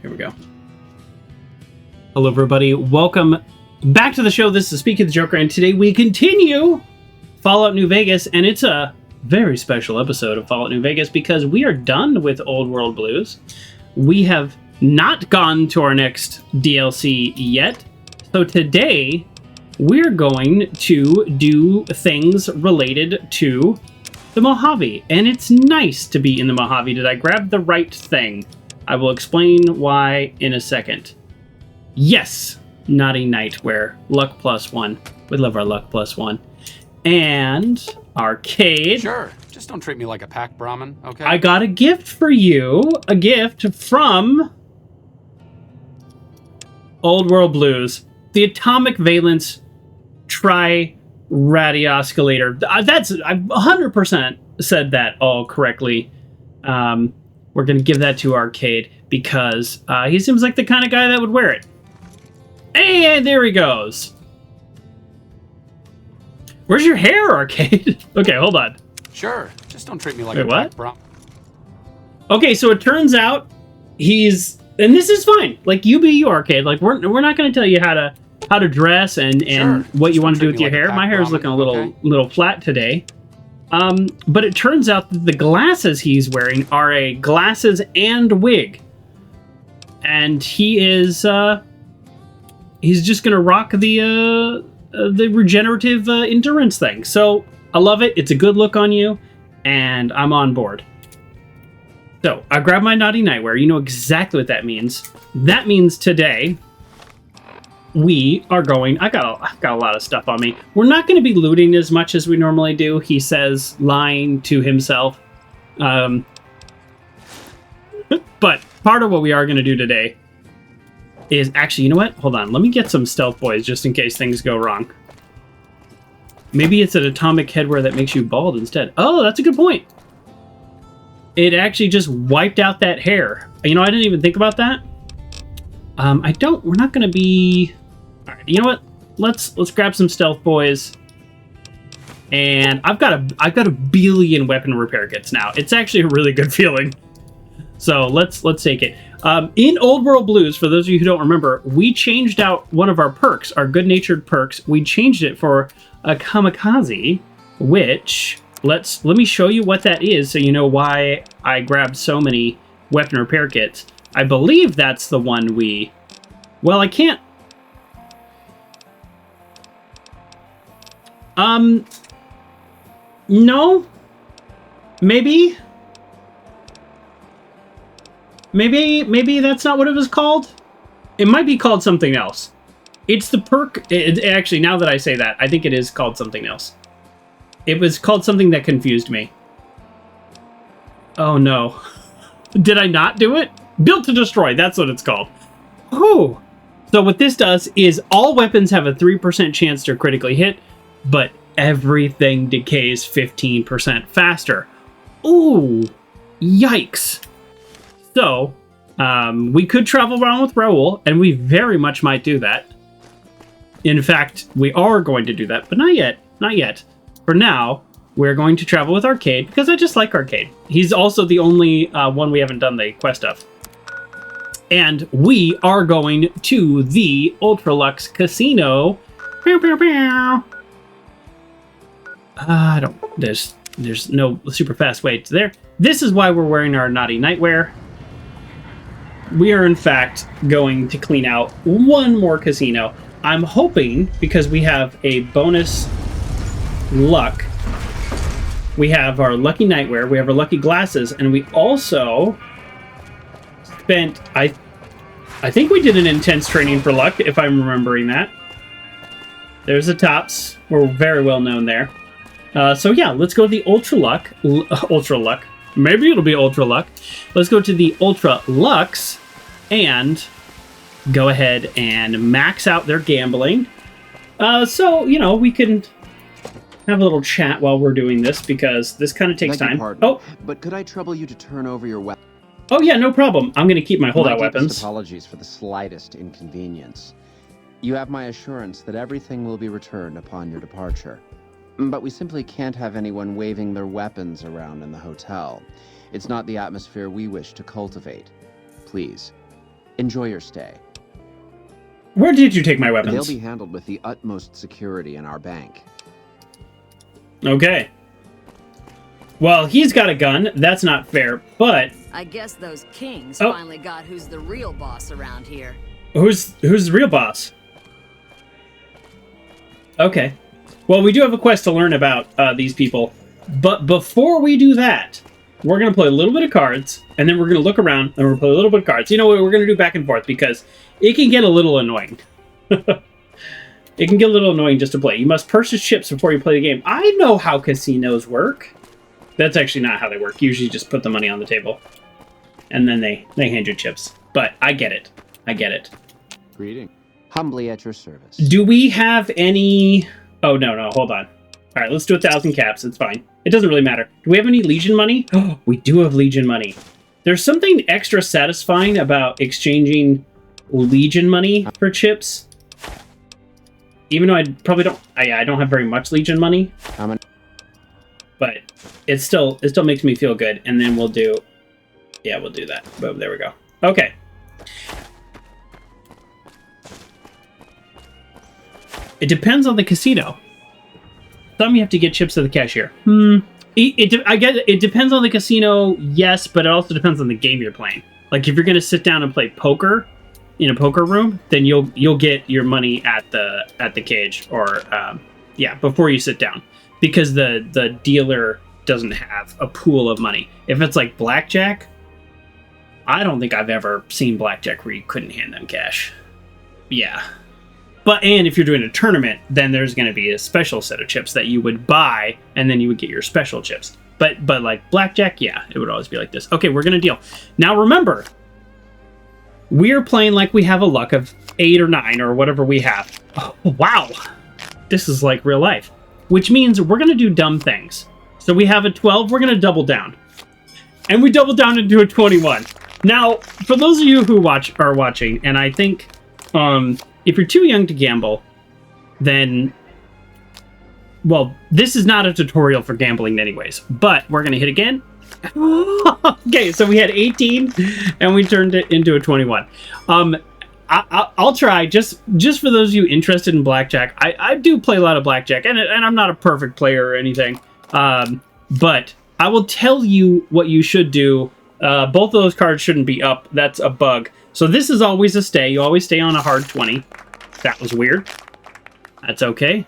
Here we go. Hello, everybody. Welcome back to the show. This is Speaking of the Joker, and today we continue Fallout New Vegas, and it's a very special episode of Fallout New Vegas because we are done with Old World Blues. We have not gone to our next DLC yet, so today we're going to do things related to the Mojave, and it's nice to be in the Mojave. Did I grab the right thing? I will explain why in a second. Yes, Naughty Nightwear, luck +1. We love our luck +1. And arcade. Sure, just don't treat me like a pack Brahmin, okay? I got a gift for you. A gift from Old World Blues. The Atomic Valence Tri-Radioscalator. I've 100% said that all correctly. We're going to give that to Arcade because he seems like the kind of guy that would wear it. And there he goes. Where's your hair, Arcade? Okay, hold on. Sure, just don't treat me like Wait, a pack Brahmin. Okay, so it turns out he's... And this is fine. Like, you be you, Arcade. Like, we're not going to tell you how to dress and Sure, what you want to do with your like hair. My hair is looking a little okay? flat today. But it turns out that the glasses he's wearing are a glasses and wig. And he is, he's just gonna rock the regenerative endurance thing. So, I love it. It's a good look on you, and I'm on board. So, I grabbed my Naughty Nightwear. You know exactly what that means. That means today we are going... I've got a lot of stuff on me. We're not going to be looting as much as we normally do, he says, lying to himself. But part of what we are going to do today is... Actually, you know what? Hold on. Let me get some stealth boys just in case things go wrong. Maybe it's an atomic headwear that makes you bald instead. Oh, that's a good point. It actually just wiped out that hair. You know, I didn't even think about that. We're not going to be... All right, you know what? Let's grab some stealth boys. And I've got a billion weapon repair kits now. It's actually a really good feeling. So let's take it. In Old World Blues, for those of you who don't remember, we changed out one of our perks, our good-natured perks. We changed it for a kamikaze, which let me show you what that is so you know why I grabbed so many weapon repair kits. I believe that's the one we... Well, I can't... No? Maybe that's not what it was called? It might be called something else. It's the perk... Actually, now that I say that, I think it is called something else. It was called something that confused me. Oh, no. Did I not do it? Built to Destroy, that's what it's called. Oh. So what this does is all weapons have a 3% chance to critically hit, but everything decays 15% faster. Ooh. Yikes. So, we could travel around with Raul, and we very much might do that. In fact, we are going to do that, but not yet. Not yet. For now, we're going to travel with Arcade, because I just like Arcade. He's also the only one we haven't done the quest of. And we are going to the Ultra-Luxe Casino. Pew, pew, pew. There's no super fast way to there. This is why we're wearing our Naughty Nightwear. We are, in fact, going to clean out one more casino. I'm hoping, because we have a bonus luck, we have our lucky nightwear, we have our lucky glasses, and we also spent... I think we did an intense training for luck, if I'm remembering that. There's the tops. We're very well known there. So yeah, let's go to the Ultra-Luxe. Maybe it'll be Ultra-Luxe. Let's go to the Ultra-Luxe and go ahead and max out their gambling. So, you know, we can have a little chat while we're doing this because this kind of takes time. Oh, but could I trouble you to turn over your weapon? Oh yeah, no problem. I'm going to keep my holdout weapons. Apologies for the slightest inconvenience. You have my assurance that everything will be returned upon your departure. But we simply can't have anyone waving their weapons around in the hotel. It's not the atmosphere we wish to cultivate. Please, Enjoy your stay. Where did you take my weapons? They'll be handled with the utmost security in our bank. Okay. Well, he's got a gun. That's not fair, but... I guess those kings finally got who's the real boss around here. Who's the real boss? Okay. Well, we do have a quest to learn about these people. But before we do that, we're going to play a little bit of cards, and then we're going to look around, and we're going to play a little bit of cards. You know what? We're going to do back and forth, because it can get a little annoying. It can get a little annoying just to play. You must purchase chips before you play the game. I know how casinos work. That's actually not how they work. You usually just put the money on the table, and then they hand you chips. But I get it. I get it. Greeting. Humbly at your service. Do we have any... Oh, no, hold on. All right, let's do 1,000 caps. It's fine. It doesn't really matter. Do we have any Legion money? Oh, we do have Legion money. There's something extra satisfying about exchanging Legion money for chips. Even though I probably don't... I don't have very much Legion money. But it still makes me feel good. And then we'll do... Yeah, we'll do that. Boom, there we go. Okay. It depends on the casino. Some you have to get chips to the cashier. I guess it depends on the casino, yes, but it also depends on the game you're playing. Like if you're going to sit down and play poker in a poker room, then you'll get your money at the cage or before you sit down, because the dealer doesn't have a pool of money. If it's like blackjack, I don't think I've ever seen blackjack where you couldn't hand them cash. Yeah. And if you're doing a tournament, then there's going to be a special set of chips that you would buy, and then you would get your special chips. But like blackjack, yeah, it would always be like this. Okay, we're going to deal. Now remember, we're playing like we have a luck of 8 or 9 or whatever we have. Oh, wow. This is like real life. Which means we're going to do dumb things. So we have a 12, we're going to double down. And we double down into a 21. Now, for those of you who are watching, and I think... if you're too young to gamble, then, well, this is not a tutorial for gambling anyways, but we're going to hit again. Okay, so we had 18 and we turned it into a 21. I'll try, just for those of you interested in blackjack. I do play a lot of blackjack, and I'm not a perfect player or anything, but I will tell you what you should do. Both of those cards shouldn't be up. That's a bug. So this is always a stay. You always stay on a hard 20. That was weird. That's okay.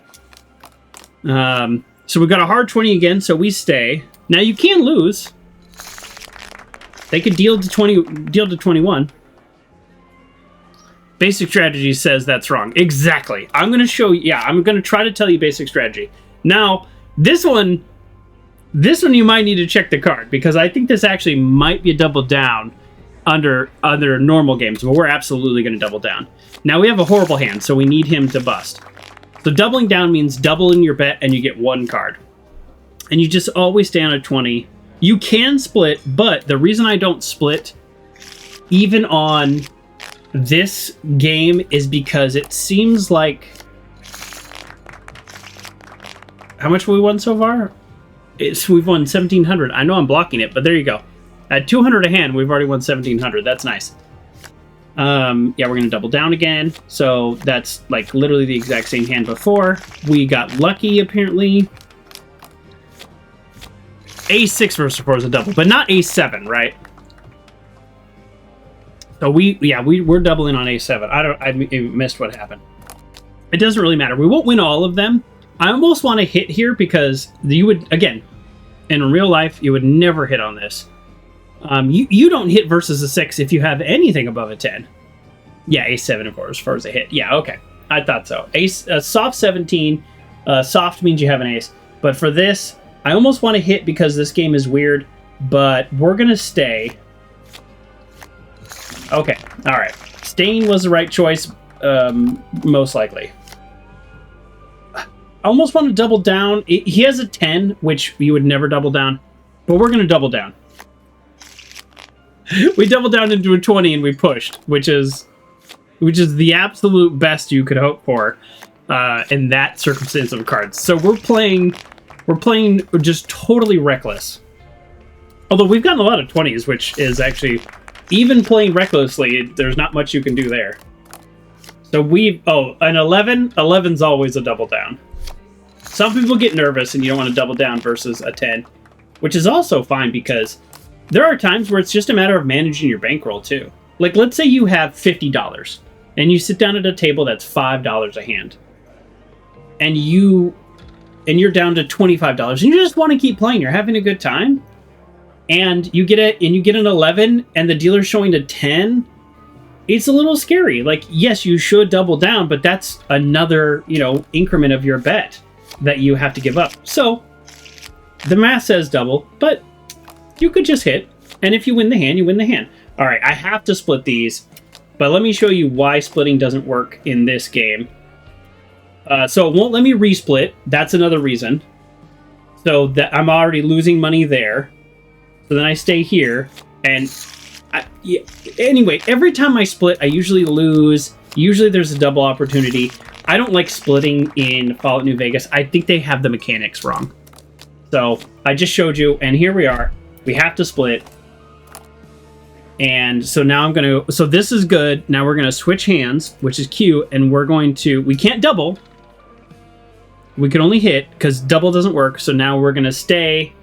So we've got a hard 20 again, so we stay. Now you can lose. They could deal to 21. Basic strategy says that's wrong. Exactly. I'm going to show you. Yeah, I'm going to try to tell you basic strategy. Now, this one you might need to check the card, because I think this actually might be a double down under normal games, but we're absolutely going to double down. Now we have a horrible hand, so we need him to bust. So doubling down means doubling your bet and you get 1 card. And you just always stay on a 20. You can split, but the reason I don't split even on this game is because it seems like... How much have we won so far? We've won 1,700. I know I'm blocking it, but there you go. At 200 a hand, we've already won 1,700. That's nice. Yeah, we're going to double down again. So that's like literally the exact same hand before. We got lucky, apparently. A6 versus 4 is a double, but not A7, right? So we're doubling on A7. I missed what happened. It doesn't really matter. We won't win all of them. I almost want to hit here because you would, again, in real life, you would never hit on this. You don't hit versus a 6 if you have anything above a 10. Yeah, A7 of course, as far as a hit. Yeah, okay. I thought so. Ace, soft 17. Soft means you have an ace. But for this, I almost want to hit because this game is weird. But we're going to stay. Okay, alright. Staying was the right choice, most likely. I almost want to double down. He has a 10, which you would never double down. But we're going to double down. We doubled down into a 20 and we pushed, which is the absolute best you could hope for in that circumstance of cards. So we're playing just totally reckless. Although we've gotten a lot of 20s, which is actually even playing recklessly, there's not much you can do there. So an 11. 11's always a double down. Some people get nervous and you don't want to double down versus a 10, which is also fine because there are times where it's just a matter of managing your bankroll too. Like, let's say you have $50 and you sit down at a table that's $5 a hand, and you're down to $25 and you just want to keep playing. You're having a good time, and you get an 11 and the dealer's showing a 10. It's a little scary. Like, yes, you should double down, but that's another, increment of your bet that you have to give up. So the math says double, but you could just hit. And if you win the hand, you win the hand. All right, I have to split these, but let me show you why splitting doesn't work in this game. So it won't let me resplit. That's another reason. So that I'm already losing money there. So then I stay here, and anyway, every time I split, I usually lose. Usually there's a double opportunity. I don't like splitting in Fallout New Vegas. I think they have the mechanics wrong. So I just showed you, and here we are. We have to split. And so now so this is good. Now we're going to switch hands, which is cute, and we can't double. We can only hit, because double doesn't work. So now we're going to stay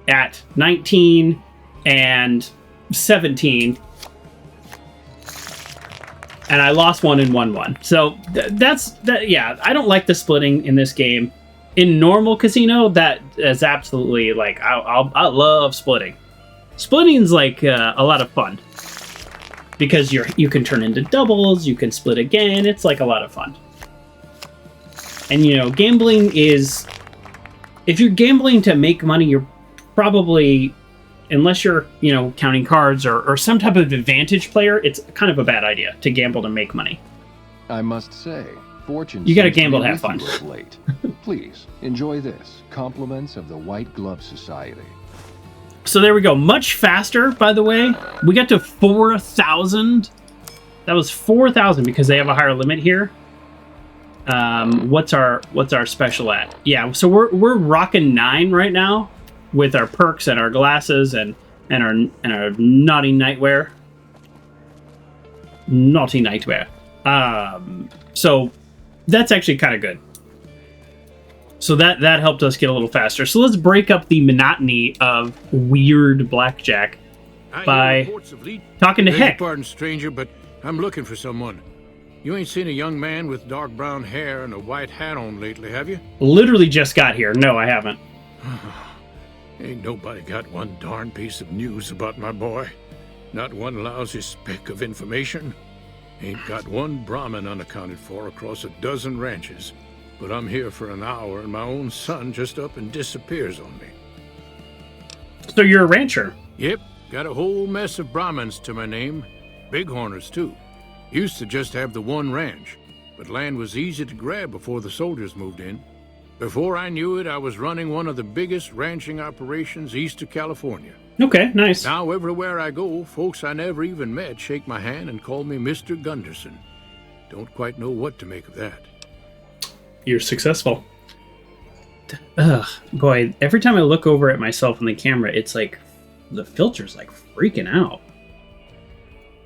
at 19 and 17. And I lost one and won one. So yeah, I don't like the splitting in this game. In normal casino, that is absolutely, like, I love splitting. Splitting's like a lot of fun, because you can turn into doubles, you can split again. It's like a lot of fun. And gambling is, if you're gambling to make money, you're probably, unless you're counting cards or some type of advantage player, it's kind of a bad idea to gamble to make money. I must say, fortune. You got to gamble to have fun. Late. Please enjoy this. Compliments of the White Glove Society. So there we go. Much faster, by the way. We got to 4,000. That was 4,000 because they have a higher limit here. What's our special at? Yeah, so we're rocking 9 right now with our perks and our glasses and our naughty nightwear. Naughty nightwear. So that's actually kind of good. So that helped us get a little faster. So let's break up the monotony of weird blackjack by talking to Heck. Pardon, stranger, but I'm looking for someone. You ain't seen a young man with dark brown hair and a white hat on lately, have you? Literally just got here. No, I haven't. Ain't nobody got one darn piece of news about my boy. Not one lousy speck of information. Ain't got one Brahmin unaccounted for across a dozen ranches. But I'm here for an hour and my own son just up and disappears on me. So you're a rancher? Yep, got a whole mess of Brahmins to my name. Bighorners, too. Used to just have the one ranch, but land was easy to grab before the soldiers moved in. Before I knew it, I was running one of the biggest ranching operations east of California. Okay, nice. Now everywhere I go, folks I never even met shake my hand and call me Mr. Gunderson. Don't quite know what to make of that. You're successful. Ugh, boy, every time I look over at myself on the camera, it's like the filter's like freaking out.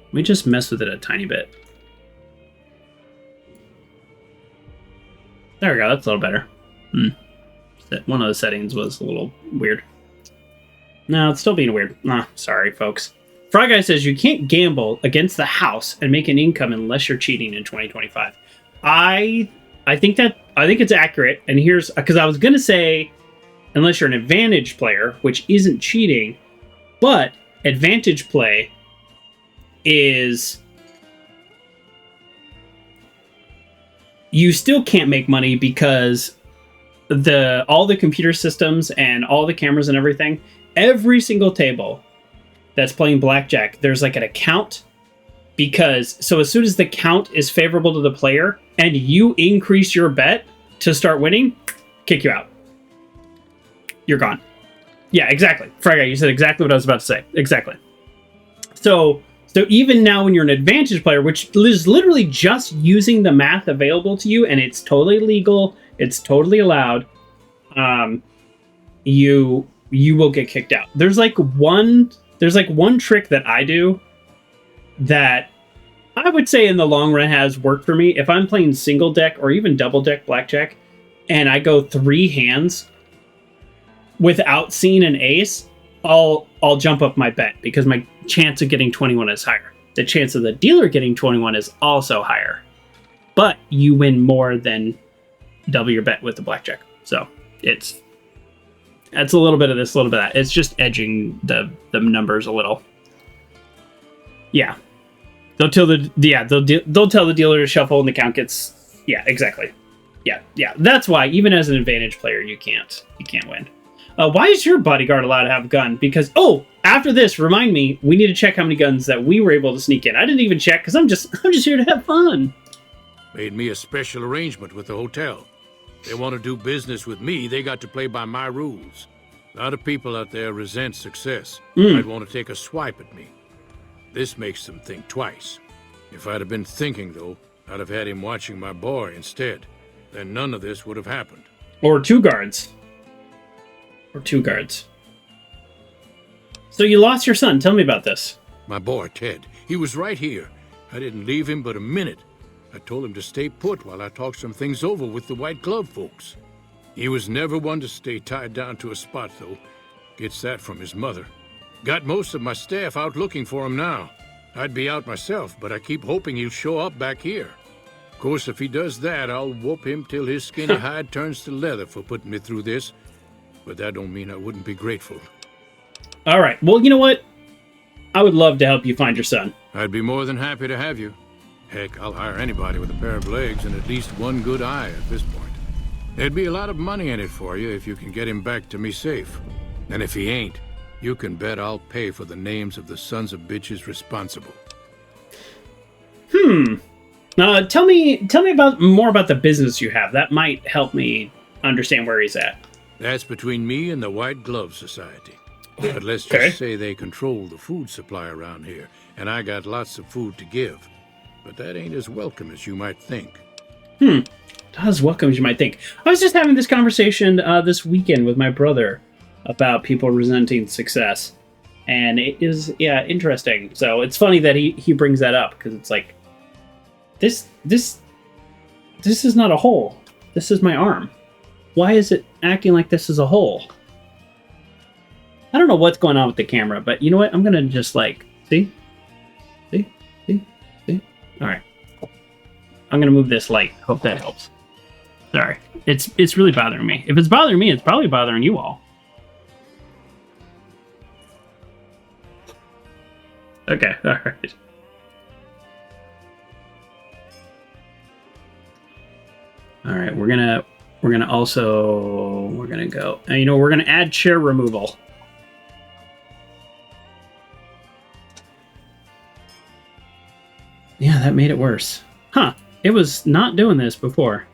Let me just mess with it a tiny bit. There we go, that's a little better. One of the settings was a little weird. No, it's still being weird. Sorry, folks. Fry Guy says you can't gamble against the house and make an income unless you're cheating in 2025. I think it's accurate, and here's because I was gonna say unless you're an advantage player, which isn't cheating, but advantage play is you still can't make money because all the computer systems and all the cameras and everything, every single table that's playing blackjack, there's like an account, because so as soon as the count is favorable to the player and you increase your bet to start winning, kick you out. You're gone. Yeah, exactly. Fragga, you said exactly what I was about to say. Exactly. So even now when you're an advantage player, which is literally just using the math available to you, and it's totally legal, it's totally allowed, you will get kicked out. There's like one trick that I do that I would say in the long run has worked for me. If I'm playing single deck or even double deck blackjack and I go 3 hands without seeing an ace, I'll jump up my bet because my chance of getting 21 is higher. The chance of the dealer getting 21 is also higher. But you win more than double your bet with the blackjack. So it's a little bit of this, a little bit of that. It's just edging the numbers a little. Yeah. They'll tell the dealer to shuffle and the count gets. Yeah, exactly. Yeah. That's why even as an advantage player, you can't win. Why is your bodyguard allowed to have a gun? Because after this, remind me, we need to check how many guns that we were able to sneak in. I didn't even check because I'm just here to have fun. Made me a special arrangement with the hotel. They want to do business with me, they got to play by my rules. A lot of people out there resent success. Might want to take a swipe at me. This makes them think twice. If I'd have been thinking, though, I'd have had him watching my boy instead. Then none of this would have happened. Or 2 guards. So you lost your son. Tell me about this. My boy, Ted. He was right here. I didn't leave him but a minute. I told him to stay put while I talked some things over with the white glove folks. He was never one to stay tied down to a spot, though. Gets that from his mother. Got most of my staff out looking for him now. I'd be out myself, but I keep hoping he'll show up back here. Of course, if he does that, I'll whoop him till his skinny hide turns to leather for putting me through this. But that don't mean I wouldn't be grateful. All right. Well, you know what? I would love to help you find your son. I'd be more than happy to have you. Heck, I'll hire anybody with a pair of legs and at least one good eye at this point. There'd be a lot of money in it for you if you can get him back to me safe. And if he ain't, you can bet I'll pay for the names of the sons of bitches responsible. Tell me more about the business you have. That might help me understand where he's at. That's between me and the White Glove Society. But let's just say they control the food supply around here, and I got lots of food to give. But that ain't as welcome as you might think. Not as welcome as you might think. I was just having this conversation this weekend with my brother about people resenting success. And it is, interesting. So it's funny that he brings that up, because it's like, this is not a hole. This is my arm. Why is it acting like this is a hole? I don't know what's going on with the camera, but you know what? I'm going to just see? All right. I'm going to move this light. Hope that helps. Sorry. It's really bothering me. If it's bothering me, it's probably bothering you all. Okay, all right. All right, we're gonna go. We're gonna add chair removal. Yeah, that made it worse. Huh? It was not doing this before.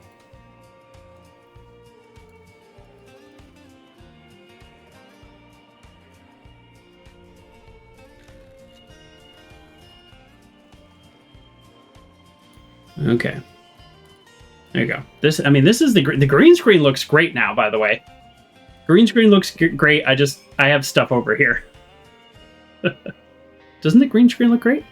Okay. There you go. This is the green screen looks great now, by the way. Green screen looks great. I have stuff over here. Doesn't the green screen look great?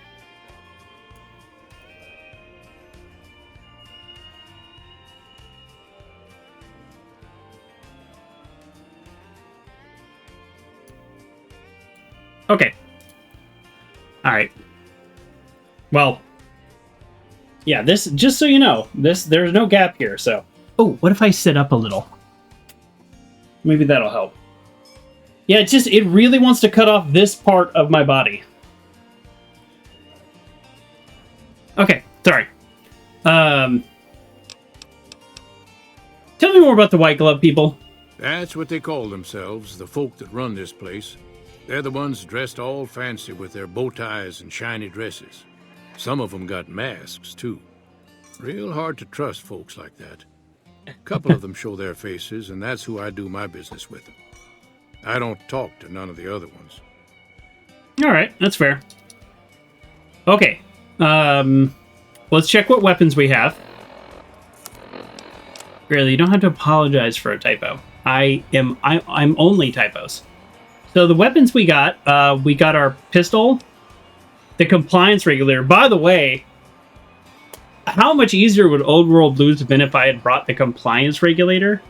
Okay. All right. Well, yeah, this, just so you know, there's no gap here, so. Oh, what if I sit up a little? Maybe that'll help. Yeah, it really wants to cut off this part of my body. Okay, sorry. Tell me more about the White Glove people. That's what they call themselves, the folk that run this place. They're the ones dressed all fancy with their bow ties and shiny dresses. Some of them got masks, too. Real hard to trust folks like that. A couple of them show their faces, and that's who I do my business with. I don't talk to none of the other ones. All right, that's fair. Okay, let's check what weapons we have. Really, you don't have to apologize for a typo. I'm only typos. So the weapons we got our pistol, The compliance regulator. By the way, how much easier would Old World Blues have been if I had brought the compliance regulator?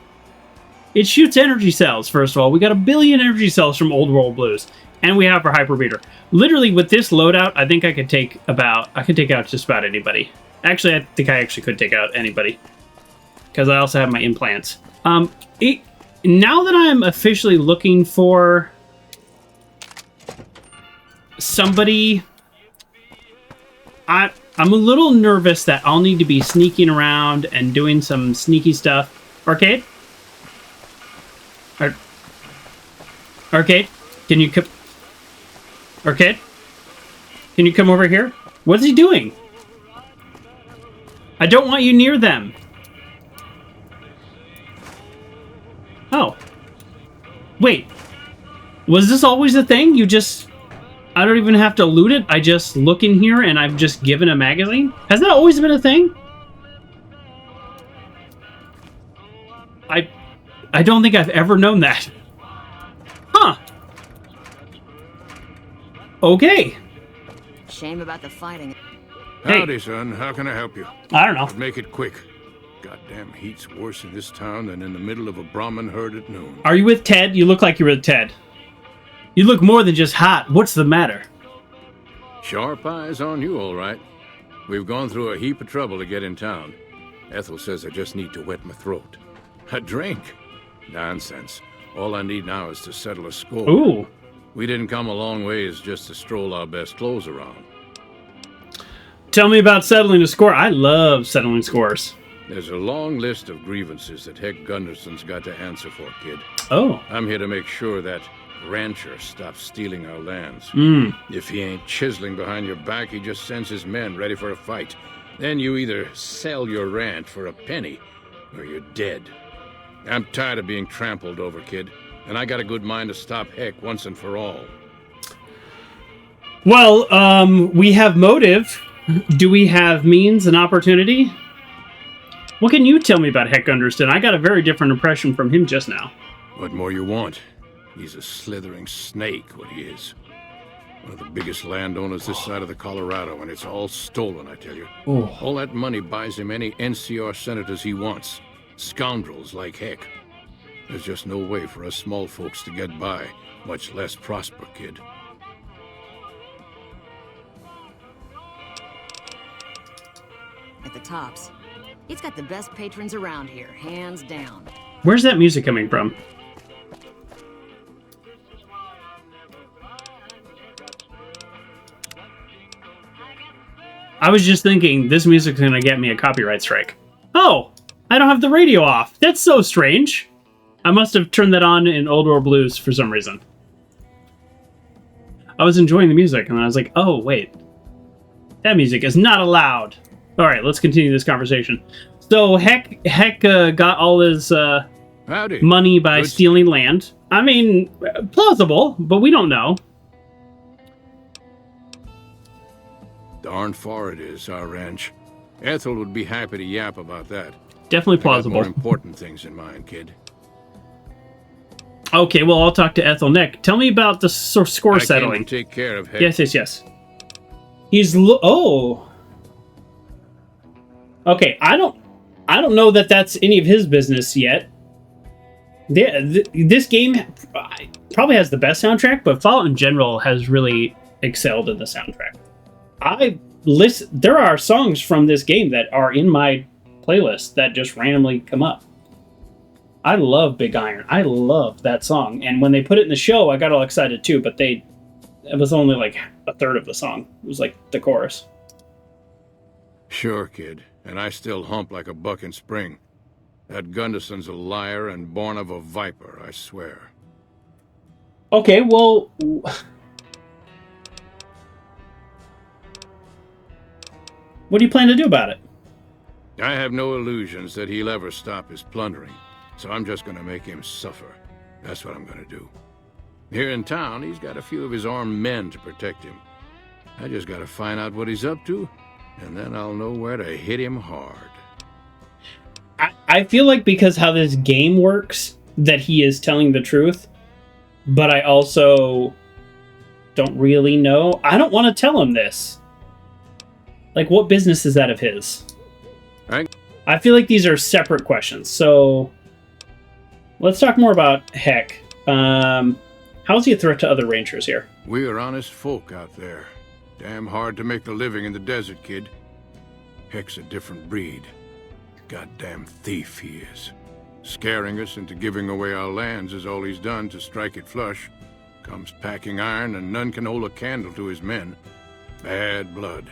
It shoots energy cells, first of all. We got 1 billion energy cells from Old World Blues. And we have our hyperbeater. Literally, with this loadout, I think I could take out just about anybody. Actually, I think I actually could take out anybody. Because I also have my implants. Now that I'm officially looking for somebody, I'm a little nervous that I'll need to be sneaking around and doing some sneaky stuff. Arcade? Arcade? Can you come... Arcade? Can you come over here? What is he doing? I don't want you near them. Oh. Wait. Was this always a thing? You just... I don't even have to loot it. I just look in here and I've just given a magazine? Has that always been a thing? I don't think I've ever known that. Huh. Okay. Shame about the fighting. Howdy, son. How can I help you? I don't know. But make it quick. Goddamn heat's worse in this town than in the middle of a Brahmin herd at noon. Are you with Ted? You look like you're with Ted. You look more than just hot. What's the matter? Sharp eyes on you, all right. We've gone through a heap of trouble to get in town. Ethel says I just need to wet my throat. A drink? Nonsense. All I need now is to settle a score. Ooh. We didn't come a long ways just to stroll our best clothes around. Tell me about settling a score. I love settling scores. There's a long list of grievances that Ted Gunderson's got to answer for, kid. Oh. I'm here to make sure that rancher stops stealing our lands. If he ain't chiseling behind your back, he just sends his men ready for a fight. Then you either sell your ranch for a penny, or you're dead. I'm tired of being trampled over, kid, and I got a good mind to stop Heck once and for all. Well, we have motive. Do we have means and opportunity? What can you tell me about Heck Gunderson? I got a very different impression from him just now. What more you want? He's a slithering snake, what he is. One of the biggest landowners this side of the Colorado, and it's all stolen, I tell you. Oh. All that money buys him any NCR senators he wants. Scoundrels like Heck. There's just no way for us small folks to get by, much less prosper, kid. At the tops. It's got the best patrons around here, hands down. Where's that music coming from? I was just thinking, this music's gonna get me a copyright strike. Oh! I don't have the radio off. That's so strange. I must have turned that on in Old World Blues for some reason. I was enjoying the music, and I was like, oh, wait. That music is not allowed. Alright, let's continue this conversation. So, Heck got all his money by stealing land. I mean, plausible, but we don't know. Darn far it is, our ranch. Ethel would be happy to yap about that. Definitely plausible. I got more important things in mind, kid. Okay, well, I'll talk to Ethel Nick. Tell me about the score settling. I came to take care of Heck. Yes. He's oh. Okay, I don't know that that's any of his business yet. This game probably has the best soundtrack, but Fallout in general has really excelled in the soundtrack. There are songs from this game that are in my playlist that just randomly come up. I love Big Iron. I love that song. And when they put it in the show, I got all excited too, but it was only like a third of the song. It was like the chorus. Sure, kid. And I still hump like a buck in spring. That Gunderson's a liar and born of a viper, I swear. Okay, well... What do you plan to do about it? I have no illusions that he'll ever stop his plundering, so I'm just gonna make him suffer. That's what I'm gonna do. Here in town, he's got a few of his armed men to protect him. I just gotta find out what he's up to, and then I'll know where to hit him hard. I feel like because how this game works, that he is telling the truth, but I also Don't really know. I don't want to tell him this. Like, what business is that of his? I feel like these are separate questions. So, let's talk more about Heck. How's he a threat to other rangers here? We are honest folk out there. Damn hard to make a living in the desert, kid. Heck's a different breed. Goddamn thief he is. Scaring us into giving away our lands is all he's done to strike it flush. Comes packing iron and none can hold a candle to his men. Bad blood.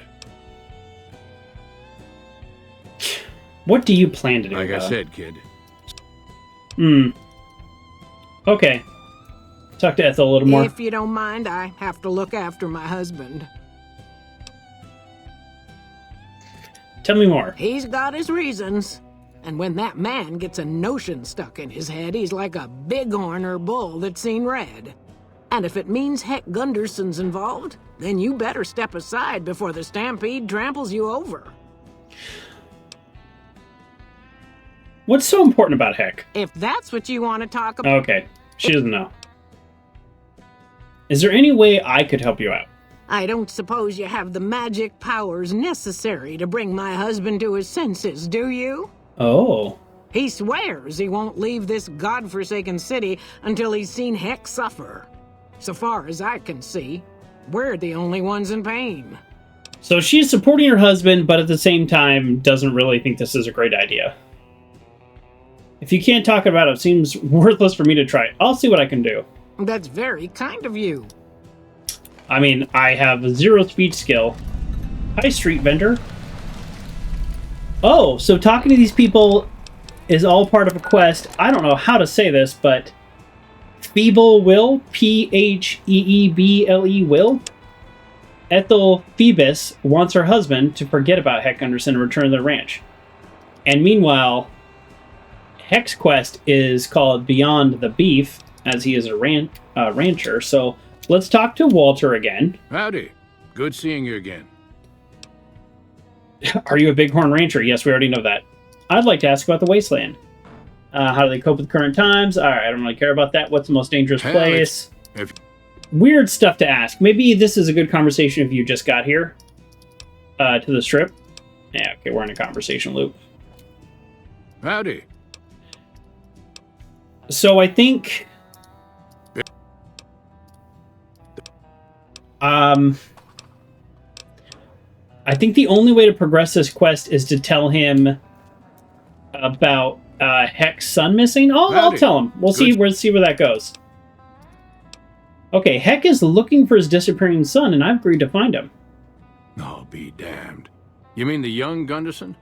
What do you plan to do? Like I said, kid. Okay. Talk to Ethel a little more. If you don't mind, I have to look after my husband. Tell me more. He's got his reasons. And when that man gets a notion stuck in his head, he's like a bighorn or bull that's seen red. And if it means Heck Gunderson's involved, then you better step aside before the stampede tramples you over. What's so important about Heck? If that's what you want to talk about... Okay. She doesn't know. Is there any way I could help you out? I don't suppose you have the magic powers necessary to bring my husband to his senses, do you? Oh. He swears he won't leave this godforsaken city until he's seen Heck suffer. So far as I can see, we're the only ones in pain. So she's supporting her husband, but at the same time doesn't really think this is a great idea. If you can't talk about it, it seems worthless for me to try. I'll see what I can do. That's very kind of you. I mean, I have 0 speech skill. Hi, street vendor. Oh, so talking to these people is all part of a quest. I don't know how to say this, but Feeble Will, Pheeble Will. Ethel Phoebus wants her husband to forget about Heck Gunderson and return to the ranch. And meanwhile, Heck's quest is called Beyond the Beef, as he is a rancher. So let's talk to Walter again. Howdy. Good seeing you again. Are you a bighorn rancher? Yes, we already know that. I'd like to ask about the wasteland. How do they cope with current times? All right, I don't really care about that. What's the most dangerous place? Weird stuff to ask. Maybe this is a good conversation if you just got here to the strip. Yeah, okay, we're in a conversation loop. Howdy. So I think... I think the only way to progress this quest is to tell him about Heck's son missing. I'll tell him. We'll see where that goes. Okay, Heck is looking for his disappearing son, and I've agreed to find him. Oh, be damned. You mean the young Gunderson?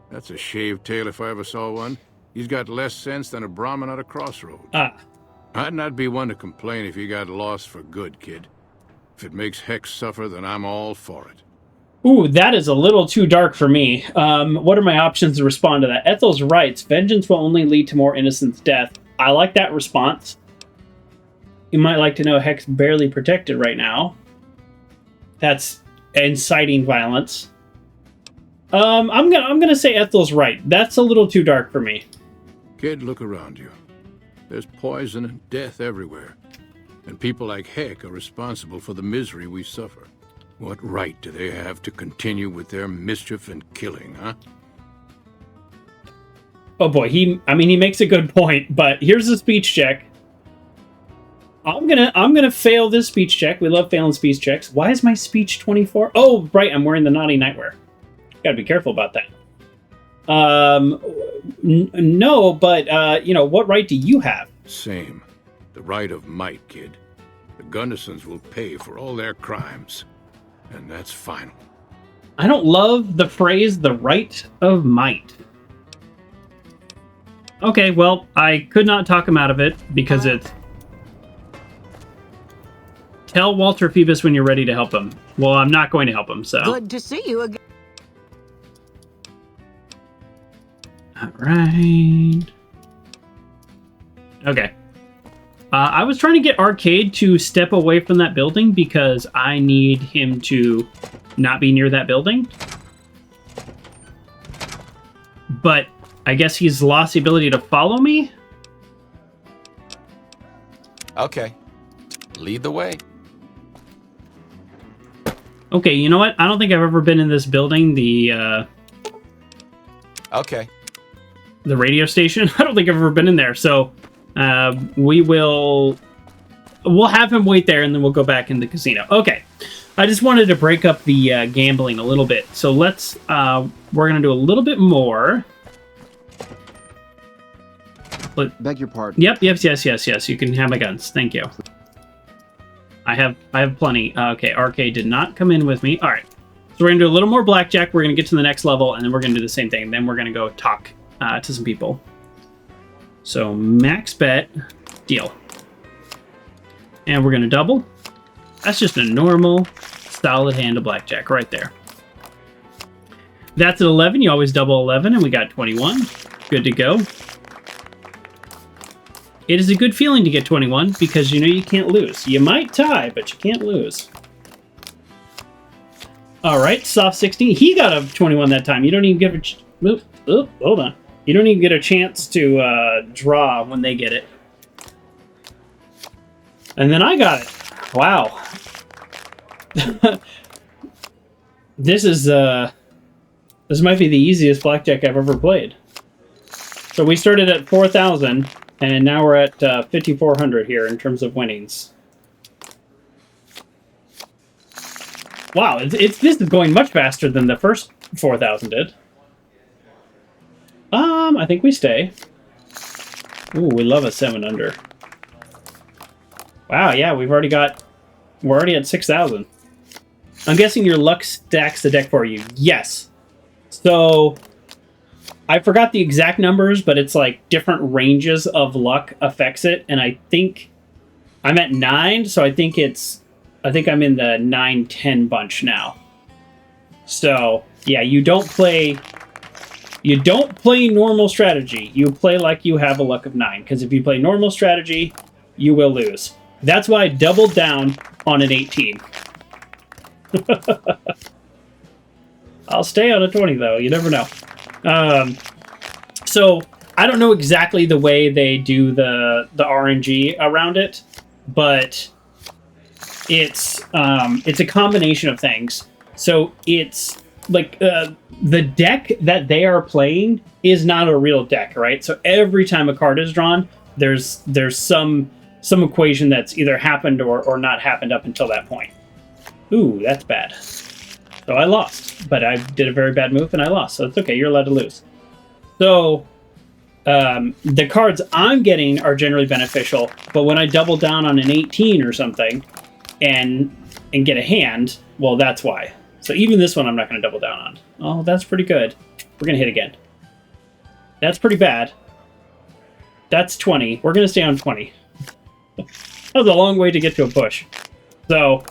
That's a shaved tail if I ever saw one. He's got less sense than a Brahmin at a crossroads. I'd not be one to complain if he got lost for good, kid. If it makes Heck suffer, then I'm all for it. Ooh, that is a little too dark for me. What are my options to respond to that? Ethel's writes, vengeance will only lead to more innocent's death. I like that response. You might like to know Heck's barely protected right now. That's inciting violence. I'm gonna say Ethel's right. That's a little too dark for me. Kid, look around you. There's poison and death everywhere. And people like Heck are responsible for the misery we suffer. What right do they have to continue with their mischief and killing, huh? Oh boy, he makes a good point, but here's the speech check. I'm gonna fail this speech check. We love failing speech checks. Why is my speech 24? Oh, right, I'm wearing the naughty nightwear. Gotta be careful about that. No, but, what right do you have? Same. The right of might, kid. The Gundersons will pay for all their crimes. And that's final. I don't love the phrase, the right of might. Okay, well, I could not talk him out of it, because it's... Tell Walter Phoebus when you're ready to help him. Well, I'm not going to help him, so... Good to see you again. Alright. Okay. I was trying to get Arcade to step away from that building because I need him to not be near that building. But I guess he's lost the ability to follow me? Okay. Lead the way. Okay, you know what? I don't think I've ever been in this building, the Okay. radio station. I don't think I've ever been in there, so we'll have him wait there, and then we'll go back in the casino. Okay. I just wanted to break up the gambling a little bit. So let's, we're going to do a little bit more. Beg your pardon. Yep, yes. You can have my guns. Thank you. I have plenty. Okay, RK did not come in with me. All right. So we're going to do a little more blackjack. We're going to get to the next level, and then we're going to do the same thing. Then we're going to go talk to some people. So max bet, deal. And we're going to double. That's just a normal, solid hand of blackjack right there. That's at 11. You always double 11, and we got 21. Good to go. It is a good feeling to get 21 because you know you can't lose. You might tie, but you can't lose. All right, soft 16. He got a 21 that time. You don't even give a... hold on. You don't even get a chance to draw when they get it. And then I got it. Wow. This might be the easiest blackjack I've ever played. So we started at 4,000, and now we're at 5,400 here in terms of winnings. Wow, this is going much faster than the first 4,000 did. I think we stay. Ooh, we love a 7 under. Wow, yeah, we're already at 6,000. I'm guessing your luck stacks the deck for you. Yes. So, I forgot the exact numbers, but it's like different ranges of luck affects it, and I think I'm at 9, so I think I'm in the 9-10 bunch now. So, yeah, you don't play normal strategy. You play like you have a luck of 9, because if you play normal strategy, you will lose. That's why I doubled down on an 18. I'll stay on a 20, though. You never know. So, I don't know exactly the way they do the RNG around it, but it's a combination of things. So, it's like the deck that they are playing is not a real deck, right? So, every time a card is drawn, there's some equation that's either happened or not happened up until that point. Ooh, that's bad. So I lost, but I did a very bad move and I lost. So it's okay, you're allowed to lose. So the cards I'm getting are generally beneficial, but when I double down on an 18 or something and get a hand, well, that's why. So even this one I'm not going to double down on. Oh, that's pretty good. We're going to hit again. That's pretty bad. That's 20. We're going to stay on 20. That was a long way to get to a push. So,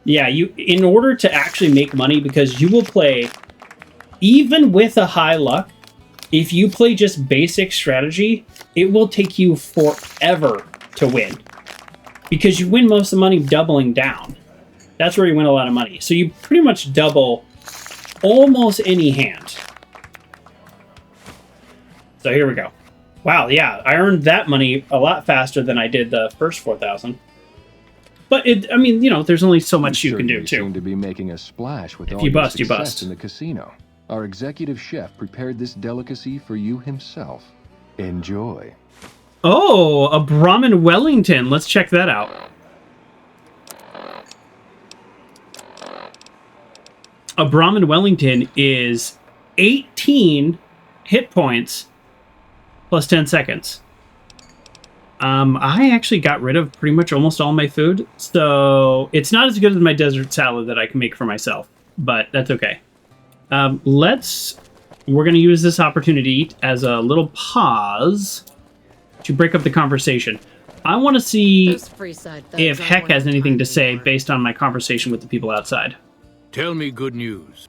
yeah, in order to actually make money, because you will play, even with a high luck, if you play just basic strategy, it will take you forever to win. Because you win most of the money doubling down. That's where you win a lot of money. So you pretty much double almost any hand. So here we go. Wow, yeah, I earned that money a lot faster than I did the first 4,000. But I mean, you know, there's only so much you can do too. You seem to be making a splash with if all you your bust, you success bust. in the casino. Our executive chef prepared this delicacy for you himself. Enjoy. Oh, a Brahmin Wellington. Let's check that out. A Brahmin Wellington is 18 hit points plus 10 seconds. I actually got rid of pretty much almost all my food, so it's not as good as my desert salad that I can make for myself, but that's okay. We're going to use this opportunity as a little pause to break up the conversation. I want to see if Heck has anything to say based on my conversation with the people outside. Tell me good news.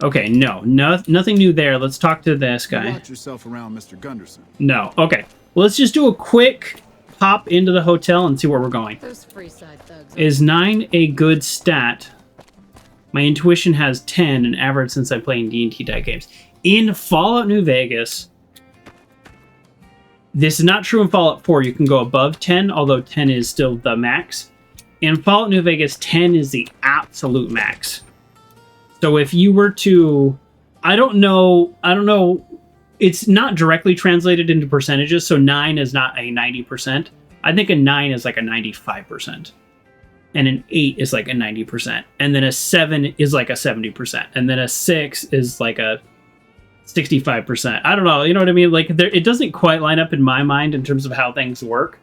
Okay, nothing new there. Let's talk to this guy. Watch yourself around Mr. Gunderson. No, okay. Well, let's just do a quick pop into the hotel and see where we're going. Is 9 a good stat? My intuition has 10, an average since I'm playing D&T type games. In Fallout New Vegas, this is not true in Fallout 4. You can go above 10, although 10 is still the max. In Fallout New Vegas, 10 is the absolute max. So if you were to, I don't know, it's not directly translated into percentages, so 9 is not a 90%. I think a 9 is like a 95%. And an 8 is like a 90%. And then a 7 is like a 70%. And then a 6 is like a 65%. I don't know, you know what I mean? Like, it doesn't quite line up in my mind in terms of how things work.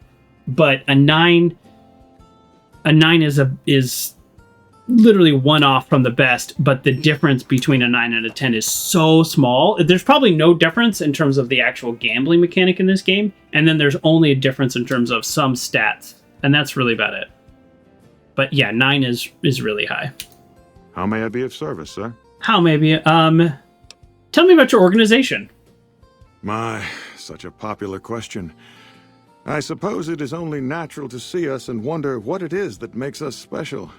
But a 9 is literally one off from the best, but the difference between a 9 and a 10 is so small. There's probably no difference in terms of the actual gambling mechanic in this game, and then there's only a difference in terms of some stats, and that's really about it. But yeah, 9 is really high. How may I be of service, sir? How maybe? Tell me about your organization. My, such a popular question. I suppose it is only natural to see us and wonder what it is that makes us special.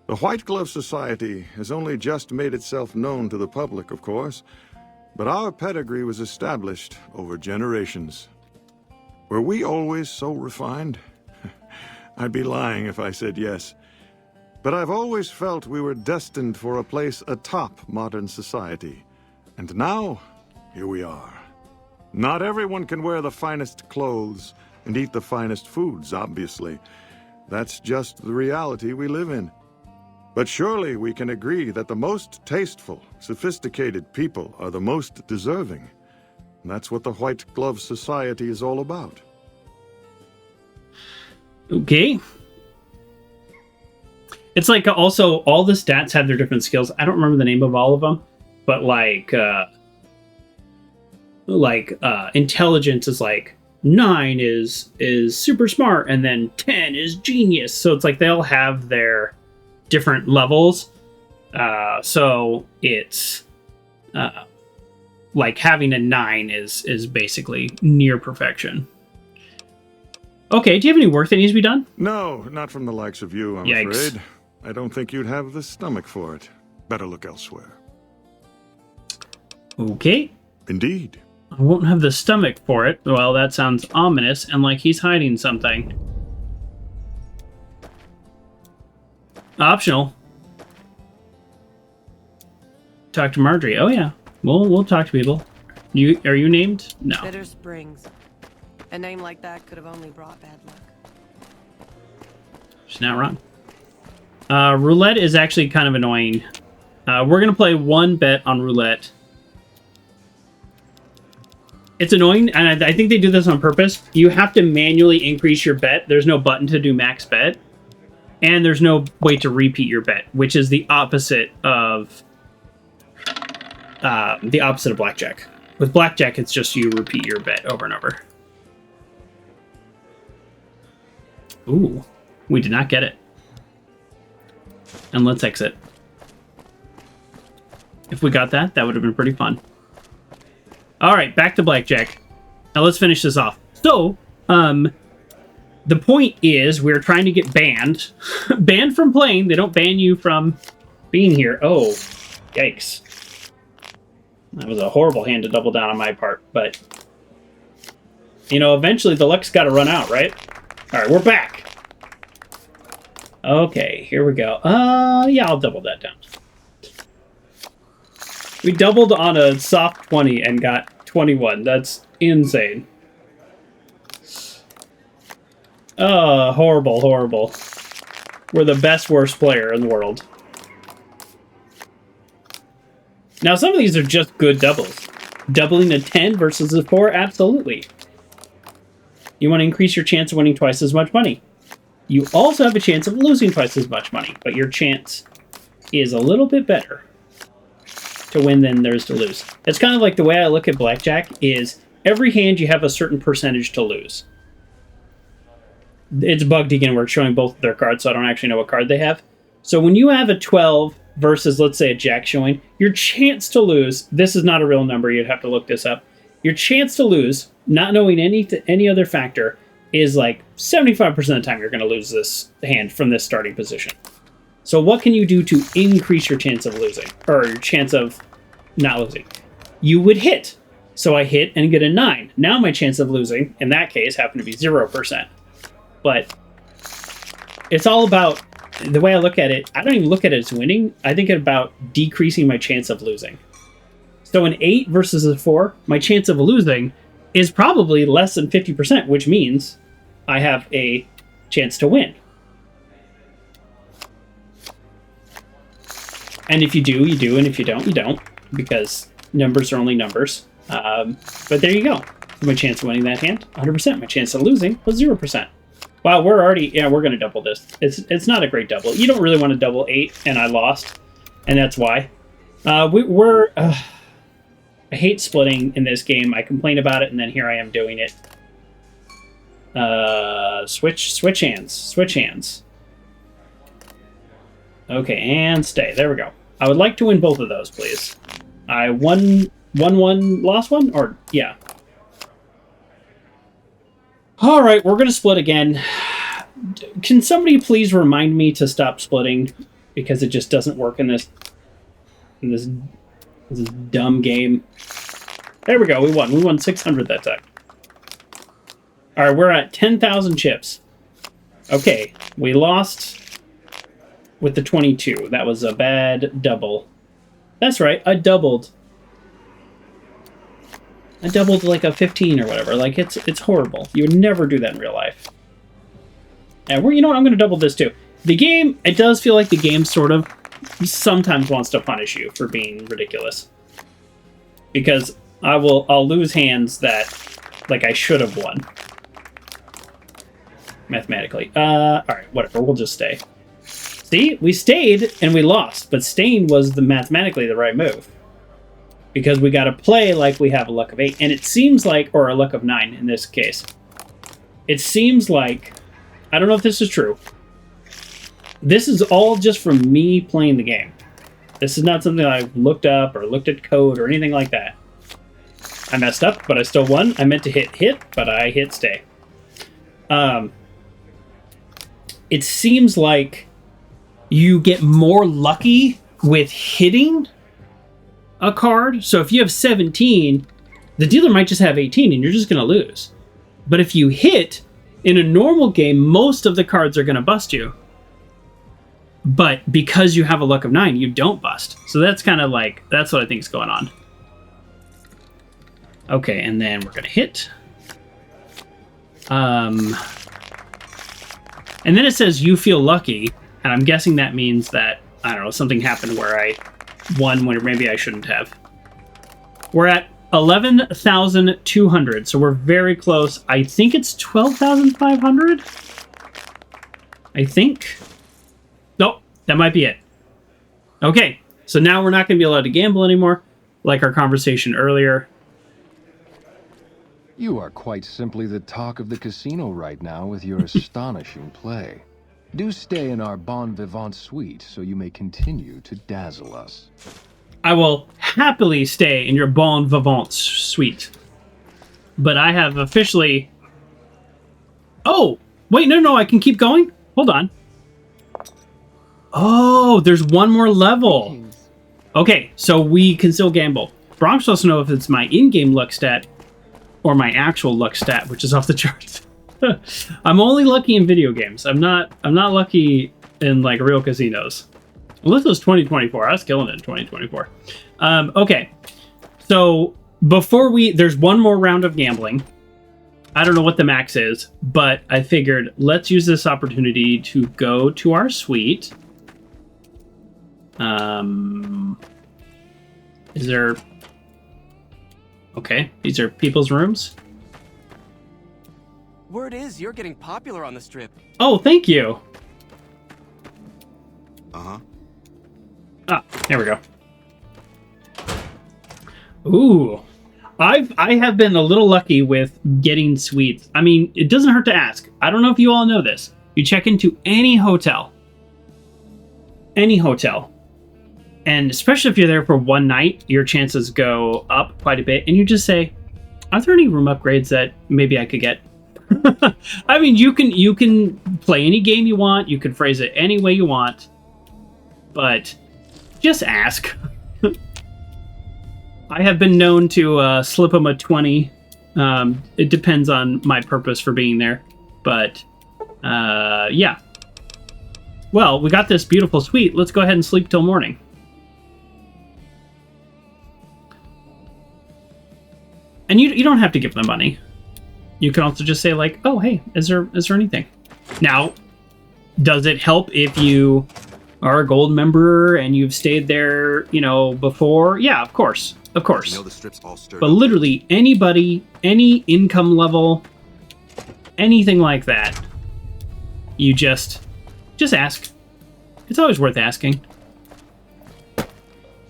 The White Glove Society has only just made itself known to the public, of course, but our pedigree was established over generations. Were we always so refined? I'd be lying if I said yes. But I've always felt we were destined for a place atop modern society. And now, here we are. Not everyone can wear the finest clothes and eat the finest foods, obviously. That's just the reality we live in. But surely we can agree that the most tasteful, sophisticated people are the most deserving. And that's what the White Glove Society is all about. Okay. It's like also all the stats have their different skills. I don't remember the name of all of them, but like intelligence is like 9 is super smart, and then 10 is genius. So it's like they all have their different levels. So it's like having a 9 is basically near perfection. Okay, do you have any work that needs to be done? No, not from the likes of you, I'm Yikes. afraid. I don't think you'd have the stomach for it. Better look elsewhere. Okay. Indeed. I won't have the stomach for it. Well, that sounds ominous and like he's hiding something. Optional. Talk to Marjorie. Oh yeah, we'll talk to people. Are you named? No. Bitter Springs. A name like that could have only brought bad luck. She's not wrong. Roulette is actually kind of annoying. We're gonna play one bet on roulette. It's annoying, and I think they do this on purpose. You have to manually increase your bet. There's no button to do max bet. And there's no way to repeat your bet, which is the opposite of blackjack. With blackjack, it's just you repeat your bet over and over. Ooh, we did not get it. And let's exit. If we got that, that would have been pretty fun. All right, back to blackjack. Now let's finish this off. So, the point is we're trying to get banned. Banned from playing. They don't ban you from being here. Oh, yikes. That was a horrible hand to double down on my part, but you know, eventually the luck's got to run out, right? All right, we're back. Okay, here we go. Yeah, I'll double that down. We doubled on a soft 20 and got 21. That's insane. Oh, horrible, horrible. We're the best worst player in the world. Now, some of these are just good doubles. Doubling a 10 versus a 4? Absolutely. You want to increase your chance of winning twice as much money. You also have a chance of losing twice as much money, but your chance is a little bit better to win than there is to lose. It's kind of like the way I look at blackjack is every hand you have a certain percentage to lose. It's bugged again where it's showing both of their cards, so I don't actually know what card they have. So when you have a 12 versus, let's say, a jack showing, your chance to lose, this is not a real number, you'd have to look this up. Your chance to lose, not knowing any other factor, is like 75% of the time you're going to lose this hand from this starting position. So what can you do to increase your chance of losing, or your chance of not losing? You would hit. So I hit and get a 9. Now my chance of losing, in that case, happened to be 0%. But It's all about, the way I look at it, I don't even look at it as winning. I think about decreasing my chance of losing. So an 8 versus a 4, my chance of losing is probably less than 50%, which means I have a chance to win. And if you do, you do, and if you don't, you don't, because numbers are only numbers. But there you go. My chance of winning that hand, 100%. My chance of losing was 0%. Wow, we're already, yeah, we're going to double this. It's not a great double. You don't really want to double 8, and I lost, and that's why. I hate splitting in this game. I complain about it, and then here I am doing it. Switch hands. Okay, and stay. There we go. I would like to win both of those, please. I won one, lost one, or yeah. All right, we're gonna split again. Can somebody please remind me to stop splitting, because it just doesn't work in this dumb game. There we go. We won. We won 600 that time. All right, we're at 10,000 chips. Okay, we lost with the 22. That was a bad double. That's right. I doubled like a 15 or whatever. Like, it's horrible. You would never do that in real life. And you know what? I'm going to double this too. The game, it does feel like the game sort of sometimes wants to punish you for being ridiculous. Because I'll lose hands that, like, I should have won. Mathematically. Alright, whatever. We'll just stay. See? We stayed and we lost. But staying was mathematically the right move. Because we got to play like we have a luck of 8. And it seems like, or a luck of 9 in this case. It seems like, I don't know if this is true. This is all just from me playing the game. This is not something I've looked up or looked at code or anything like that. I messed up, but I still won. I meant to hit, but I hit stay. It seems like you get more lucky with hitting a card. So if you have 17, the dealer might just have 18 and you're just going to lose. But if you hit, in a normal game, most of the cards are going to bust you. But because you have a luck of 9, you don't bust. So that's kind of like, that's what I think is going on. Okay, and then we're going to hit. And then it says you feel lucky, and I'm guessing that means that, I don't know, something happened where I won when maybe I shouldn't have. We're at 11,200, so we're very close. I think it's 12,500? I think. Nope, that might be it. Okay, so now we're not going to be allowed to gamble anymore, like our conversation earlier. You are quite simply the talk of the casino right now with your astonishing play. Do stay in our bon vivant suite so you may continue to dazzle us. I will happily stay in your bon vivant suite. But I have officially... Oh! Wait, no, I can keep going? Hold on. Oh, there's one more level. Okay, so we can still gamble. Bronx wants to know if it's my in-game luck stat or my actual luck stat, which is off the charts. I'm only lucky in video games. I'm not lucky in like real casinos. Unless it was 2024. I was killing it in 2024. Okay. So there's one more round of gambling. I don't know what the max is, but I figured let's use this opportunity to go to our suite. Is there... Okay, these are people's rooms. Word is you're getting popular on the strip. Oh, thank you. Uh-huh. Ah, there we go. Ooh. I have been a little lucky with getting suites. I mean, it doesn't hurt to ask. I don't know if you all know this. You check into any hotel, and especially if you're there for one night, your chances go up quite a bit. And you just say, are there any room upgrades that maybe I could get? I mean, you can play any game you want. You can phrase it any way you want. But just ask. I have been known to slip them a 20. It depends on my purpose for being there. But, yeah. Well, we got this beautiful suite. Let's go ahead and sleep till morning. And you don't have to give them money. You can also just say like, oh, hey, is there anything? Now, does it help if you are a gold member and you've stayed there, before? Yeah, of course. Of course. The strip's all stirred But up. literally anybody, any income level, anything like that, you just ask. It's always worth asking.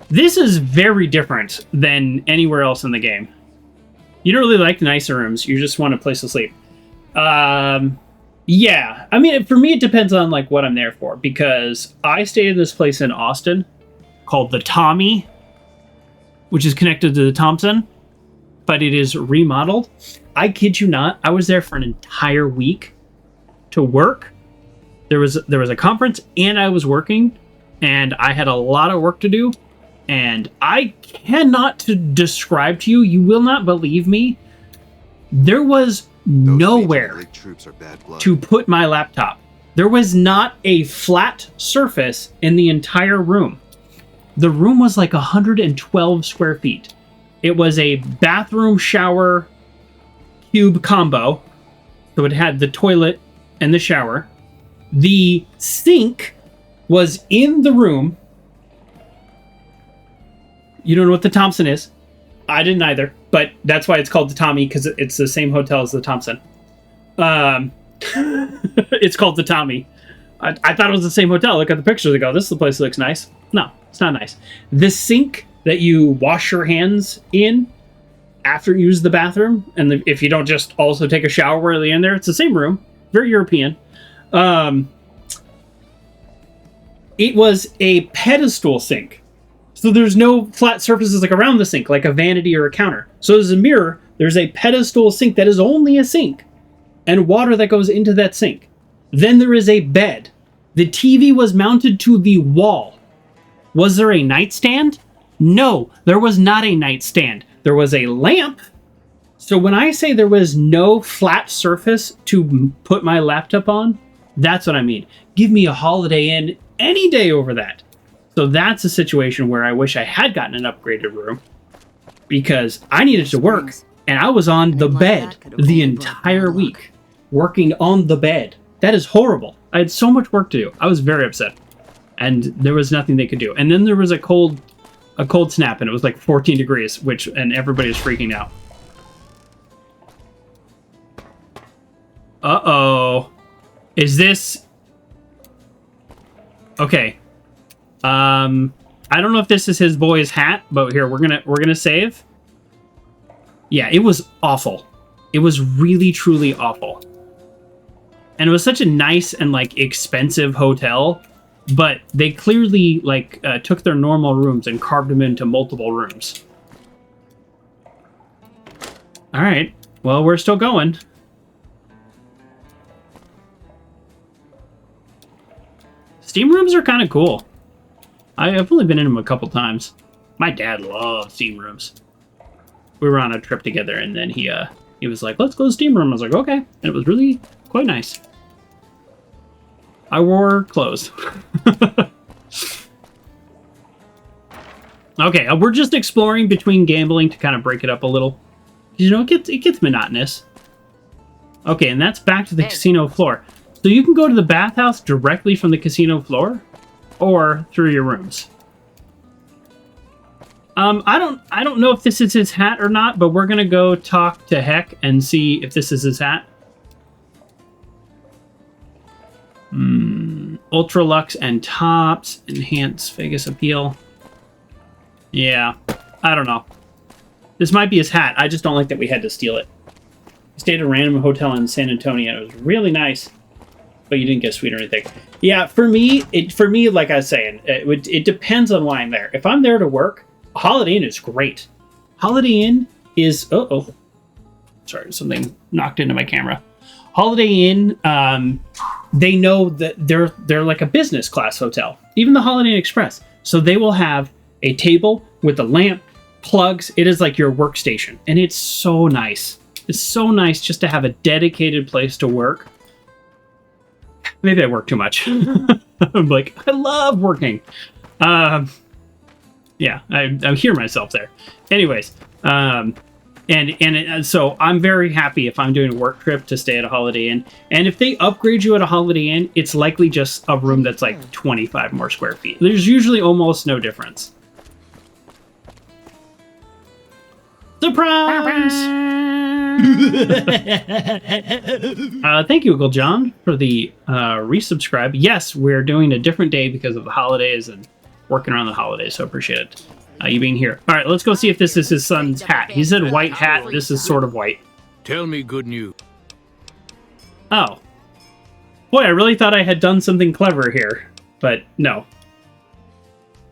This is very different than anywhere else in the game. You don't really like nicer rooms. You just want a place to sleep. Yeah. I mean, for me, it depends on like what I'm there for, because I stayed in this place in Austin called the Tommy, which is connected to the Thompson, but it is remodeled. I kid you not. I was there for an entire week to work. There was a conference and I was working, and I had a lot of work to do. And I cannot describe to you, you will not believe me, there was nowhere to put my laptop. There was not a flat surface in the entire room. The room was like 112 square feet. It was a bathroom shower cube combo. So it had the toilet and the shower. The sink was in the room. You don't know what the Thompson is. I didn't either, but that's why it's called the Tommy, because it's the same hotel as the Thompson. It's called the Tommy. I thought it was the same hotel. Look at the pictures and go, this is the place that looks nice. No, it's not nice. The sink that you wash your hands in after you use the bathroom, and if you don't just also take a shower while you're in there, it's the same room. Very European. It was a pedestal sink. So there's no flat surfaces like around the sink, like a vanity or a counter. So there's a mirror, there's a pedestal sink that is only a sink, and water that goes into that sink. Then there is a bed. The TV was mounted to the wall. Was there a nightstand? No, there was not a nightstand. There was a lamp. So when I say there was no flat surface to put my laptop on, that's what I mean. Give me a Holiday Inn any day over that. So that's a situation where I wish I had gotten an upgraded room, because I needed to work and I was on the bed the entire week, working on the bed. That is horrible. I had so much work to do. I was very upset, and there was nothing they could do. And then there was a cold snap, and it was like 14 degrees, and everybody was freaking out. Uh-oh. Is this... Okay. I don't know if this is his boy's hat, but here, we're gonna save. Yeah, it was awful. It was really, truly awful. And it was such a nice and, like, expensive hotel, but they clearly, like, took their normal rooms and carved them into multiple rooms. Alright, well, we're still going. Steam rooms are kind of cool. I've only been in them a couple times. My dad loves steam rooms. We were on a trip together, and then he was like, let's go to the steam room. I was like, okay. And it was really quite nice. I wore clothes. Okay, we're just exploring between gambling to kind of break it up a little. You know, it gets monotonous. Okay, and that's back to the casino floor. So you can go to the bathhouse directly from the casino floor, or through your rooms. I don't know if this is his hat or not, but we're gonna go talk to Heck and see if this is his hat. Ultra-Luxe and tops, enhance Vegas appeal. Yeah, I don't know. This might be his hat. I just don't like that we had to steal it. We stayed at a random hotel in San Antonio. It was really nice, but you didn't get a suite or anything. Yeah, for me, like I was saying, it depends on why I'm there. If I'm there to work, Holiday Inn is great. Holiday Inn is... Sorry, something knocked into my camera. Holiday Inn, they know that they're like a business class hotel. Even the Holiday Inn Express. So they will have a table with a lamp, plugs. It is like your workstation. And it's so nice. It's so nice just to have a dedicated place to work. Maybe I work too much. I'm like, I love working. Yeah, I hear myself there. Anyways, so I'm very happy if I'm doing a work trip to stay at a Holiday Inn. And if they upgrade you at a Holiday Inn, it's likely just a room that's like 25 more square feet. There's usually almost no difference. Surprise! Thank you, Uncle John, for the resubscribe. Yes, we're doing a different day because of the holidays and working around the holidays, so appreciate it. You being here. All right, let's go see if this is his son's hat. He said white hat. This is sort of white. Tell me good news. Oh. Boy, I really thought I had done something clever here, but no.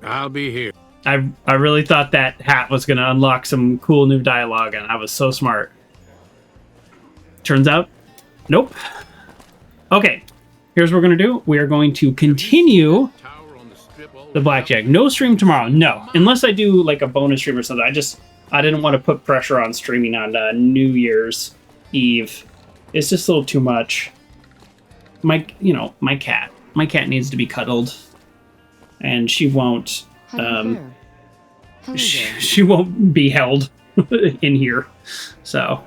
I'll be here. I really thought that hat was going to unlock some cool new dialogue, and I was so smart. Turns out, nope. Okay, here's what we're going to do. We are going to continue the blackjack. No stream tomorrow. No, unless I do like a bonus stream or something. I didn't want to put pressure on streaming on New Year's Eve. It's just a little too much. My cat needs to be cuddled, and she won't. She won't be held in here. So.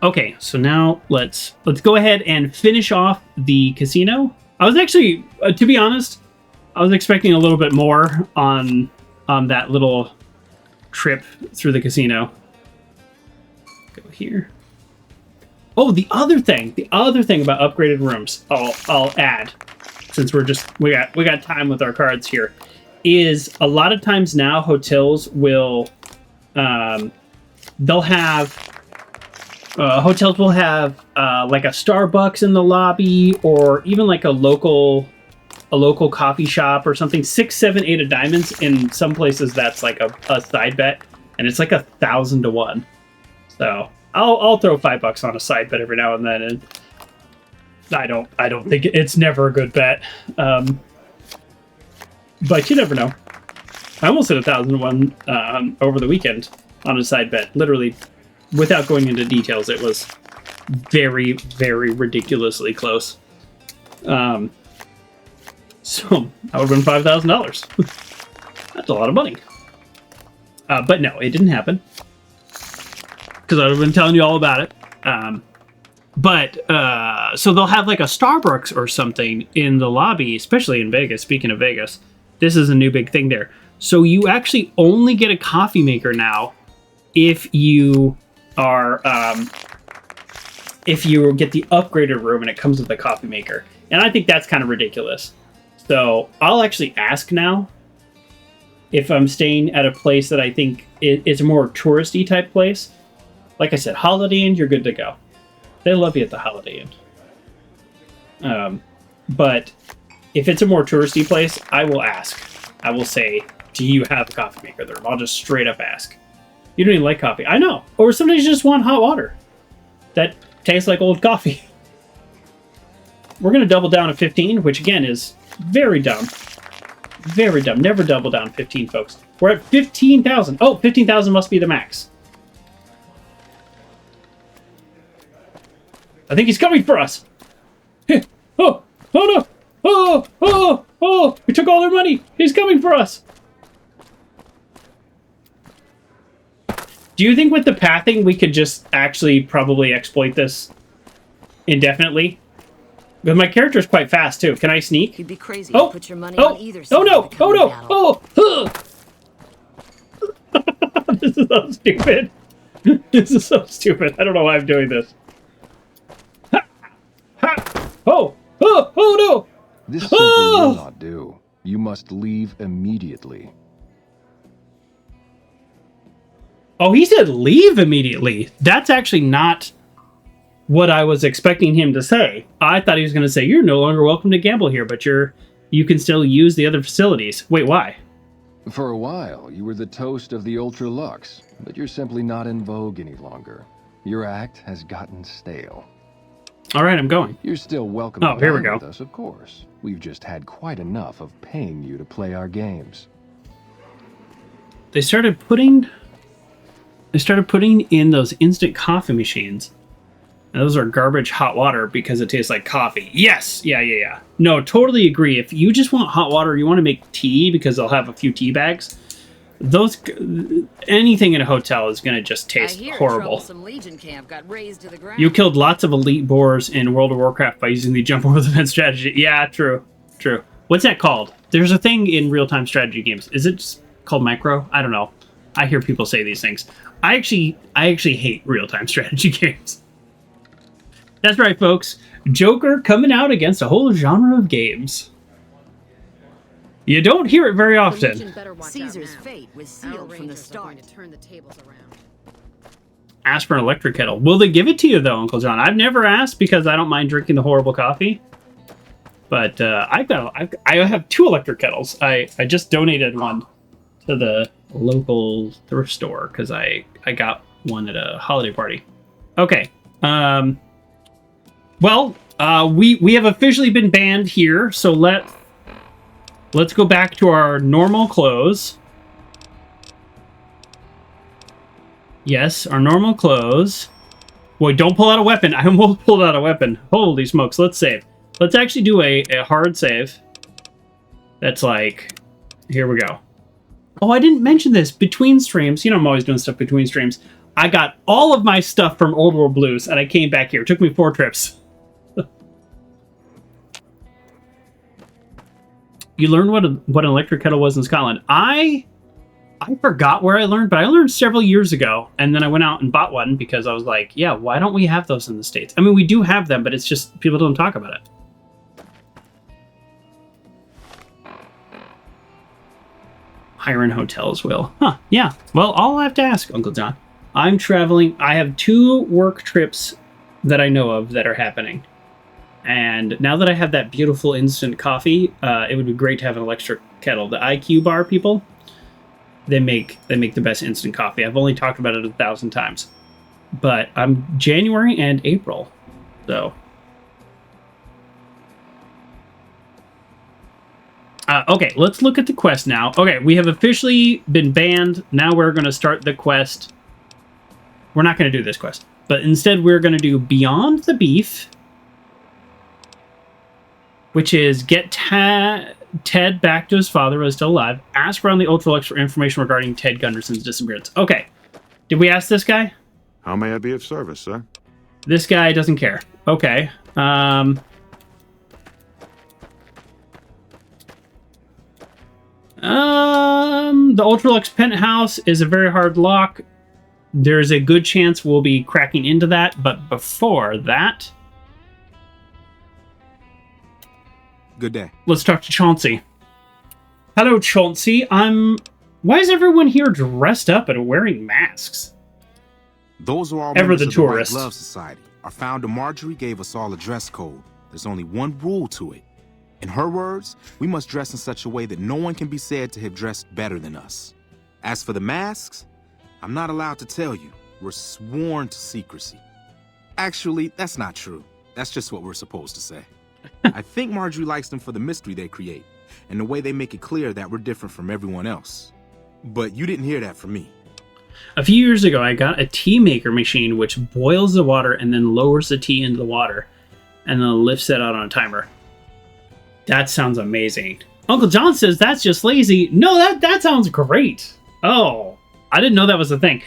Okay, so now let's go ahead and finish off the casino. I was actually, to be honest, I was expecting a little bit more on that little trip through the casino. Go here. Oh, the other thing about upgraded rooms, I'll add, since we got time with our cards here, is a lot of times now hotels will they'll have like a Starbucks in the lobby, or even like a local coffee shop or something. 6, 7, 8 of diamonds. In some places that's like a side bet, and it's like 1,000 to 1. So I'll throw $5 on a side bet every now and then, and I don't think it's never a good bet. But you never know. I almost hit 1,000 to 1 over the weekend on a side bet. Literally, without going into details, it was very, very ridiculously close. So that would have been $5,000. That's a lot of money. But no, it didn't happen, because I would have been telling you all about it. So they'll have like a Starbucks or something in the lobby, especially in Vegas. Speaking of Vegas, this is a new big thing there. So you actually only get a coffee maker now if you are if you get the upgraded room and it comes with a coffee maker. And I think that's kind of ridiculous. So I'll actually ask now if I'm staying at a place that I think is a more touristy type place. Like I said, Holiday Inn, you're good to go. They love you at the Holiday Inn. But if it's a more touristy place, I will ask. I will say, do you have a coffee maker there? I'll just straight up ask. You don't even like coffee. I know. Or sometimes you just want hot water that tastes like old coffee. We're going to double down at 15, which again is very dumb. Very dumb. Never double down 15, folks. We're at 15,000. Oh, 15,000 must be the max. I think he's coming for us. Oh no. Oh, we took all their money. He's coming for us. Do you think with the pathing we could just actually probably exploit this indefinitely? Because my character is quite fast too. Can I sneak? You'd be crazy to put your money on either side. No. This is so stupid. This is so stupid. I don't know why I'm doing this. Oh no! This simply will not do. You must leave immediately. Oh, he said leave immediately. That's actually not what I was expecting him to say. I thought he was going to say, you're no longer welcome to gamble here, but you can still use the other facilities. Wait, why? For a while, you were the toast of the Ultra-Luxe, but you're simply not in vogue any longer. Your act has gotten stale. All right, I'm going. You're still welcome to here we go. With us, of course. We've just had quite enough of paying you to play our games. They started putting They started putting in those instant coffee machines. And those are garbage hot water because it tastes like coffee. Yes! Yeah. No, totally agree. If you just want hot water, you want to make tea because they'll have a few tea bags. Anything in a hotel is going to just taste horrible. Legion camp got razed to the ground. You killed lots of elite boars in World of Warcraft by using the jump over the fence strategy. Yeah, true. What's that called? There's a thing in real-time strategy games. Is it just called micro? I don't know. I hear people say these things. I actually hate real-time strategy games. That's right, folks. Joker coming out against a whole genre of games. You don't hear it very often. Caesar's fate was sealed from the start. Ask for an electric kettle. Will they give it to you, though, Uncle John? I've never asked because I don't mind drinking the horrible coffee. But I have 2 electric kettles. I just donated one to the local thrift store because I got one at a holiday party. Okay. Well, we have officially been banned here, so let's go back to our normal clothes. Yes, our normal clothes. Boy, don't pull out a weapon. I almost pulled out a weapon. Holy smokes, let's save. Let's actually do a hard save. That's like, here we go. Oh, I didn't mention this. Between streams, you know I'm always doing stuff between streams. I got all of my stuff from Old World Blues, and I came back here. It took me 4 trips. You learned what an electric kettle was in Scotland. I forgot where I learned, but I learned several years ago, and then I went out and bought one because I was like, yeah, why don't we have those in the States? I mean, we do have them, but it's just people don't talk about it. Hiring hotels will. Huh, yeah. Well, I'll have to ask, Uncle John. I'm traveling. I have 2 work trips that I know of that are happening. And now that I have that beautiful instant coffee, it would be great to have an electric kettle. The IQ bar people, they make the best instant coffee. I've only talked about it 1,000 times. But I'm January and April. So okay, let's look at the quest now. Okay, we have officially been banned. Now we're going to start the quest. We're not going to do this quest, but instead we're going to do Beyond the Beef, which is get Ted back to his father who is still alive. Ask around the Ultra-Luxe for information regarding Ted Gunderson's disappearance. Okay, did we ask this guy? How may I be of service, sir? This guy doesn't care. Okay. The Ultra-Luxe penthouse is a very hard lock. There's a good chance we'll be cracking into that, but before that... Good day. Let's talk to Chauncey. Hello, Chauncey. Why is everyone here dressed up and wearing masks? Those are all Ever members the of tourist. the White Glove Society. Our founder Marjorie gave us all a dress code. There's only one rule to it. In her words, we must dress in such a way that no one can be said to have dressed better than us. As for the masks, I'm not allowed to tell you. We're sworn to secrecy. Actually, that's not true. That's just what we're supposed to say. I think Marjorie likes them for the mystery they create, and the way they make it clear that we're different from everyone else. But you didn't hear that from me. A few years ago, I got a tea maker machine which boils the water and then lowers the tea into the water, and then lifts it out on a timer. That sounds amazing. Uncle John says that's just lazy. No, that sounds great. Oh, I didn't know that was a thing.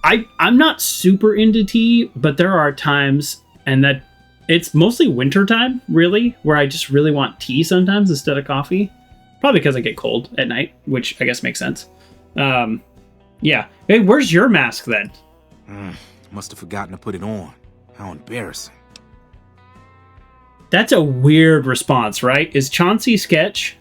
I'm not super into tea, but there are times, and that it's mostly winter time, really, where I just really want tea sometimes instead of coffee. Probably because I get cold at night, which I guess makes sense. Yeah. Hey, where's your mask then? Must have forgotten to put it on. How embarrassing. That's a weird response, right? Is Chauncey sketch?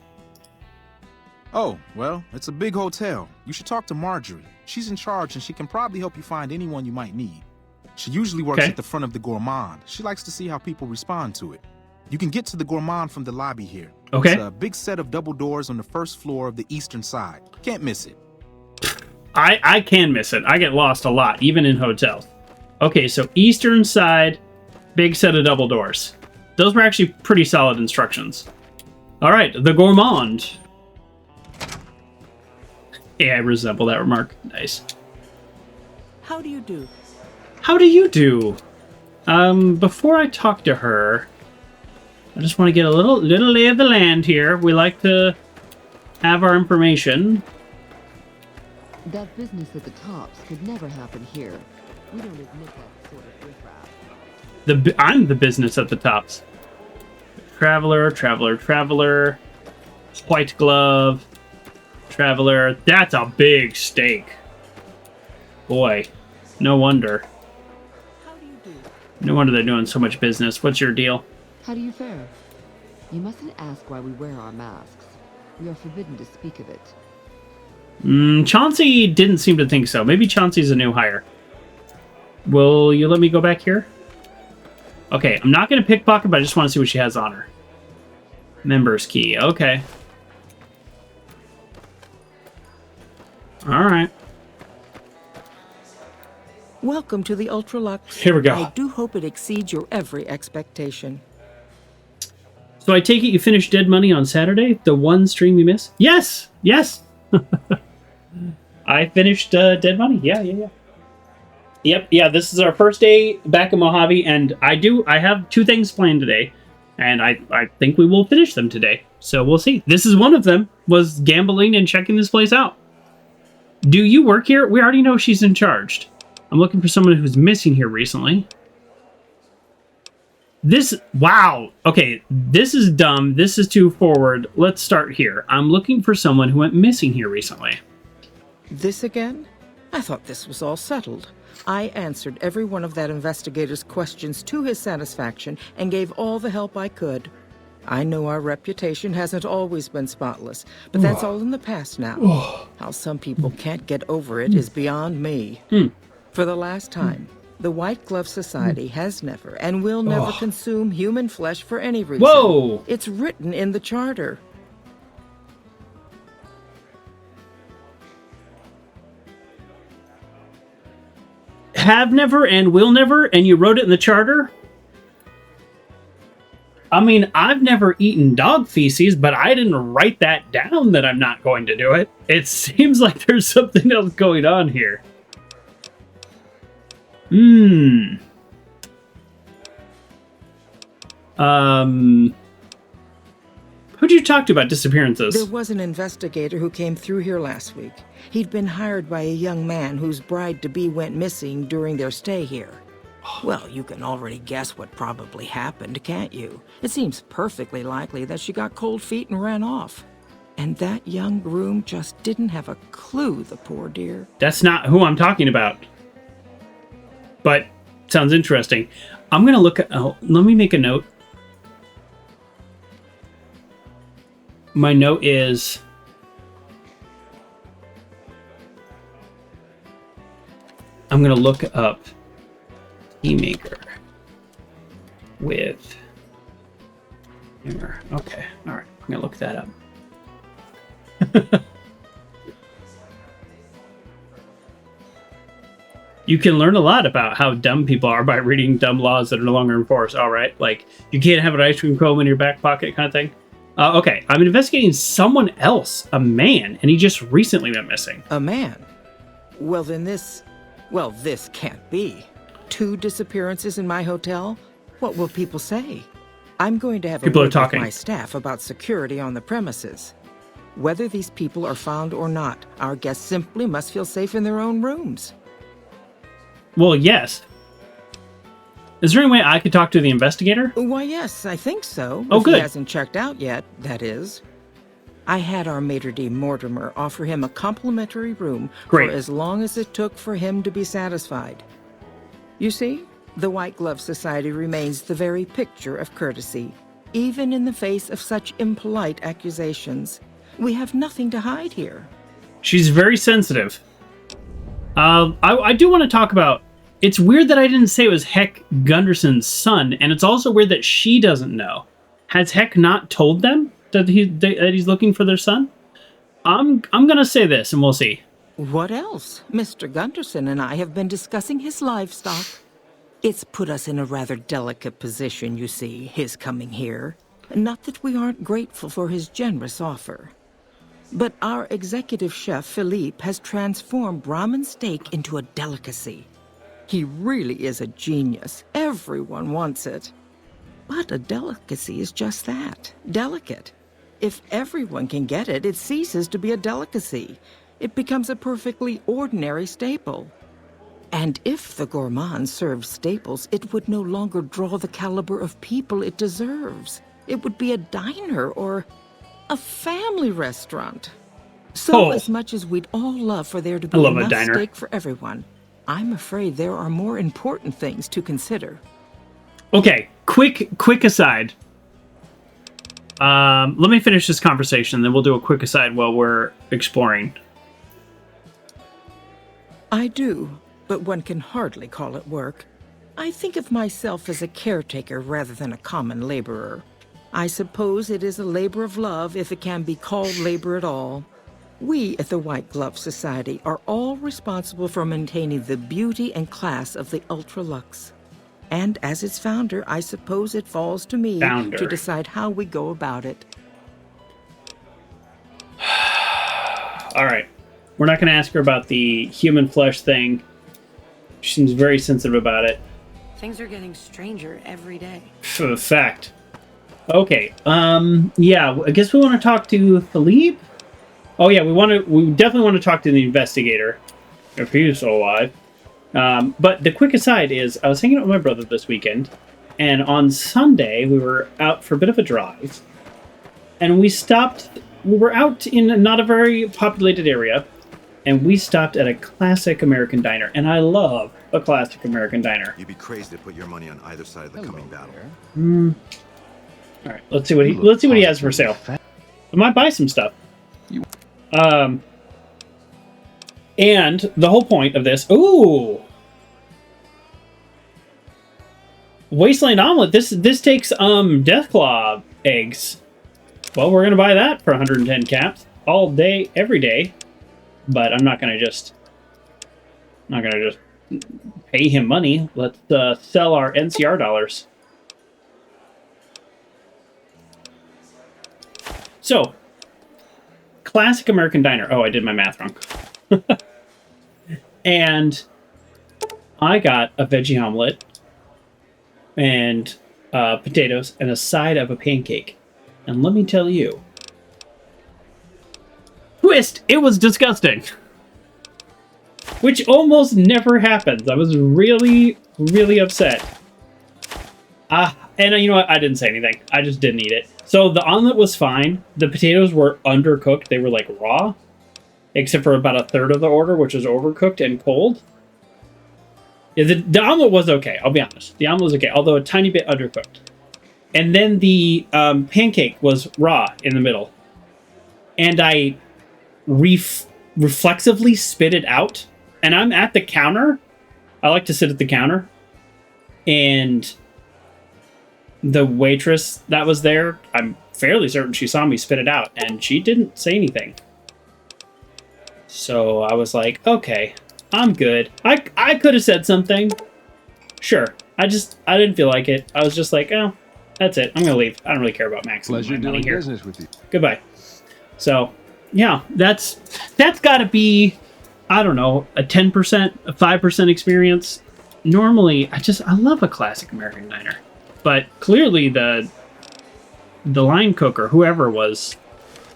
Oh, well, it's a big hotel. You should talk to Marjorie. She's in charge and she can probably help you find anyone you might need. She usually works at the front of the Gourmand. She likes to see how people respond to it. You can get to the Gourmand from the lobby here. Okay. It's a big set of double doors on the first floor of the eastern side. Can't miss it. I can miss it. I get lost a lot, even in hotels. Okay, so eastern side, big set of double doors. Those were actually pretty solid instructions. All right, the Gourmand. Yeah, I resemble that remark. Nice. How do you do? How do you do? Before I talk to her, I just want to get a little lay of the land here. We like to have our information. That business at the tops could never happen here. We don't admit that sort of riffraff. I'm the business at the tops. Traveler, traveler, traveler. White glove. Traveler. That's a big stake. Boy, no wonder. How do you do? No wonder they're doing so much business. What's your deal? How do you fare? You mustn't ask why we wear our masks. We are forbidden to speak of it. Chauncey didn't seem to think so. Maybe Chauncey's a new hire. Will you let me go back here? Okay, I'm not going to pickpocket, but I just want to see what she has on her. Member's key. Okay. All right. Welcome to the Ultra-Luxe. Here we go. I do hope it exceeds your every expectation. So I take it you finished Dead Money on Saturday? The one stream you missed? Yes! Yes! I finished Dead Money. Yeah. Yep, yeah, this is our first day back in Mojave, and I have 2 things planned today, and I think we will finish them today. So we'll see. This is one of them, was gambling and checking this place out. Do you work here? We already know she's in charge. I'm looking for someone who's missing here recently. Wow. Okay, this is dumb. This is too forward. Let's start here. I'm looking for someone who went missing here recently. This again? I thought this was all settled. I answered every one of that investigator's questions to his satisfaction and gave all the help I could. I know our reputation hasn't always been spotless, but that's all in the past now. How some people can't get over it is beyond me. For the last time, the White Glove Society has never and will never consume human flesh for any reason. Whoa! It's written in the charter. Have never and will never, and you wrote it in the charter? I mean, I've never eaten dog feces, but I didn't write that down that I'm not going to do it. It seems like there's something else going on here. Who'd you talk to about disappearances? There was an investigator who came through here last week. He'd been hired by a young man whose bride-to-be went missing during their stay here. Well, you can already guess what probably happened, can't you? It seems perfectly likely that she got cold feet and ran off. And that young groom just didn't have a clue, the poor dear. That's not who I'm talking about. But sounds interesting. I'm going to look at... Oh, let me make a note. My note is... I'm going to look up Keymaker with... Okay, all right. I'm going to look that up. You can learn a lot about how dumb people are by reading dumb laws that are no longer enforced. All right, like you can't have an ice cream cone in your back pocket kind of thing. Okay, I'm investigating someone else, a man, and he just recently went missing. A man? Well, then this can't be. 2 disappearances in my hotel? What will people say? I'm going to have a word with my staff about security on the premises. Whether these people are found or not, our guests simply must feel safe in their own rooms. Well, yes. Is there any way I could talk to the investigator? Why, yes, I think so. Oh, good. If he hasn't checked out yet, that is. I had our maitre d' Mortimer offer him a complimentary room for as long as it took for him to be satisfied. You see, the White Glove Society remains the very picture of courtesy, even in the face of such impolite accusations. We have nothing to hide here. She's very sensitive. I do want to talk about... It's weird that I didn't say it was Heck Gunderson's son, and it's also weird that she doesn't know. Has Heck not told them that he's looking for their son? I'm gonna say this, and we'll see. What else? Mr. Gunderson and I have been discussing his livestock. It's put us in a rather delicate position, you see, his coming here. Not that we aren't grateful for his generous offer. But our executive chef, Philippe, has transformed Brahmin steak into a delicacy. He really is a genius. Everyone wants it. But a delicacy is just that, delicate. If everyone can get it, it ceases to be a delicacy. It becomes a perfectly ordinary staple. And if the gourmand served staples, it would no longer draw the caliber of people it deserves. It would be a diner or a family restaurant. So as much as we'd all love for there to be enough steak for everyone, I'm afraid there are more important things to consider. Okay, quick aside. Let me finish this conversation, then we'll do a quick aside while we're exploring. I do, but one can hardly call it work. I think of myself as a caretaker rather than a common laborer. I suppose it is a labor of love if it can be called labor at all. We at the White Glove Society are all responsible for maintaining the beauty and class of the Ultra-Luxe. And as its founder, I suppose it falls to me to decide how we go about it. All right. We're not going to ask her about the human flesh thing. She seems very sensitive about it. Things are getting stranger every day. Fact. Okay. Yeah, I guess we want to talk to Philippe. Oh yeah, we definitely want to talk to the investigator, if he's still alive. But the quick aside is, I was hanging out with my brother this weekend, and on Sunday we were out for a bit of a drive, and we were out in not a very populated area, and we stopped at a classic American diner, and I love a classic American diner. You'd be crazy to put your money on either side of the coming battle. All right, let's see what he has for sale. I might buy some stuff. And the whole point of this, Wasteland Omelet, this takes Deathclaw eggs. Well, we're gonna buy that for 110 caps all day, every day. But I'm not gonna just pay him money. Let's sell our NCR dollars. So, classic American diner. Oh, I did my math wrong. And I got a veggie omelet and potatoes and a side of a pancake. And let me tell you, twist, it was disgusting. Which almost never happens. I was really, really upset. And you know what? I didn't say anything. I just didn't eat it. So the omelet was fine. The potatoes were undercooked. They were like raw. Except for about a third of the order, which was overcooked and cold. Yeah, the omelet was okay. I'll be honest. The omelet was okay, although a tiny bit undercooked. And then the pancake was raw in the middle. And I reflexively spit it out. And I'm at the counter. I like to sit at the counter. And the waitress that was there, I'm fairly certain she saw me spit it out. And she didn't say anything. So I was like, okay, I'm good. I could have said something. Sure. I didn't feel like it. I was just like, oh, that's it. I'm going to leave. I don't really care about maxing Pleasure my money doing here. business with you. Goodbye. So, yeah, that's got to be, I don't know, a 10%, a 5% experience. Normally, I love a classic American diner. But clearly the line cook or whoever was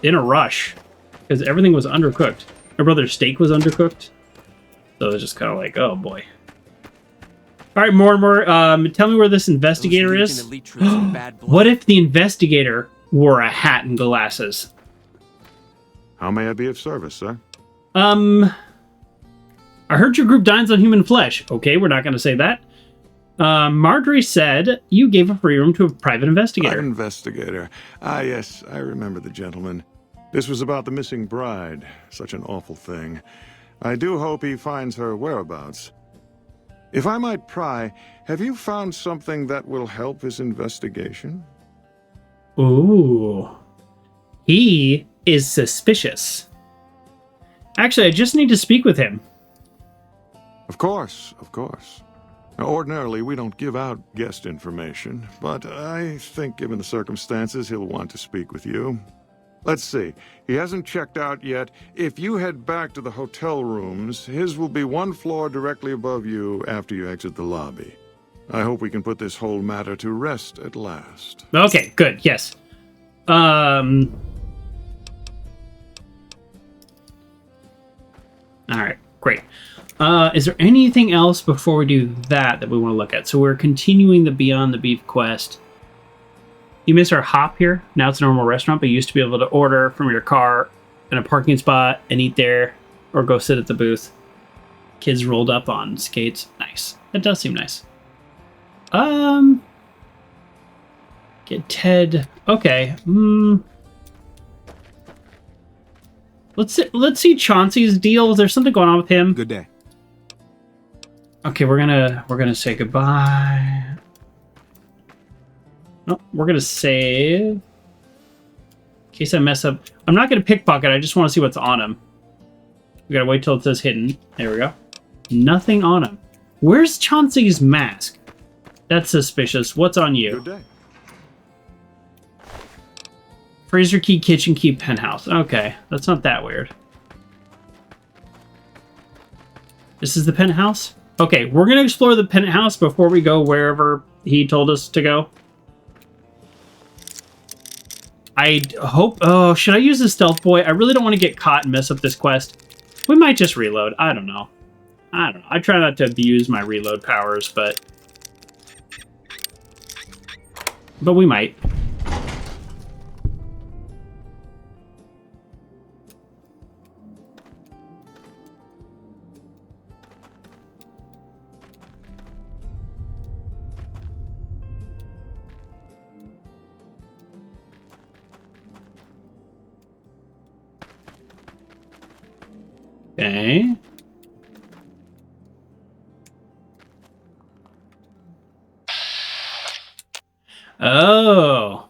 in a rush because everything was undercooked. My brother's steak was undercooked. So it was just kind of like, oh boy. All right, Mortimer, tell me where this investigator is. What if the investigator wore a hat and glasses? How may I be of service, sir? I heard your group dines on human flesh. Okay, we're not going to say that. Marjorie said you gave a free room to a private investigator. Private investigator. Ah, yes, I remember the gentleman. This was about the missing bride. Such an awful thing. I do hope he finds her whereabouts. If I might pry, have you found something that will help his investigation? Ooh. He is suspicious. Actually, I just need to speak with him. Of course, of course. Now, ordinarily, we don't give out guest information, but I think given the circumstances, he'll want to speak with you. Let's see. He hasn't checked out yet. If you head back to the hotel rooms, his will be one floor directly above you after you exit the lobby. I hope we can put this whole matter to rest at last. Okay, good. Yes. All right, great. Is there anything else before we do that we want to look at? So we're continuing the Beyond the Beef quest. You miss our hop here. Now it's a normal restaurant, but you used to be able to order from your car in a parking spot and eat there, or go sit at the booth. Kids rolled up on skates. Nice. That does seem nice. Get Ted. Okay. Let's see Chauncey's deal. Is there something going on with him? Good day. Okay, we're gonna say goodbye. No, we're gonna save. In case I mess up. I'm not gonna pickpocket, I just want to see what's on him. We gotta wait till it says hidden. There we go. Nothing on him. Where's Chauncey's mask? That's suspicious. What's on you? Good day. Freezer key, kitchen key, penthouse. Okay, that's not that weird. This is the penthouse? Okay, we're gonna explore the penthouse before we go wherever he told us to go. I hope... Oh, should I use the stealth boy? I really don't want to get caught and mess up this quest. We might just reload. I don't know. I try not to abuse my reload powers, but we might. Okay. Oh.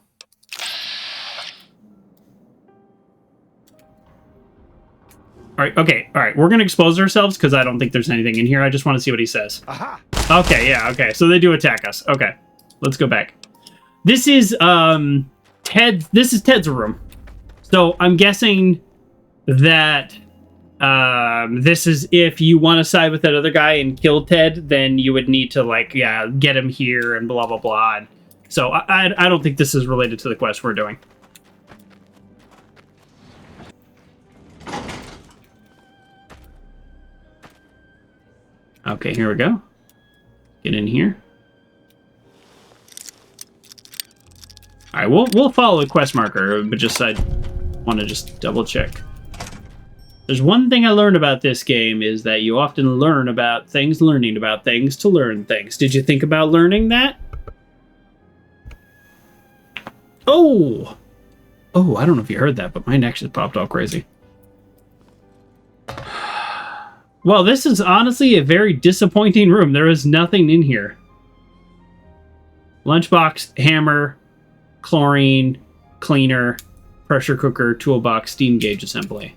Alright, okay, alright. We're gonna expose ourselves because I don't think there's anything in here. I just want to see what he says. Aha! Okay, yeah, okay. So they do attack us. Okay. Let's go back. This is Ted's room. So I'm guessing that this is if you want to side with that other guy and kill Ted, then you would need to, like, yeah, get him here and blah, blah, blah. And so I don't think this is related to the quest we're doing. Okay, here we go. Get in here. All right, we'll follow the quest marker, but just I want to just double check. There's one thing I learned about this game is that you often learn about things, learning about things to learn things. Did you think about learning that? Oh! Oh, I don't know if you heard that, but mine actually popped all crazy. Well, this is honestly a very disappointing room. There is nothing in here. Lunchbox, hammer, chlorine, cleaner, pressure cooker, toolbox, steam gauge assembly.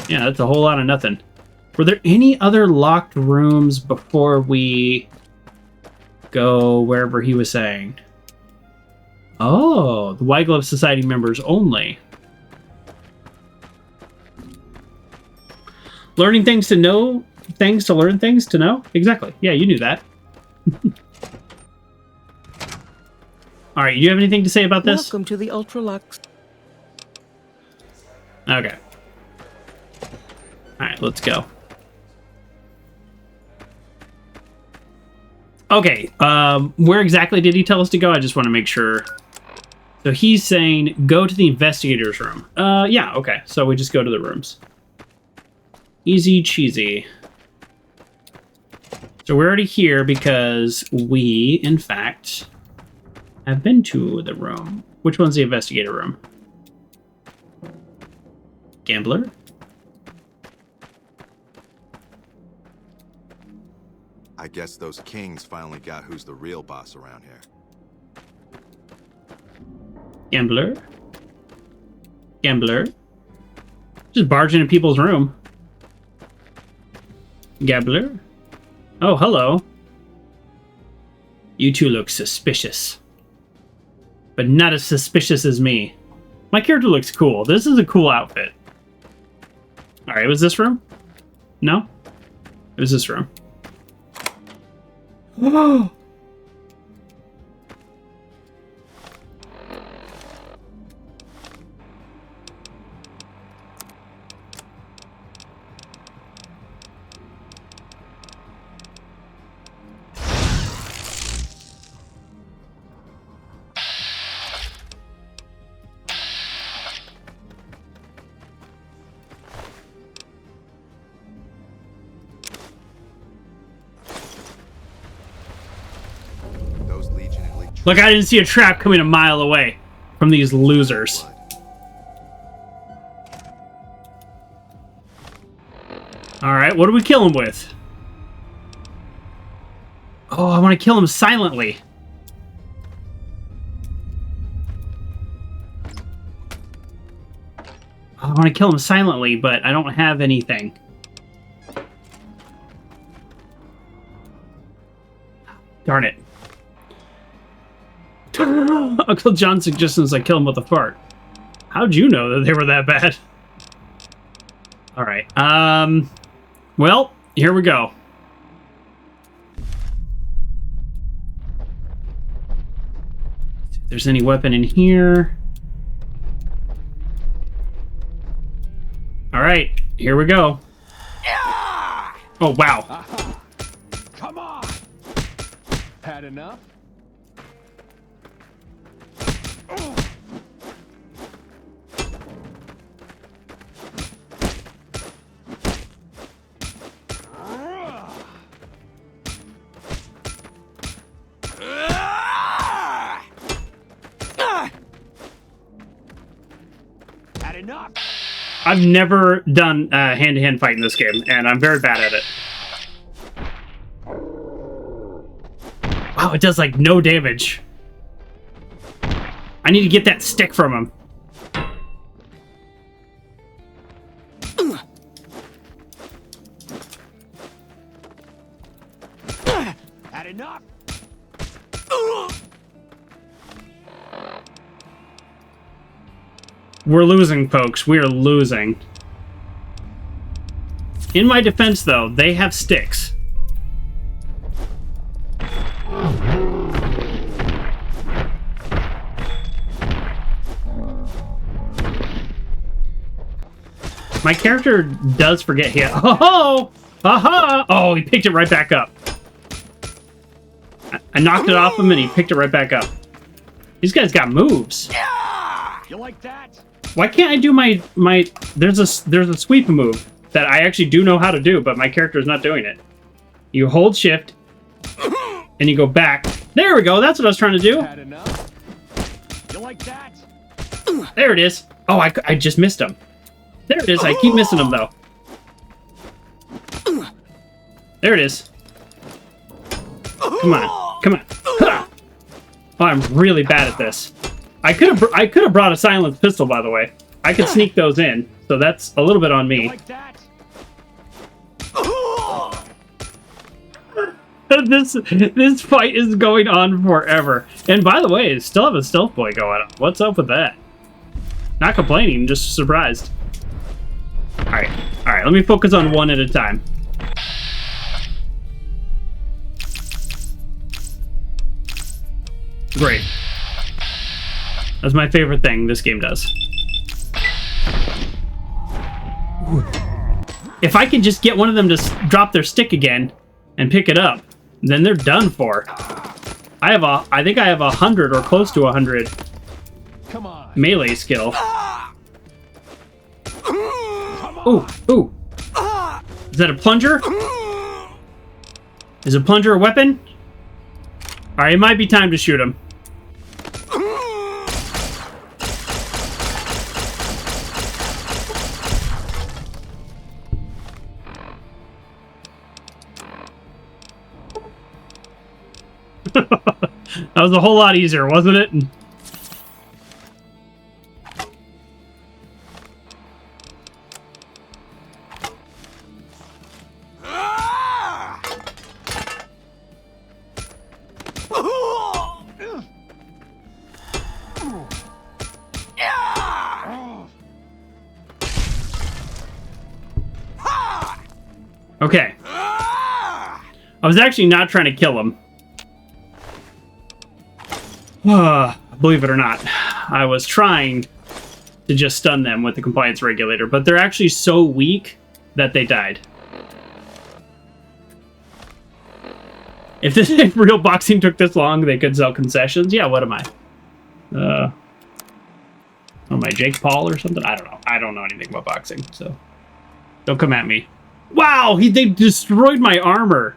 Yeah, that's a whole lot of nothing. Were there any other locked rooms before we go wherever he was saying? Oh, the White Glove Society members only. Learning things to know, things to learn, things to know? Exactly. Yeah, you knew that. All right, you have anything to say about this? Welcome to the Ultra-Luxe. Okay. All right, let's go. Okay, where exactly did he tell us to go? I just want to make sure. So he's saying go to the investigator's room. Yeah, okay. So we just go to the rooms. Easy cheesy. So we're already here because we, in fact, have been to the room. Which one's the investigator room? Gambler? I guess those kings finally got who's the real boss around here. Gambler? Gambler? Just barging in people's room. Gambler? Oh, hello. You two look suspicious. but not as suspicious as me. My character looks cool. This is a cool outfit. Alright, was this room? No? It was this room. Oh! Look, I didn't see a trap coming a mile away from these losers. Alright, what do we kill him with? Oh, I want to kill him silently. I want to kill him silently, but I don't have anything. Darn it. Uncle John's suggestions I kill him with a fart. How'd you know that they were that bad? Alright, well, here we go. See if there's any weapon in here. Alright, here we go. Oh, wow. Come on! Had enough? I've never done a hand-to-hand fight in this game, and I'm very bad at it. Wow, it does, like, no damage. I need to get that stick from him. Had enough? We're losing, folks. We are losing. In my defense, though, they have sticks. My character does forget he... Oh! Aha! Oh, he picked it right back up. I knocked it off him and he picked it right back up. These guys got moves. You like that? Why can't I do my there's a sweep move that I actually do know how to do, but my character is not doing it. You hold shift and you go back. There we go. That's what I was trying to do. Had enough? You like that? There it is. Oh, I just missed him. There it is. I keep missing him though. There it is. Come on. Come on. Oh, I'm really bad at this. I could have brought a silenced pistol, by the way. I could sneak those in, so that's a little bit on me. Like that? This fight is going on forever. And by the way, still have a stealth boy going on. What's up with that? Not complaining, just surprised. Alright, let me focus on one at a time. Great. That's my favorite thing this game does. If I can just get one of them to drop their stick again and pick it up, then they're done for. I think I have 100 or close to 100 melee skill. Ooh. Is that a plunger? Is a plunger a weapon? Alright, it might be time to shoot him. That was a whole lot easier, wasn't it? Okay. I was actually not trying to kill him. Believe it or not. I was trying to just stun them with the compliance regulator, but they're actually so weak that they died. If this real boxing took this long, they could sell concessions. Yeah, what am I? What am I, Jake Paul or something? I don't know. I don't know anything about boxing, so don't come at me. Wow, they destroyed my armor.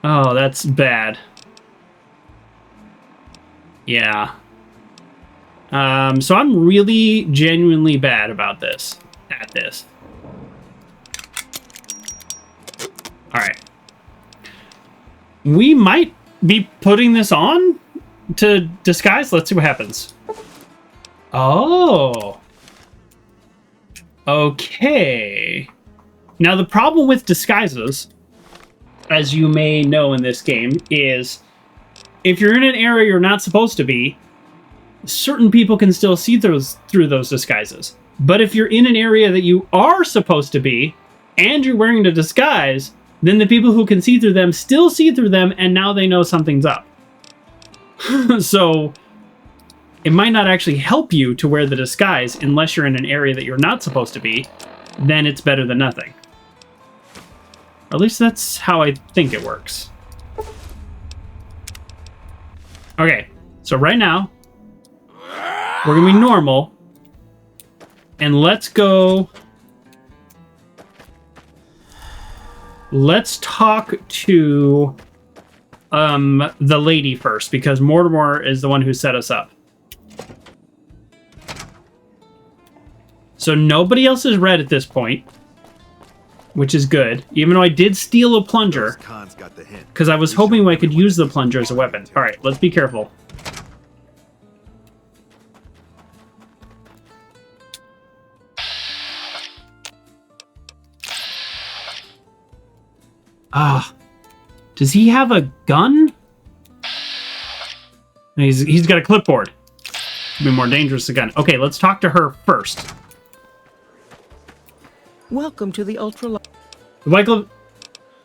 Oh, that's bad. Yeah. So I'm really genuinely bad about this. At this. Alright. We might be putting this on to disguise. Let's see what happens. Oh. Okay. Now the problem with disguises, as you may know in this game, is if you're in an area you're not supposed to be, certain people can still see through those disguises. But if you're in an area that you are supposed to be, and you're wearing a disguise, then the people who can see through them still see through them, and now they know something's up. So it might not actually help you to wear the disguise unless you're in an area that you're not supposed to be. Then it's better than nothing. Or at least that's how I think it works. Okay, so right now, we're gonna be normal. And let's go... Let's talk to the lady first, because Mortimer is the one who set us up. So nobody else is red at this point, which is good. Even though I did steal a plunger, because I was hoping I could use the plunger as a weapon. All right, let's be careful. Does he have a gun? He's got a clipboard. It'd be more dangerous than a gun. Okay, let's talk to her first. Welcome to the Ultra-Luxe.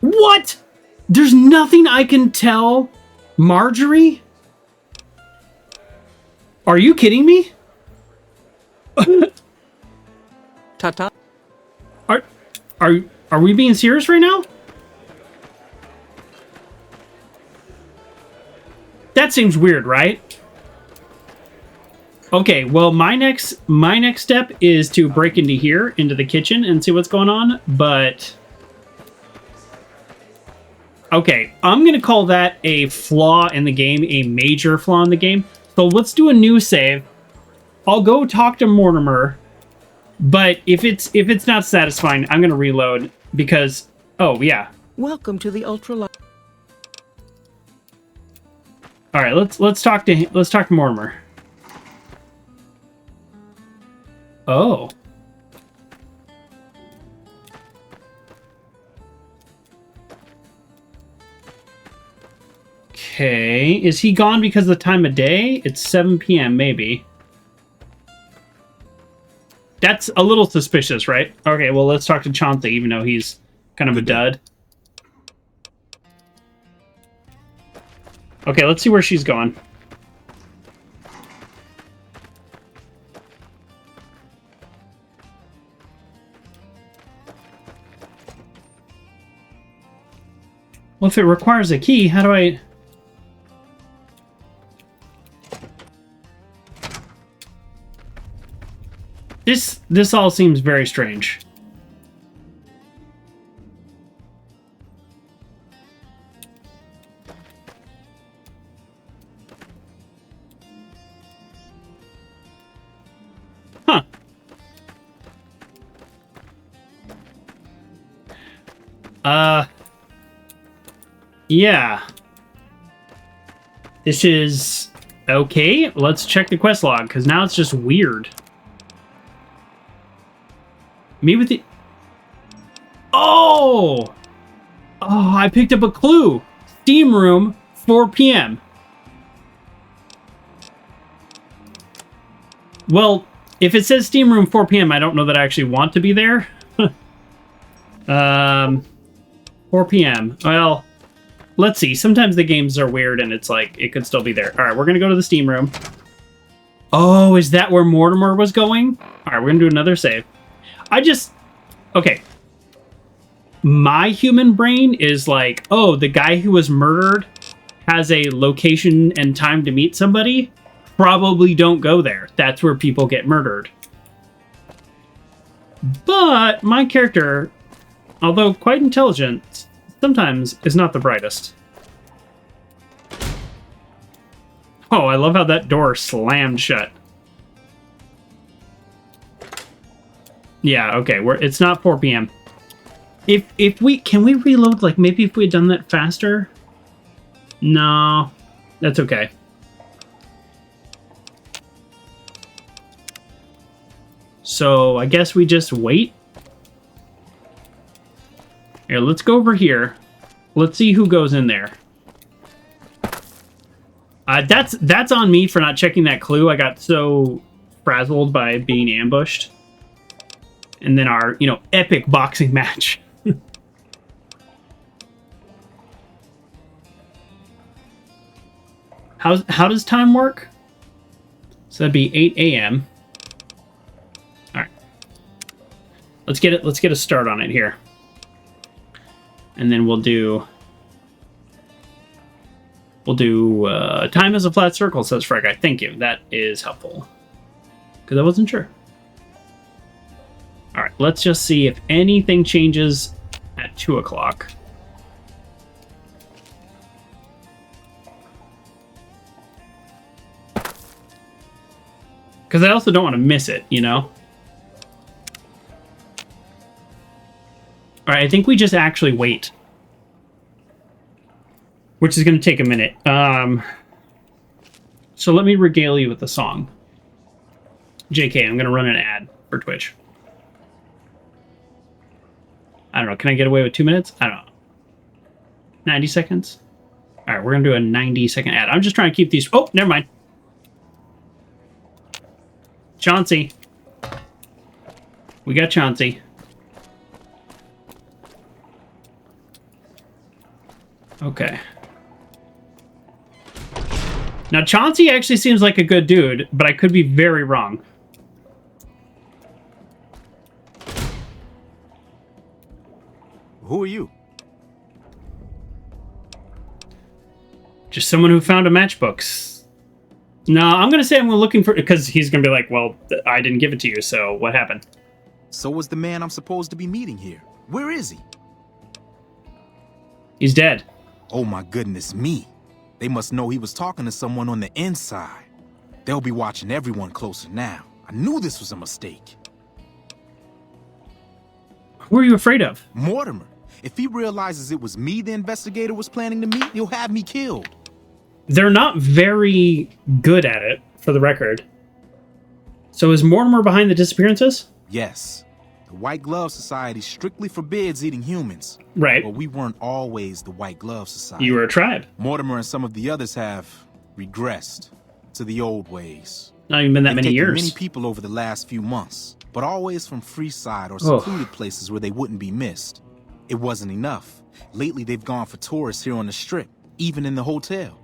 What? There's nothing I can tell Marjorie? Are you kidding me? Ta-ta. Are we being serious right now? That seems weird, right? Okay, well, my next step is to break into here, into the kitchen, and see what's going on, but... Okay, I'm gonna call that a flaw in the game, a major flaw in the game. So let's do a new save. I'll go talk to Mortimer, but if it's not satisfying, I'm gonna reload, because... Oh, yeah. Welcome to the Ultra-Luxe. All right, let's talk to Mortimer. Oh. Okay, is he gone because of the time of day? It's 7 p.m. maybe. That's a little suspicious, right? Okay, well, let's talk to Chauncey, even though he's kind of a dud. Okay, let's see where she's going. Well, if it requires a key, how do I... This all seems very strange. Yeah. This is... Okay, let's check the quest log, because now it's just weird. Me with the... Oh! Oh, I picked up a clue. Steam room, 4 p.m. Well, if it says steam room 4 p.m., I don't know that I actually want to be there. 4 p.m. Well, let's see. Sometimes the games are weird and it's like, it could still be there. All right, we're going to go to the steam room. Oh, is that where Mortimer was going? All right, we're going to do another save. Okay. My human brain is like, oh, the guy who was murdered has a location and time to meet somebody. Probably don't go there. That's where people get murdered. But my character, although quite intelligent, sometimes is not the brightest. Oh, I love how that door slammed shut. Yeah, okay, it's not 4 p.m. Can we reload, like, maybe if we had done that faster? No, that's okay. So, I guess we just wait. Here, let's go over here. Let's see who goes in there. That's on me for not checking that clue. I got so frazzled by being ambushed. And then our, epic boxing match. How does time work? So that'd be 8 a.m. All right. Let's get a start on it here. And then we'll do time as a flat circle, says Frag Guy. Thank you. That is helpful. Because I wasn't sure. All right, let's just see if anything changes at 2 o'clock. Because I also don't want to miss it, All right, I think we just actually wait. Which is going to take a minute. So let me regale you with the song. JK, I'm going to run an ad for Twitch. I don't know. Can I get away with 2 minutes? I don't know. 90 seconds? All right, we're going to do a 90-second ad. I'm just trying to keep these... Oh, never mind. Chauncey. We got Chauncey. Okay. Now, Chauncey actually seems like a good dude, but I could be very wrong. Who are you? Just someone who found a matchbox. No, I'm going to say I'm looking for... Because he's going to be like, well, I didn't give it to you, so what happened? So was the man I'm supposed to be meeting here. Where is he? He's dead. Oh my goodness me. They must know he was talking to someone on the inside. They'll be watching everyone closer now. I knew this was a mistake. Who are you afraid of? Mortimer. If he realizes it was me the investigator was planning to meet, he'll have me killed. They're not very good at it, for the record. So is Mortimer behind the disappearances? Yes. The White Glove Society strictly forbids eating humans. Right. But we weren't always the White Glove Society. You were a tribe. Mortimer and some of the others have regressed to the old ways. Not even been that many years. Many people over the last few months, but always from Freeside or secluded places where they wouldn't be missed. It wasn't enough. Lately, they've gone for tourists here on the Strip, even in the hotel.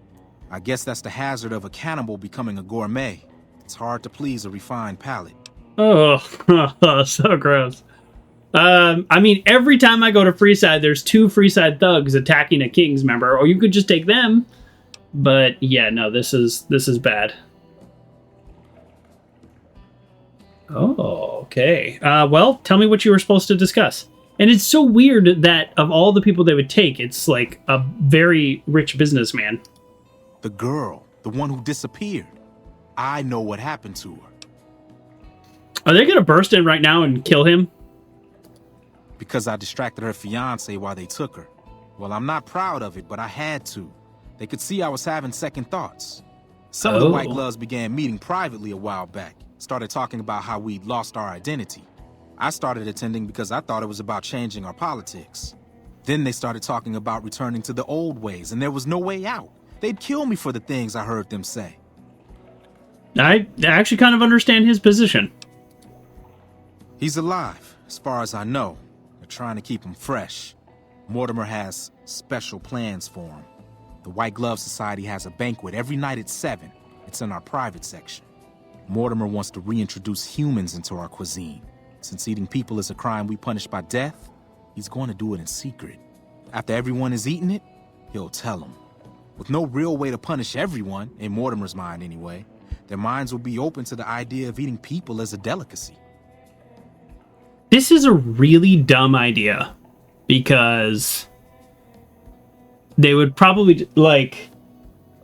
I guess that's the hazard of a cannibal becoming a gourmet. It's hard to please a refined palate. Oh, so gross. I mean, every time I go to Freeside, there's 2 Freeside thugs attacking a King's member, or you could just take them. But yeah, no, this is bad. Oh, okay. Well, tell me what you were supposed to discuss. And it's so weird that of all the people they would take, it's like a very rich businessman. The girl, the one who disappeared. I know what happened to her. Are they going to burst in right now and kill him? Because I distracted her fiancé while they took her. Well, I'm not proud of it, but I had to. They could see I was having second thoughts. Some of the White Gloves began meeting privately a while back. Started talking about how we'd lost our identity. I started attending because I thought it was about changing our politics. Then they started talking about returning to the old ways, and there was no way out. They'd kill me for the things I heard them say. I actually kind of understand his position. He's alive, as far as I know. We're trying to keep him fresh. Mortimer has special plans for him. The White Glove Society has a banquet every night at 7. It's in our private section. Mortimer wants to reintroduce humans into our cuisine. Since eating people is a crime we punish by death, he's going to do it in secret. After everyone has eaten it, he'll tell them. With no real way to punish everyone, in Mortimer's mind anyway, their minds will be open to the idea of eating people as a delicacy. This is a really dumb idea, because they would probably, like,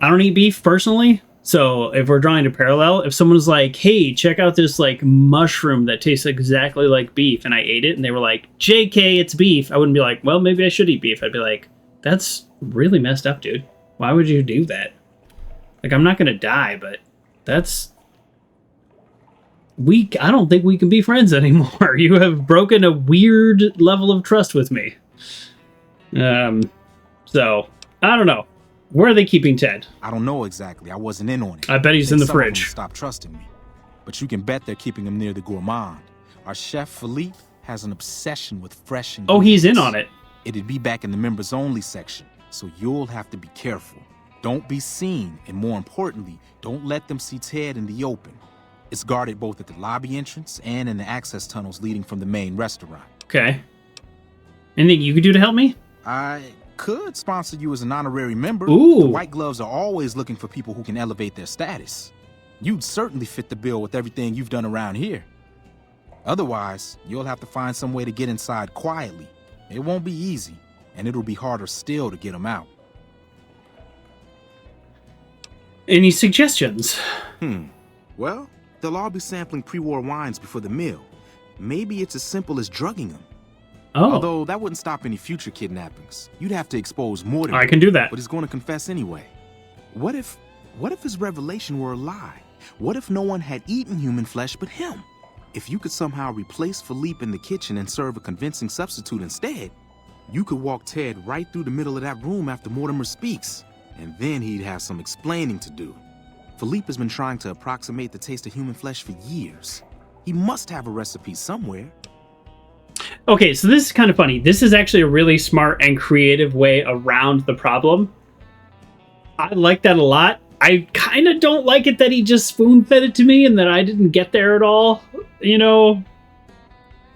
I don't eat beef personally, so if we're drawing a parallel, if someone was like, hey, check out this, like, mushroom that tastes exactly like beef, and I ate it, and they were like, JK, it's beef, I wouldn't be like, well, maybe I should eat beef. I'd be like, that's really messed up, dude. Why would you do that? Like, I'm not gonna die, but that's... I don't think we can be friends anymore. You have broken a weird level of trust with me. So, I don't know. Where are they keeping Ted? I don't know exactly. I wasn't in on it. I bet he's in the fridge. Stop trusting me. But you can bet they're keeping him near the gourmand. Our chef, Philippe, has an obsession with fresh ingredients. Oh, he's in on it. It'd be back in the members-only section, so you'll have to be careful. Don't be seen, and more importantly, don't let them see Ted in the open. It's guarded both at the lobby entrance and in the access tunnels leading from the main restaurant. Okay. Anything you could do to help me? I could sponsor you as an honorary member. Ooh. The White Gloves are always looking for people who can elevate their status. You'd certainly fit the bill with everything you've done around here. Otherwise, you'll have to find some way to get inside quietly. It won't be easy, and it'll be harder still to get them out. Any suggestions? Well, they'll all be sampling pre-war wines before the meal. Maybe it's as simple as drugging them. Oh. Although that wouldn't stop any future kidnappings. You'd have to expose Mortimer. I can do that. But he's going to confess anyway. What if his revelation were a lie? What if no one had eaten human flesh but him? If you could somehow replace Philippe in the kitchen and serve a convincing substitute instead, you could walk Ted right through the middle of that room after Mortimer speaks, and then he'd have some explaining to do. Philippe has been trying to approximate the taste of human flesh for years. He must have a recipe somewhere. Okay, so this is kind of funny. This is actually a really smart and creative way around the problem. I like that a lot. I kind of don't like it that he just spoon-fed it to me and that I didn't get there at all, you know?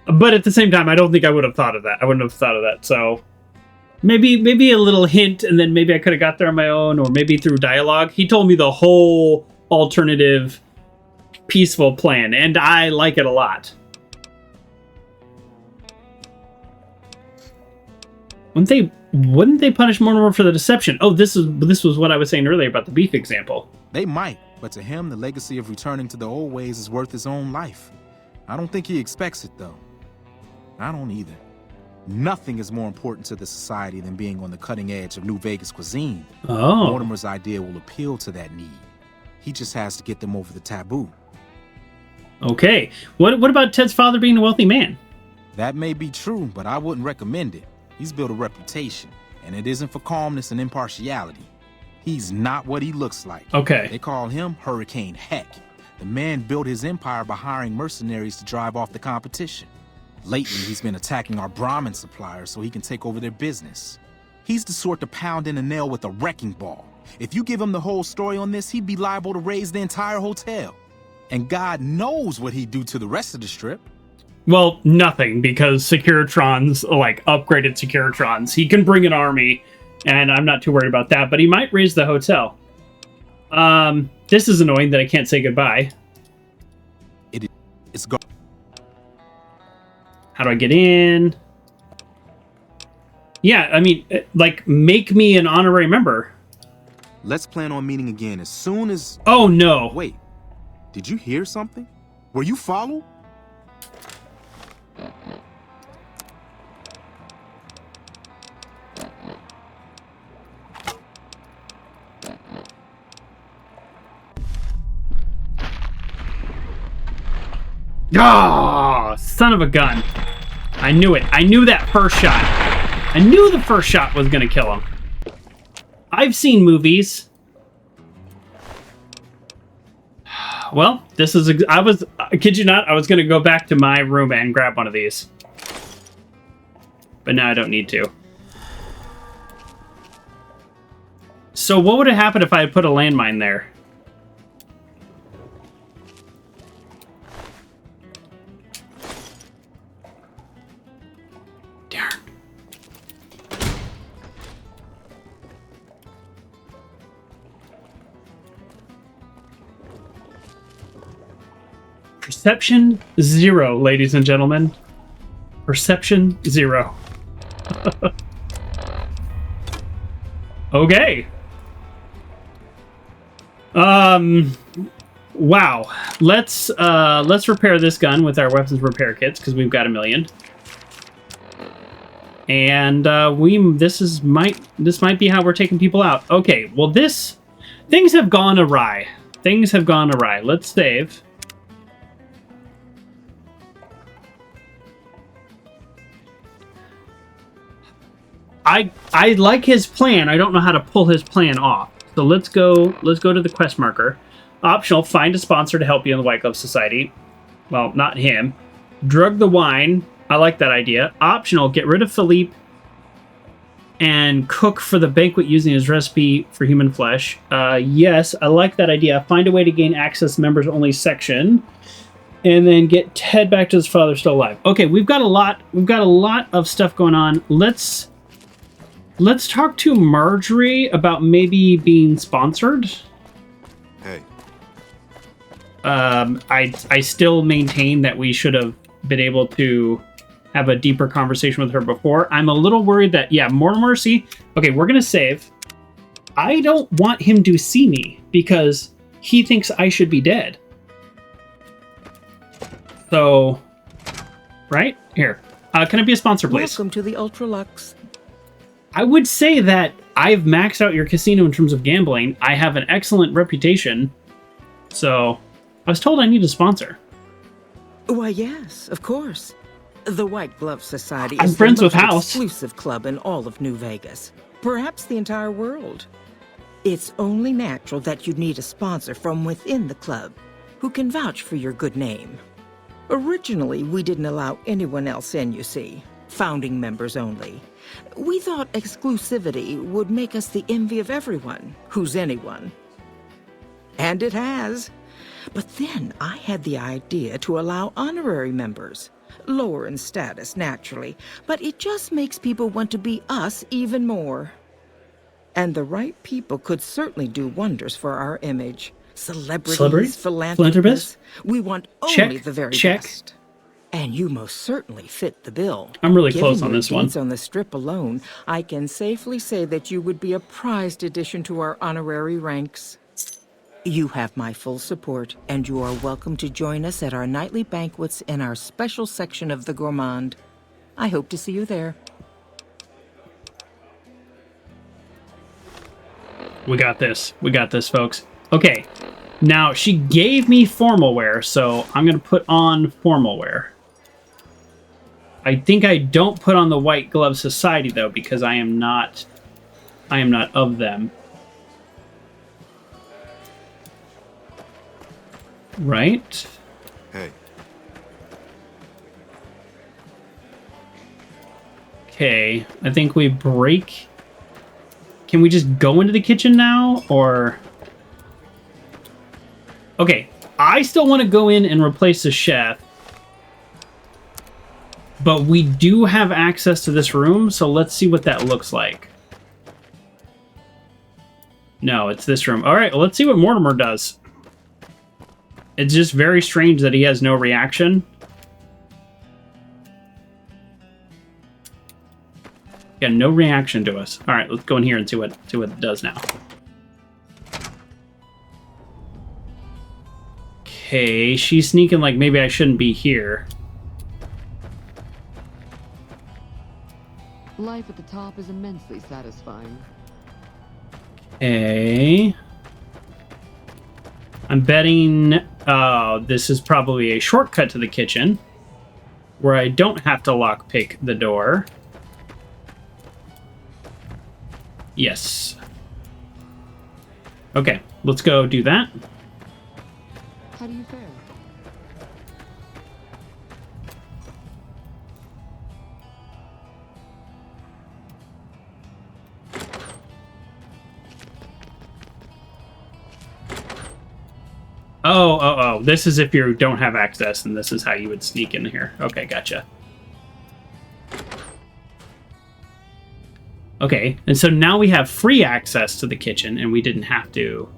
But at the same time, I don't think I would have thought of that. I wouldn't have thought of that, so... Maybe a little hint, and then maybe I could have got there on my own, or maybe through dialogue. He told me the whole alternative, peaceful plan, and I like it a lot. Wouldn't they punish Mortimer for the deception? Oh, this was what I was saying earlier about the beef example. They might, but to him, the legacy of returning to the old ways is worth his own life. I don't think he expects it, though. I don't either. Nothing is more important to the society than being on the cutting edge of New Vegas cuisine. Oh. Mortimer's idea will appeal to that need. He just has to get them over the taboo. Okay. What about Ted's father being a wealthy man? That may be true, but I wouldn't recommend it. He's built a reputation, and it isn't for calmness and impartiality. He's not what he looks like. Okay. They call him Hurricane Heck. The man built his empire by hiring mercenaries to drive off the competition. Lately, he's been attacking our Brahmin suppliers so he can take over their business. He's the sort to pound in a nail with a wrecking ball. If you give him the whole story on this, he'd be liable to raise the entire hotel. And God knows what he'd do to the rest of the strip. Well, nothing, because Securitron's, like, upgraded Securitrons. He can bring an army, and I'm not too worried about that, but he might raise the hotel. This is annoying that I can't say goodbye. It's gone. How do I get in? Yeah, I mean, like, make me an honorary member. Let's plan on meeting again as soon as... Oh, no. Wait, did you hear something? Were you followed? Oh, son of a gun. I knew it. I knew that first shot. I knew the first shot was going to kill him. I've seen movies. Well, this is... I kid you not, I was going to go back to my room and grab one of these. but now I don't need to. So what would have happened if I had put a landmine there? Darn. Perception 0, ladies and gentlemen. Perception 0. Okay. Wow. Let's repair this gun with our weapons repair kits because we've got 1,000,000. And this might be how we're taking people out. Okay. Well, things have gone awry. Things have gone awry. Let's save. I like his plan. I don't know how to pull his plan off. So let's go to the quest marker. Optional, find a sponsor to help you in the White Glove Society. Well, not him. Drug the wine. I like that idea. Optional, get rid of Philippe and cook for the banquet using his recipe for human flesh. Yes, I like that idea. Find a way to gain access members only section. And then get Ted back to his father still alive. Okay, we've got a lot of stuff going on. Let's talk to Marjorie about maybe being sponsored. Hey. I still maintain that we should have been able to have a deeper conversation with her before. I'm a little worried that, yeah, Mortimer, see? Okay, we're going to save. I don't want him to see me because he thinks I should be dead. So, right? Here. Can I be a sponsor, please? Welcome to the Ultra-Luxe. I would say that I've maxed out your casino in terms of gambling. I have an excellent reputation. So, I was told I need a sponsor. Why, yes, of course. The White Glove Society I'm is friends the with most House. exclusive club in all of New Vegas. Perhaps the entire world. It's only natural that you need a sponsor from within the club who can vouch for your good name. Originally, we didn't allow anyone else in, you see. Founding members only. We thought exclusivity would make us the envy of everyone who's anyone. And it has. But then I had the idea to allow honorary members. Lower in status, naturally, but it just makes people want to be us even more. And the right people could certainly do wonders for our image. Celebrities, philanthropists. We want only the very best. And you most certainly fit the bill. I'm really close on this one. Given your deeds on the strip alone, I can safely say that you would be a prized addition to our honorary ranks. You have my full support, and you are welcome to join us at our nightly banquets in our special section of the Gourmand. I hope to see you there. We got this. We got this, folks. Okay. Now, she gave me formal wear, so I'm going to put on formal wear. I think I don't put on the White Glove Society, though, because I am not of them. Right? Hey. Okay, I think we break... Can we just go into the kitchen now, or... Okay, I still want to go in and replace the chef. But we do have access to this room, so let's see what that looks like. No, it's this room. Alright, well, let's see what Mortimer does. It's just very strange that he has no reaction. Yeah, no reaction to us. Alright, let's go in here and see what it does now. Okay, she's sneaking like maybe I shouldn't be here. Life at the top is immensely satisfying. Okay. I'm betting this is probably a shortcut to the kitchen where I don't have to lockpick the door. Yes. Okay, let's go do that. How do you fare? Oh. This is if you don't have access, and this is how you would sneak in here. Okay, gotcha. Okay, and so now we have free access to the kitchen, and we didn't have to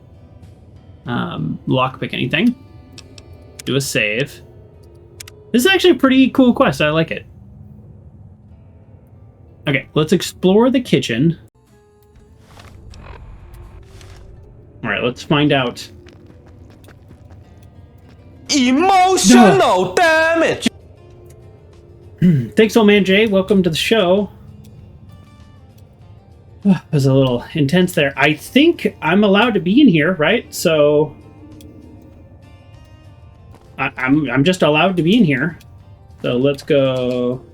lockpick anything. Do a save. This is actually a pretty cool quest. I like it. Okay, let's explore the kitchen. All right, let's find out. Emotional damage! Thanks, old man Jay. Welcome to the show. It was a little intense there. I think I'm allowed to be in here, right? So I'm just allowed to be in here. So let's go.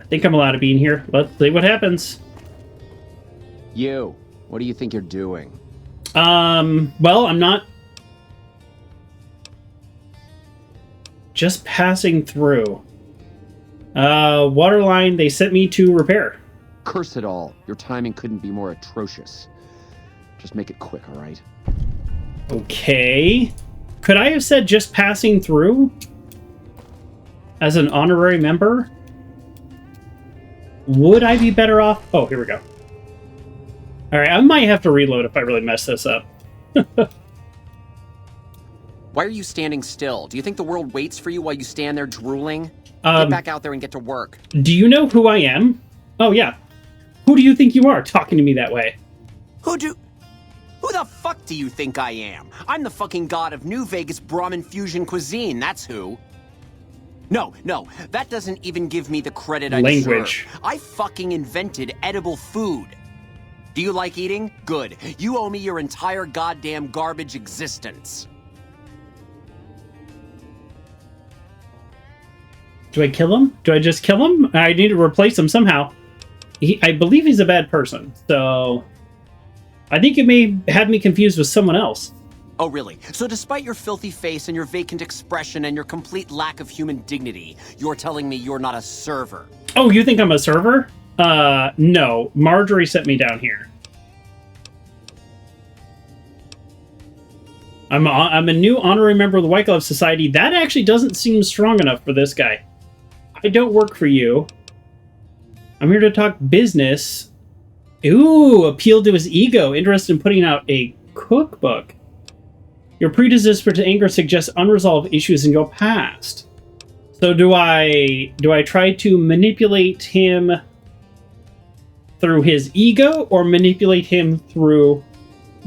I think I'm allowed to be in here. Let's see what happens. You, what do you think you're doing? Well, I'm not just passing through. Water line they sent me to repair. Curse it all. Your timing couldn't be more atrocious. Just make it quick, all right? Okay. Could I have said just passing through? As an honorary member? Would I be better off? Oh, here we go. Alright, I might have to reload if I really mess this up. Why are you standing still? Do you think the world waits for you while you stand there drooling? Get back out there and get to work. Do you know who I am? Oh, yeah. Who do you think you are talking to me that way? Who the fuck do you think I am? I'm the fucking god of New Vegas Brahmin fusion cuisine, that's who. No, that doesn't even give me the credit I deserve. I fucking invented edible food. Do you like eating? Good. You owe me your entire goddamn garbage existence. Do I kill him? Do I just kill him? I need to replace him somehow. I believe he's a bad person, so I think it may have me confused with someone else. Oh, really? So despite your filthy face and your vacant expression and your complete lack of human dignity, you're telling me you're not a server? Oh, you think I'm a server? No. Marjorie sent me down here. I'm a new honorary member of the White Glove Society. That actually doesn't seem strong enough for this guy. I don't work for you. I'm here to talk business. Ooh, appeal to his ego. Interested in putting out a cookbook. Your predisposition to anger suggests unresolved issues in your past. So do I try to manipulate him through his ego or manipulate him through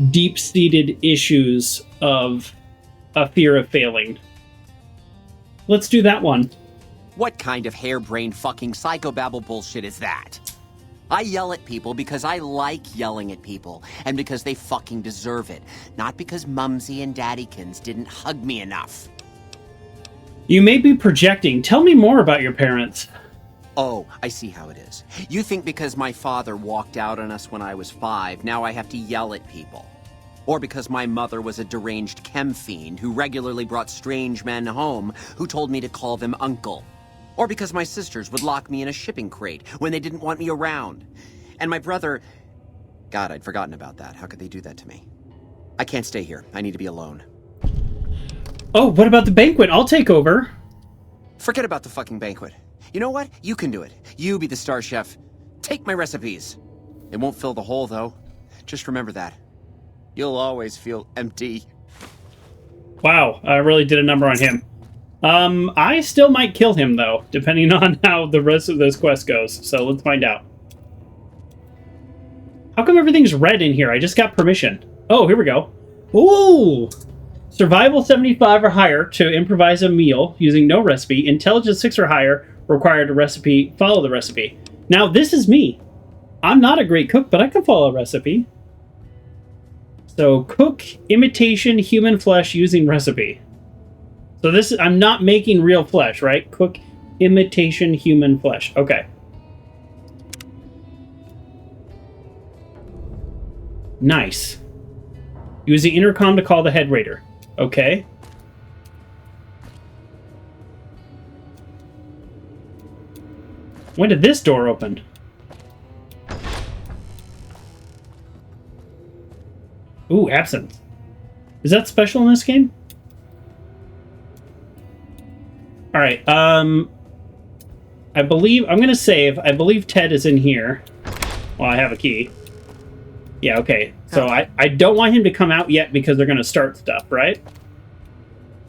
deep-seated issues of a fear of failing? Let's do that one. What kind of harebrained fucking psychobabble bullshit is that? I yell at people because I like yelling at people, and because they fucking deserve it, not because Mumsy and Daddykins didn't hug me enough. You may be projecting. Tell me more about your parents. Oh, I see how it is. You think because my father walked out on us when I was 5, now I have to yell at people. Or because my mother was a deranged chem fiend who regularly brought strange men home who told me to call them uncle. Or because my sisters would lock me in a shipping crate when they didn't want me around. And my brother... God, I'd forgotten about that. How could they do that to me? I can't stay here. I need to be alone. Oh, what about the banquet? I'll take over. Forget about the fucking banquet. You know what? You can do it. You be the star chef. Take my recipes. It won't fill the hole, though. Just remember that. You'll always feel empty. Wow, I really did a number on him. I still might kill him, though, depending on how the rest of this quest goes. So let's find out. How come everything's red in here? I just got permission. Oh, here we go. Ooh! Survival 75 or higher to improvise a meal using no recipe. Intelligence 6 or higher required a recipe. Follow the recipe. Now, this is me. I'm not a great cook, but I can follow a recipe. So, cook imitation human flesh using recipe. So this is, I'm not making real flesh, right? Cook imitation human flesh. Okay. Nice. Use the intercom to call the head waiter. Okay. When did this door open? Ooh, absinthe. Is that special in this game? Alright, I believe... I'm gonna save. I believe Ted is in here. Well, I have a key. Yeah, okay. So I don't want him to come out yet because they're gonna start stuff, right?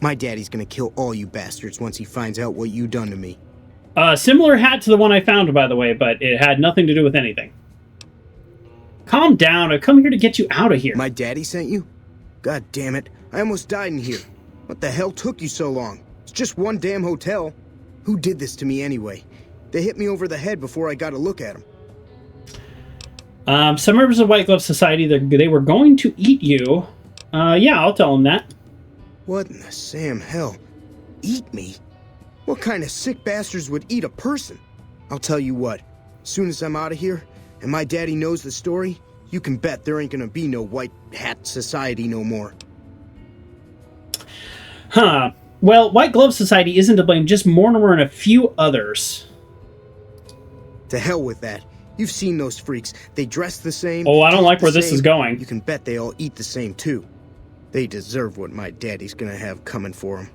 My daddy's gonna kill all you bastards once he finds out what you done to me. Similar hat to the one I found, by the way, but it had nothing to do with anything. Calm down. I've come here to get you out of here. My daddy sent you? God damn it. I almost died in here. What the hell took you so long? It's just one damn hotel. Who did this to me anyway? They hit me over the head before I got a look at them. Some members of White Glove Society, they were going to eat you. Yeah, I'll tell them that. What in the Sam hell? Eat me? What kind of sick bastards would eat a person? I'll tell you what. As soon as I'm out of here, and my daddy knows the story, you can bet there ain't gonna be no White Hat Society no more. Huh. Well, White Glove Society isn't to blame, just Mortimer and a few others. To hell with that. You've seen those freaks. They dress the same. Oh, I don't like where this is going. You can bet they all eat the same, too. They deserve what my daddy's gonna have coming for them.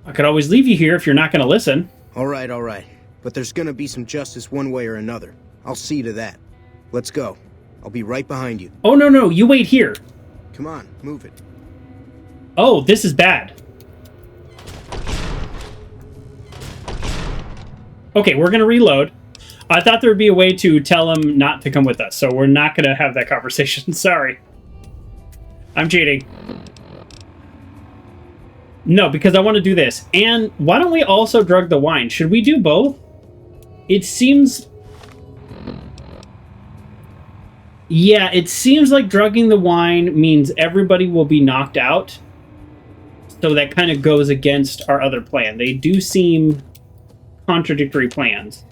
I could always leave you here if you're not gonna listen. All right. But there's gonna be some justice one way or another. I'll see to that. Let's go. I'll be right behind you. Oh, no, you wait here. Come on, move it. Oh, this is bad. Okay, we're gonna reload. I thought there would be a way to tell him not to come with us, so we're not gonna have that conversation. Sorry. I'm cheating. No, because I want to do this. And why don't we also drug the wine? Should we do both? It seems... Yeah, it seems like drugging the wine means everybody will be knocked out. So that kind of goes against our other plan. They do seem contradictory plans.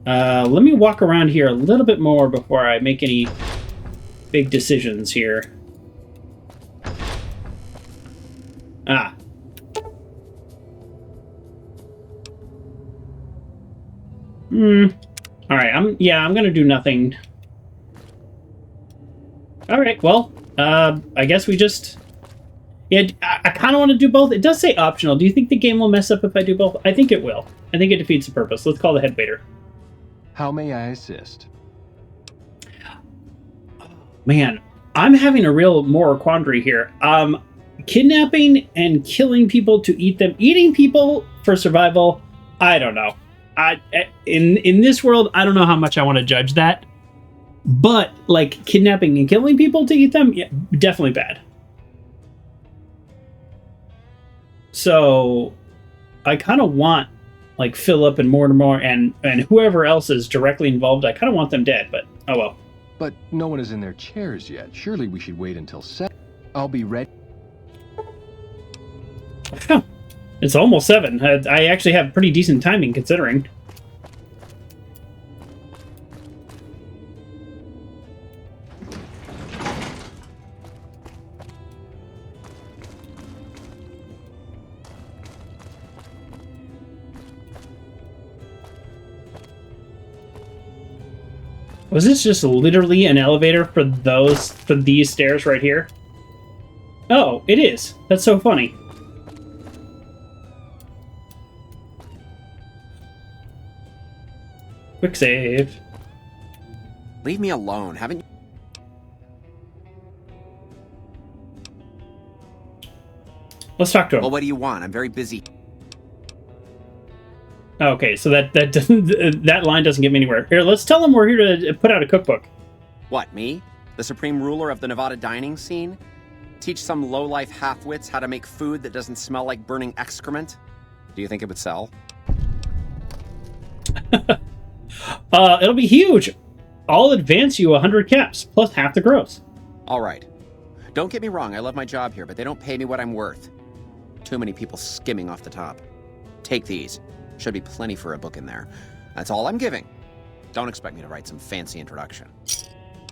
Let me walk around here a little bit more before I make any big decisions here. Ah. Alright, I'm gonna do nothing. Alright, well, I guess we just... Yeah, I kind of want to do both. It does say optional. Do you think the game will mess up if I do both? I think it will. I think it defeats the purpose. Let's call the head waiter. How may I assist? Man, I'm having a real moral quandary here. Kidnapping and killing people to eat them. Eating people for survival, I don't know. In this world, I don't know how much I want to judge that. But, like, kidnapping and killing people to eat them, yeah, definitely bad. So, I kind of want, like, Philip and Mortimer and whoever else is directly involved, I kind of want them dead, but oh well. But no one is in their chairs yet. Surely we should wait until 7. I'll be ready. It's almost 7. I actually have pretty decent timing considering. Was this just literally an elevator for these stairs right here? Oh, it is. That's so funny. Quick save. Leave me alone, haven't you? Let's talk to him. Well, what do you want? I'm very busy. Okay, so that doesn't that line doesn't get me anywhere. Here, let's tell him we're here to put out a cookbook. What, me? The supreme ruler of the Nevada dining scene? Teach some low-life half-wits how to make food that doesn't smell like burning excrement? Do you think it would sell? It'll be huge. I'll advance you 100 caps, plus half the gross. All right. Don't get me wrong, I love my job here, but they don't pay me what I'm worth. Too many people skimming off the top. Take these. Should be plenty for a book in there. That's all I'm giving. Don't expect me to write some fancy introduction.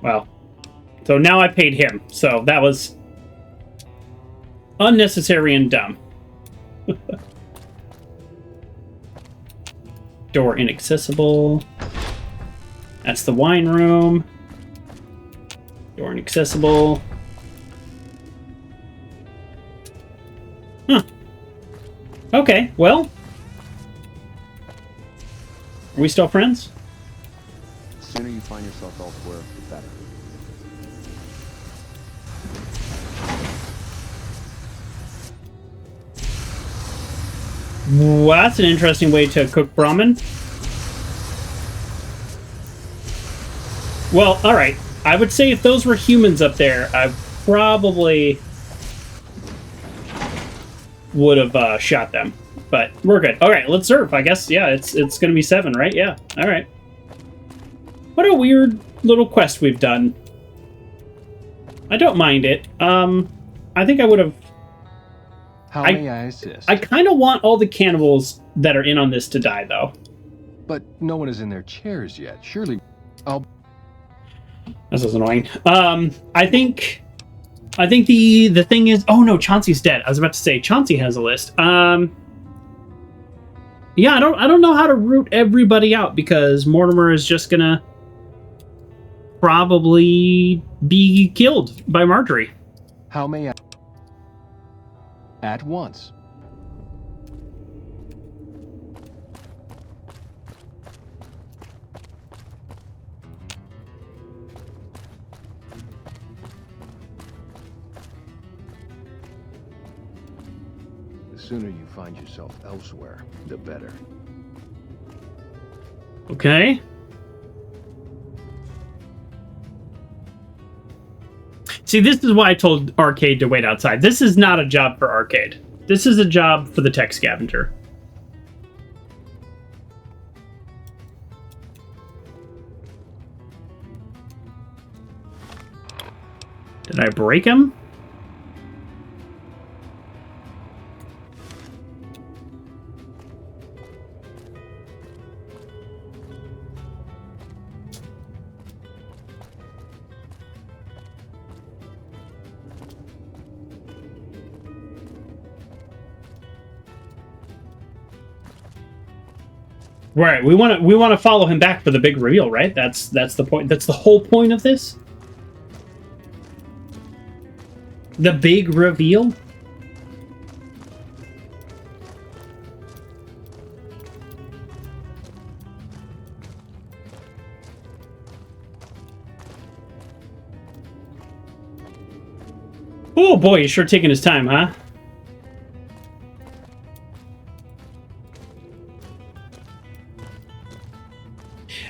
Well, so now I paid him, so that was unnecessary and dumb. Door inaccessible. That's the wine room. Door inaccessible. Huh. Okay, well. Are we still friends? The sooner you find yourself elsewhere, the better. Well, that's an interesting way to cook Brahmin. Well, alright. I would say if those were humans up there, I probably would have shot them. But we're good. Alright, let's serve. I guess, yeah, it's going to be 7, right? Yeah, alright. What a weird little quest we've done. I don't mind it. I think I would have... How may I assist? I kind of want all the cannibals that are in on this to die, though. But no one is in their chairs yet. Surely, I'll... This is annoying. I think the thing is... Oh, no, Chauncey's dead. I was about to say, Chauncey has a list. Yeah, I don't know how to root everybody out, because Mortimer is just gonna probably be killed by Marjorie. How may I... At once. The sooner you find yourself elsewhere, the better. Okay. See, this is why I told Arcade to wait outside. This is not a job for Arcade. This is a job for the Tech Scavenger. Did I break him? Right, we want to follow him back for the big reveal, right? That's the point. That's the whole point of this. The big reveal. Oh boy, he's sure taking his time, huh?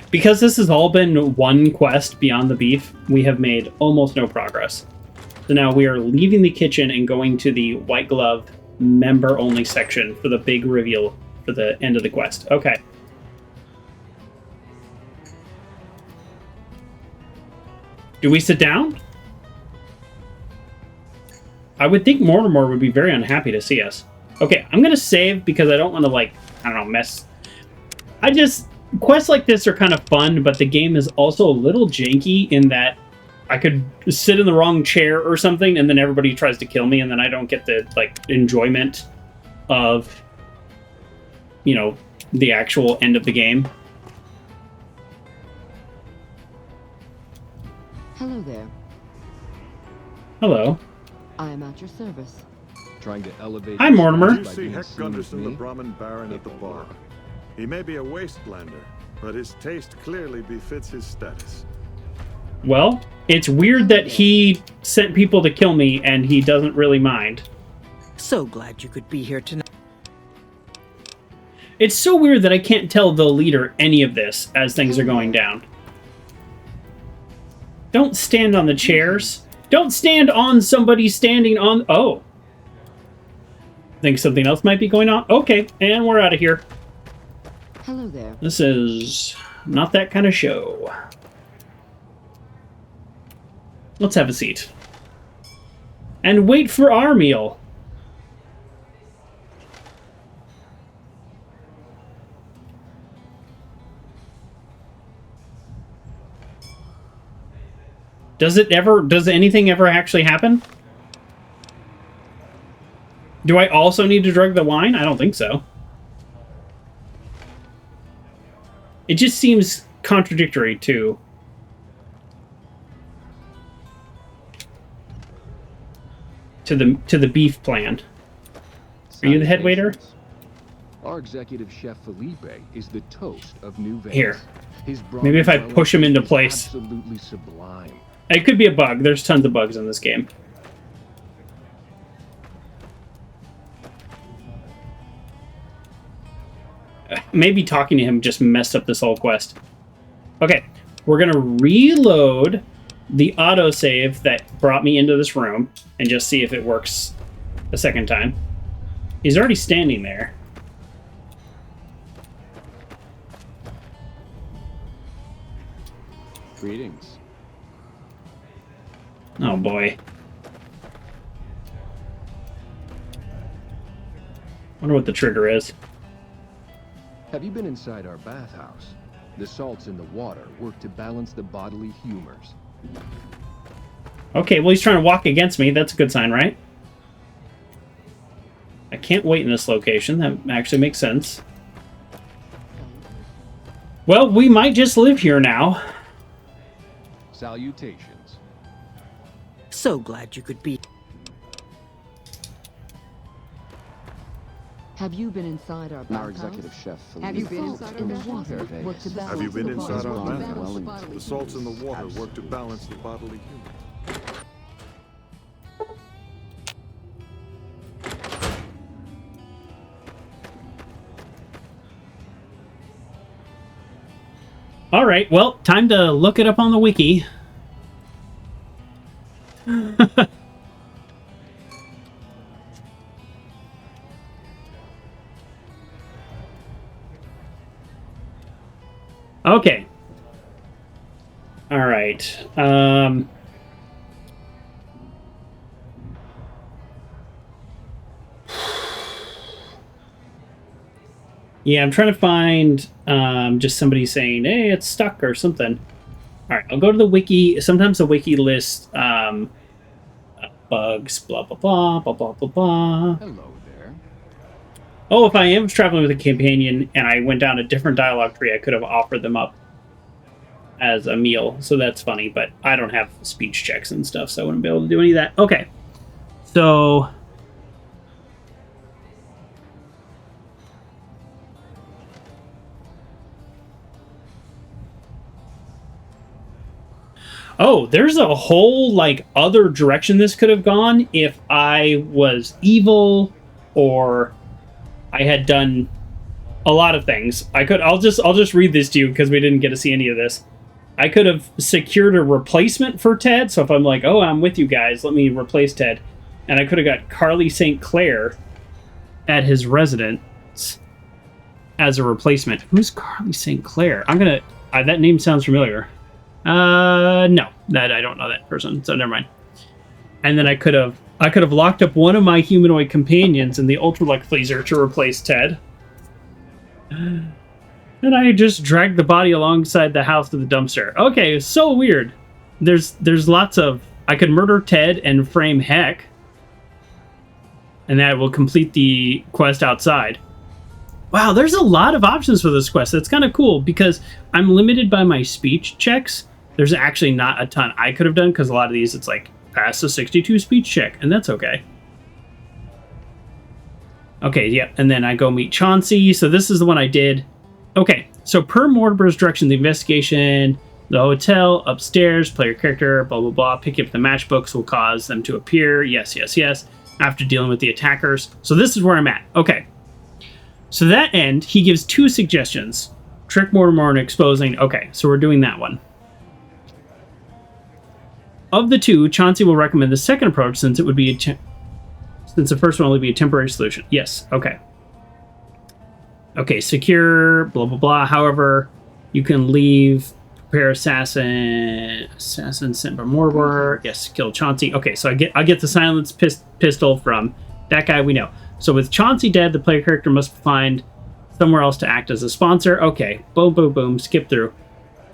Because this has all been one quest beyond the beef, we have made almost no progress. So now we are leaving the kitchen and going to the white glove member-only section for the big reveal for the end of the quest. Okay. Do we sit down? I would think Mortimer would be very unhappy to see us. Okay, I'm going to save because I don't want to, like, I don't know, mess... Quests like this are kind of fun, but the game is also a little janky in that I could sit in the wrong chair or something, and then everybody tries to kill me, and then I don't get the, like, enjoyment of, you know, the actual end of the game. Hello there. Hello. I am at your service. Trying to elevate... Hi, Mortimer. You see Tech Gunderson, the Brahmin Baron at the bar. He may be a wastelander, but his taste clearly befits his status. Well, it's weird that he sent people to kill me and he doesn't really mind. So glad you could be here tonight. It's so weird that I can't tell the leader any of this as things are going down. Don't stand on the chairs. Don't stand on somebody standing on... Oh. Think something else might be going on? Okay, and we're out of here. Hello there. This is not that kind of show. Let's have a seat. And wait for our meal. Does anything ever actually happen? Do I also need to drug the wine? I don't think so. It just seems contradictory to... to the beef plan. Are you the head waiter? Our executive chef Philippe is the toast of New Vegas. Here. His Maybe if I push him into place. Absolutely sublime. It could be a bug. There's tons of bugs in this game. Maybe talking to him just messed up this whole quest. Okay, we're gonna reload the autosave that brought me into this room and just see if it works a second time. He's already standing there. Greetings. Oh boy. Wonder what the trigger is. Have you been inside our bathhouse? The salts in the water work to balance the bodily humors. Okay, well he's trying to walk against me. That's a good sign, right? I can't wait in this location. That actually makes sense. Well, we might just live here now. Salutations. So glad you could be. Have you been inside our bathhouse? Our executive chef Philippe. Have you been inside our water? Have you been inside our bathhouse? The salts in the water work to balance the bodily humor. All right, well, time to look it up on the wiki. Okay. All right. Yeah, I'm trying to find just somebody saying, hey, it's stuck or something. All right, I'll go to the wiki. Sometimes the wiki lists bugs, blah, blah, blah, blah, blah, blah, blah. Hello there. Oh, if I am traveling with a companion and I went down a different dialogue tree, I could have offered them up as a meal. So that's funny, but I don't have speech checks and stuff, so I wouldn't be able to do any of that. Okay, so... Oh, there's a whole, like, other direction this could have gone if I was evil or I had done a lot of things. I'll just read this to you because we didn't get to see any of this. I could have secured a replacement for Ted, so if I'm like, oh, I'm with you guys, let me replace Ted. And I could have got Carly St. Clair at his residence as a replacement. Who's Carly St. Clair? I'm gonna... that name sounds familiar. No, that I don't know that person, so never mind. And then I could have locked up one of my humanoid companions in the Ultra-Luxe freezer to replace Ted. And I just dragged the body alongside the house to the dumpster. Okay, so weird. There's lots of... I could murder Ted and frame Heck. And that will complete the quest outside. Wow, there's a lot of options for this quest. That's kind of cool because I'm limited by my speech checks. There's actually not a ton I could have done because a lot of these, it's like, pass the 62 speech check, and that's okay. Okay, yep, and then I go meet Chauncey. So this is the one I did. Okay, so per Mortimer's direction, the investigation, the hotel, upstairs, play your character, blah, blah, blah. Picking up the matchbooks will cause them to appear. Yes, yes, yes. After dealing with the attackers. So this is where I'm at. Okay. So that end, he gives 2 suggestions. Trick Mortimer and exposing. Okay, so we're doing that one. Of the 2, Chauncey will recommend the second approach since it would be since the first one will be a temporary solution. Yes, okay. Okay, secure, blah, blah, blah. However, you can leave, prepare assassin sent by Mortimer. Yes, kill Chauncey. Okay, so I get the silenced pistol from that guy we know. So with Chauncey dead, the player character must find somewhere else to act as a sponsor. Okay, boom, boom, boom, skip through.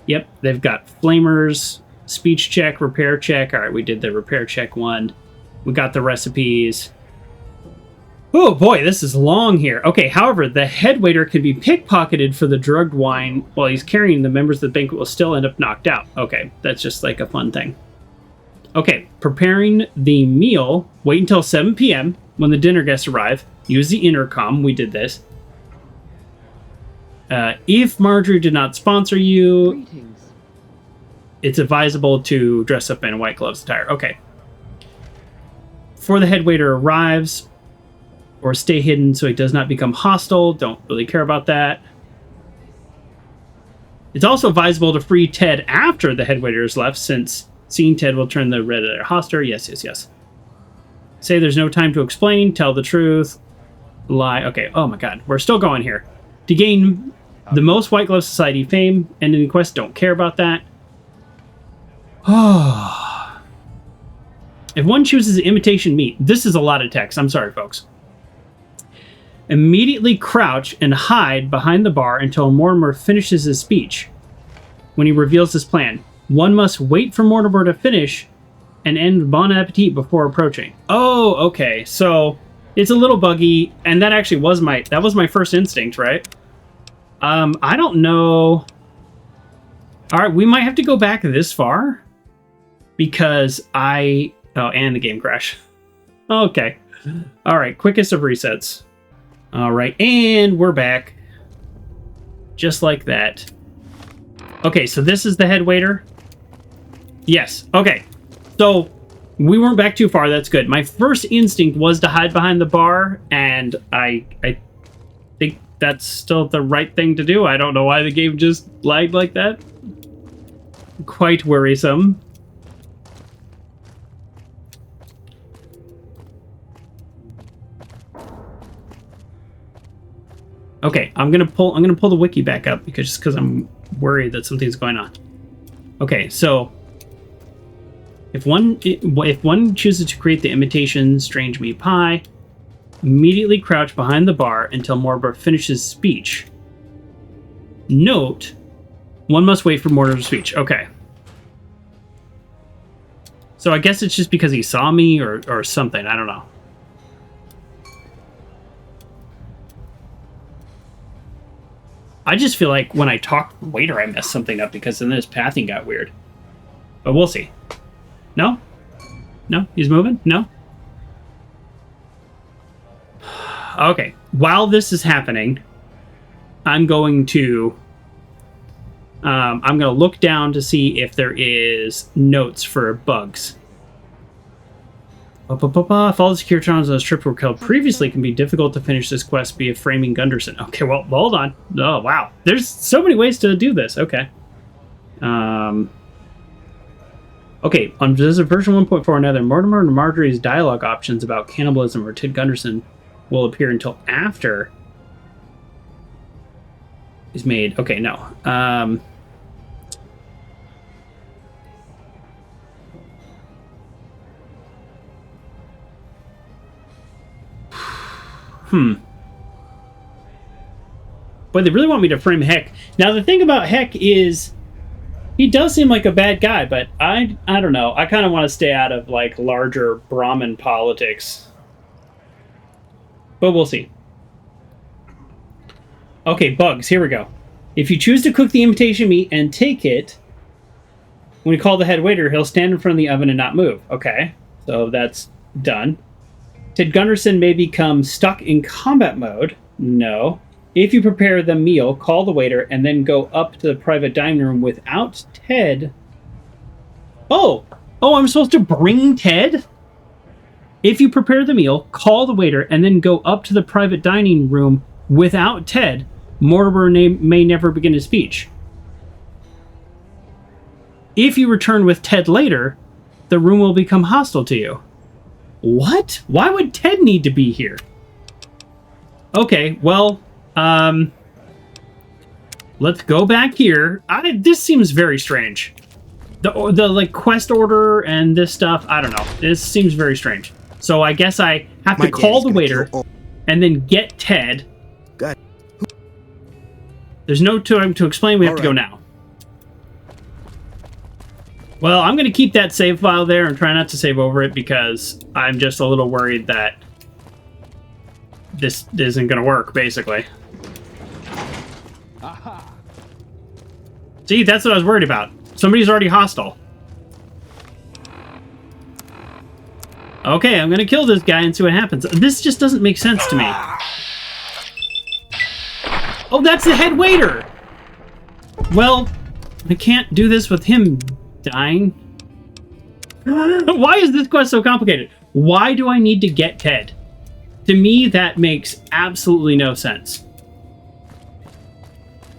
Yep, they've got flamers, speech check, repair check. All right, we did the repair check one. We got the recipes. Oh boy, this is long here. Okay, however, the head waiter can be pickpocketed for the drugged wine while he's carrying the members of the banquet will still end up knocked out. Okay, that's just like a fun thing. Okay, preparing the meal. Wait until 7 p.m. when the dinner guests arrive. Use the intercom. We did this. If Marjorie did not sponsor you, it's advisable to dress up in white gloves attire. Okay. Before the head waiter arrives, or stay hidden so he does not become hostile. Don't really care about that. It's also advisable to free Ted after the head waiter is left, since seeing Ted will turn the red hostile. Yes. Say there's no time to explain. Tell the truth. Lie. Okay. Oh my god. We're still going here. To gain the most White Glove Society fame, ending the quest. Don't care about that. Oh. If one chooses imitation meat, this is a lot of text. I'm sorry, folks. Immediately crouch and hide behind the bar until Mortimer finishes his speech. When he reveals his plan, one must wait for Mortimer to finish and end Bon Appetit before approaching. Oh, okay. So it's a little buggy, and that actually was my first instinct, right? I don't know. All right, we might have to go back this far because oh, and the game crash. Okay. All right, quickest of resets. All right, and we're back. Just like that. Okay, so this is the head waiter. Yes, okay. So we weren't back too far, that's good. My first instinct was to hide behind the bar, and I think that's still the right thing to do. I don't know why the game just lied like that. Quite worrisome. Okay, I'm gonna pull the wiki back up because I'm worried that something's going on. Okay, so if one chooses to create the imitation strange meat pie, immediately crouch behind the bar until Mortimer finishes speech. Note, one must wait for Mortimer's speech. Okay. So I guess it's just because he saw me or something. I don't know. I just feel like when I talk waiter, I messed something up because then this pathing got weird. But we'll see. No? No? He's moving? No? Okay. While this is happening, I'm going to look down to see if there is notes for bugs. Follow the secure channels those trips were killed previously can be difficult to finish this quest via framing Gunderson. Okay, well, hold on. Oh, wow. There's so many ways to do this. Okay. Okay, on Visit version 1.4, neither Mortimer nor Marjorie's dialogue options about cannibalism or Ted Gunderson will appear until after is made. Okay, no. Boy, they really want me to frame Heck. Now, the thing about Heck is he does seem like a bad guy, but I don't know. I kind of want to stay out of, like, larger Brahmin politics. But we'll see. Okay, bugs. Here we go. If you choose to cook the imitation meat and take it, when you call the head waiter, he'll stand in front of the oven and not move. Okay, so that's done. Ted Gunderson may become stuck in combat mode. No. If you prepare the meal, call the waiter, and then go up to the private dining room without Ted. Oh, I'm supposed to bring Ted? If you prepare the meal, call the waiter, and then go up to the private dining room without Ted, Mortimer may never begin his speech. If you return with Ted later, the room will become hostile to you. What? Why would Ted need to be here? Okay, well, let's go back here. This seems very strange. The like quest order and this stuff, I don't know. This seems very strange. So I guess I have to call the waiter and then get Ted. God. There's no time to explain. We have to go now. Well, I'm going to keep that save file there and try not to save over it because I'm just a little worried that this isn't going to work, basically. Aha. See, that's what I was worried about. Somebody's already hostile. Okay, I'm gonna kill this guy and see what happens. This just doesn't make sense to me. Oh, that's the head waiter! Well, I can't do this with him dying. Why is this quest so complicated? Why do I need to get Ted? To me, that makes absolutely no sense.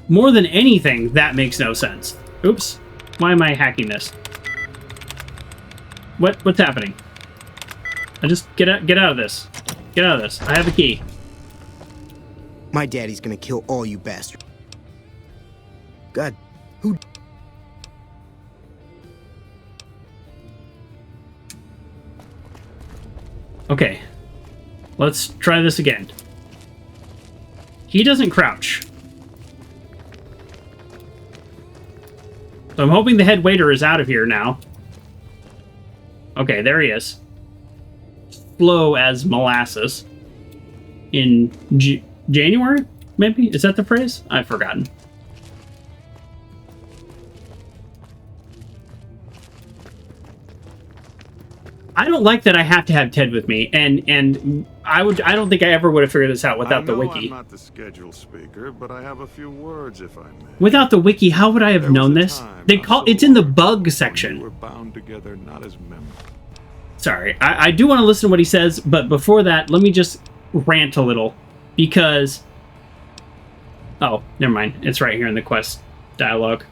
More than anything, that makes no sense. Oops. Why am I hacking this? What's happening? I just get out of this. Get out of this. I have a key. My daddy's gonna kill all you bastards. God, who? Okay. Let's try this again. He doesn't crouch. So I'm hoping the head waiter is out of here now. Okay, there he is. Slow as molasses. In January, maybe? Is that the phrase? I've forgotten. I don't like that I have to have Ted with me, and I don't think I ever would have figured this out without the wiki. I'm not the scheduled speaker, but I have a few words, if I may. Without the wiki, how would I have known this? It's in the bug section. We're bound together not as members. Sorry, I do want to listen to what he says, but before that, let me just rant a little, because... Oh, never mind. It's right here in the quest dialogue.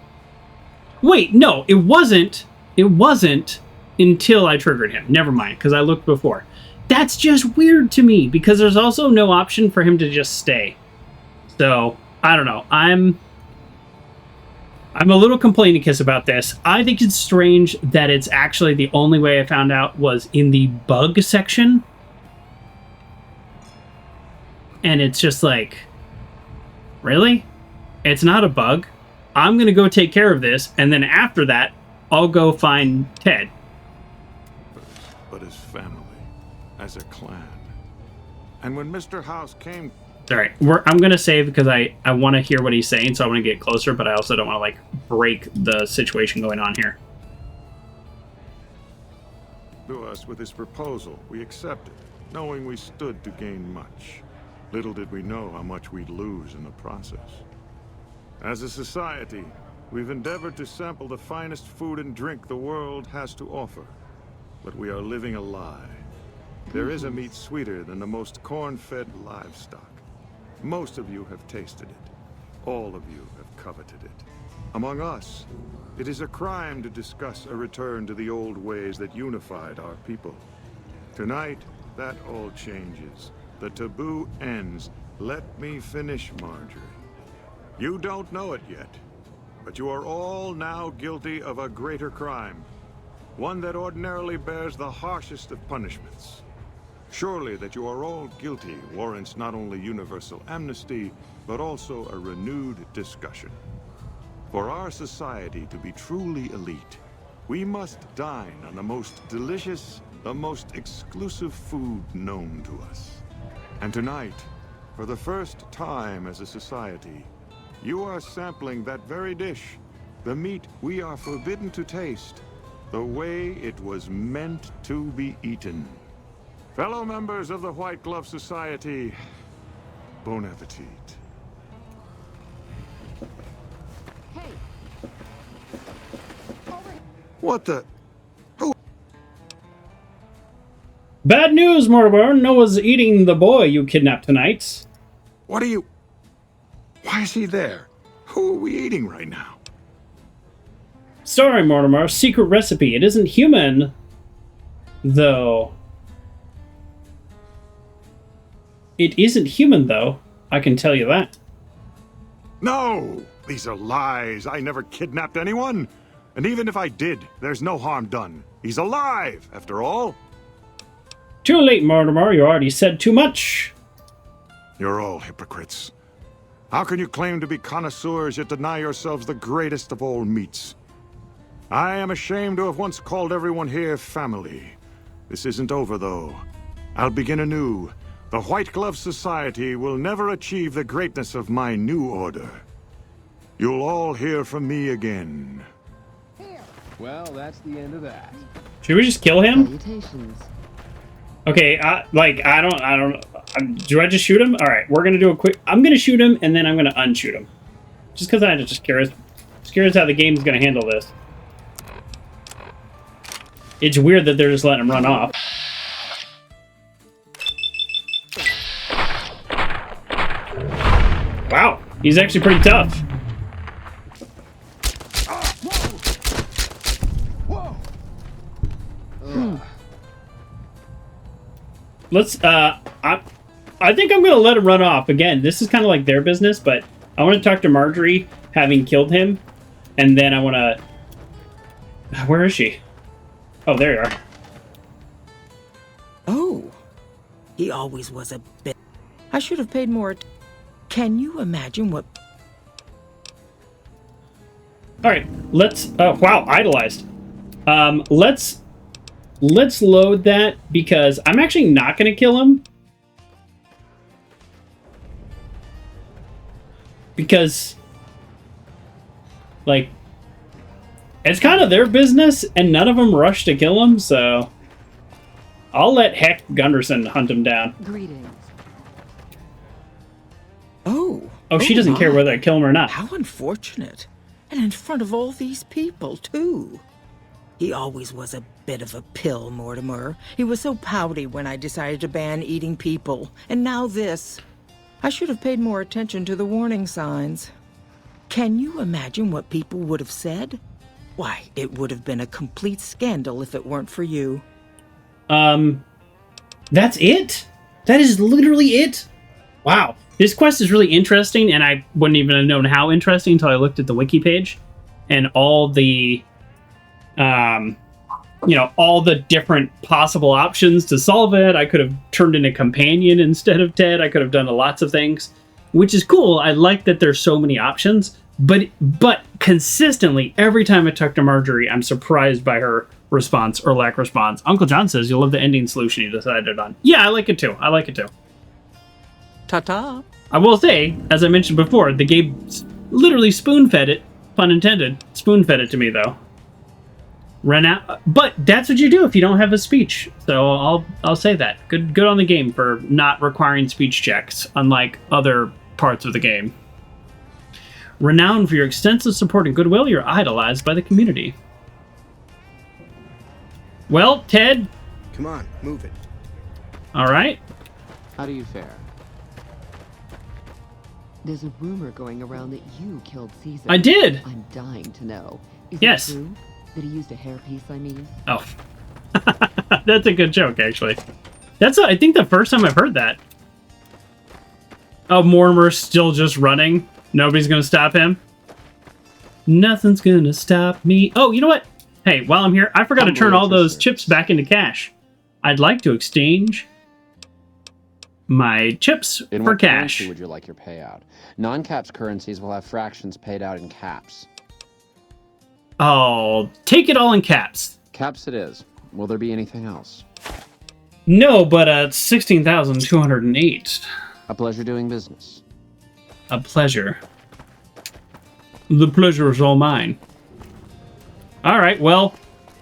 Wait, no, it wasn't. It wasn't until I triggered him. Never mind, because I looked before. That's just weird to me, because there's also no option for him to just stay. So, I don't know. I'm a little complaining-kiss about this. I think it's strange that it's actually the only way I found out was in the bug section. And it's just like, really? It's not a bug. I'm going to go take care of this, and then after that, I'll go find Ted. But as family, as a clan. And when Mr. House came... Alright, I'm going to save because I want to hear what he's saying, so I want to get closer, but I also don't want to, like, break the situation going on here. To us with his proposal, we accepted, knowing we stood to gain much. Little did we know how much we'd lose in the process. As a society, we've endeavored to sample the finest food and drink the world has to offer. But we are living a lie. There is a meat sweeter than the most corn-fed livestock. Most of you have tasted it. All of you have coveted it. Among us, it is a crime to discuss a return to the old ways that unified our people. Tonight, that all changes. The taboo ends. Let me finish, Marjorie. You don't know it yet, but you are all now guilty of a greater crime. One that ordinarily bears the harshest of punishments. Surely that you are all guilty warrants not only universal amnesty, but also a renewed discussion. For our society to be truly elite, we must dine on the most delicious, the most exclusive food known to us. And tonight, for the first time as a society, you are sampling that very dish, the meat we are forbidden to taste, the way it was meant to be eaten. Fellow members of the White Glove Society, bon appetit. Hey. What the? Who? Bad news, Mortimer. Noah's eating the boy you kidnapped tonight. What are you? Why is he there? Who are we eating right now? Sorry, Mortimer. Secret recipe. It isn't human, though. It isn't human, though. I can tell you that. No! These are lies. I never kidnapped anyone. And even if I did, there's no harm done. He's alive, after all. Too late, Mortimer. You already said too much. You're all hypocrites. How can you claim to be connoisseurs yet deny yourselves the greatest of all meats? I am ashamed to have once called everyone here family. This isn't over, though. I'll begin anew. The White Glove Society will never achieve the greatness of my new order. You'll all hear from me again. Well, that's the end of that. Should we just kill him? Salutations. Okay, do I just shoot him? All right, we're gonna do a quick. I'm gonna shoot him and then I'm gonna unshoot him, just because I'm just curious. Just curious how the game's gonna handle this. It's weird that they're just letting him run off. Wow, he's actually pretty tough. Let's, I think I'm gonna let him run off. Again, this is kind of like their business, but I want to talk to Marjorie, having killed him, and then I want to... Where is she? Oh, there you are. Oh, he always was a bit... I should have paid more... Can you imagine what... Alright, let's... Oh, wow, idolized. Let's load that, because I'm actually not going to kill him. Because, like, it's kind of their business, and none of them rush to kill him, so I'll let Ted Gunderson hunt him down. Greetings. Oh, she doesn't care whether I kill him or not. How unfortunate. And in front of all these people, too. He always was a bit of a pill, Mortimer. He was so pouty when I decided to ban eating people. And now this. I should have paid more attention to the warning signs. Can you imagine what people would have said? Why, it would have been a complete scandal if it weren't for you. That's it? That is literally it? Wow. This quest is really interesting, and I wouldn't even have known how interesting until I looked at the wiki page. And all the... all the different possible options to solve it. I could have turned in a companion instead of Ted. I could have done lots of things, which is cool. I like that there's so many options, but consistently, every time I talk to Marjorie, I'm surprised by her response or lack of response. Uncle John says you'll love the ending solution you decided on. Yeah, I like it too. Ta-ta. I will say, as I mentioned before, the game literally spoon-fed it, pun intended, spoon-fed it to me, though. Run out, but that's what you do if you don't have a speech. So I'll say that. Good on the game for not requiring speech checks, unlike other parts of the game. Renowned for your extensive support and goodwill, you're idolized by the community. Well, Ted. Come on, move it. All right. How do you fare? There's a rumor going around that you killed Caesar. I did. I'm dying to know. Is yes. it true? That he used a hairpiece, I mean? Oh. That's a good joke, actually. That's, I think, the first time I've heard that. Oh, Mortimer's still just running? Nobody's gonna stop him? Nothing's gonna stop me. Oh, you know what? Hey, while I'm here, I forgot to turn all those chips back into cash. I'd like to exchange my chips in for what cash. Currency would you like your payout? Non-caps currencies will have fractions paid out in caps. Oh, take it all in caps. Caps it is. Will there be anything else? No, but 16,208. A pleasure doing business. A pleasure. The pleasure is all mine. All right, well,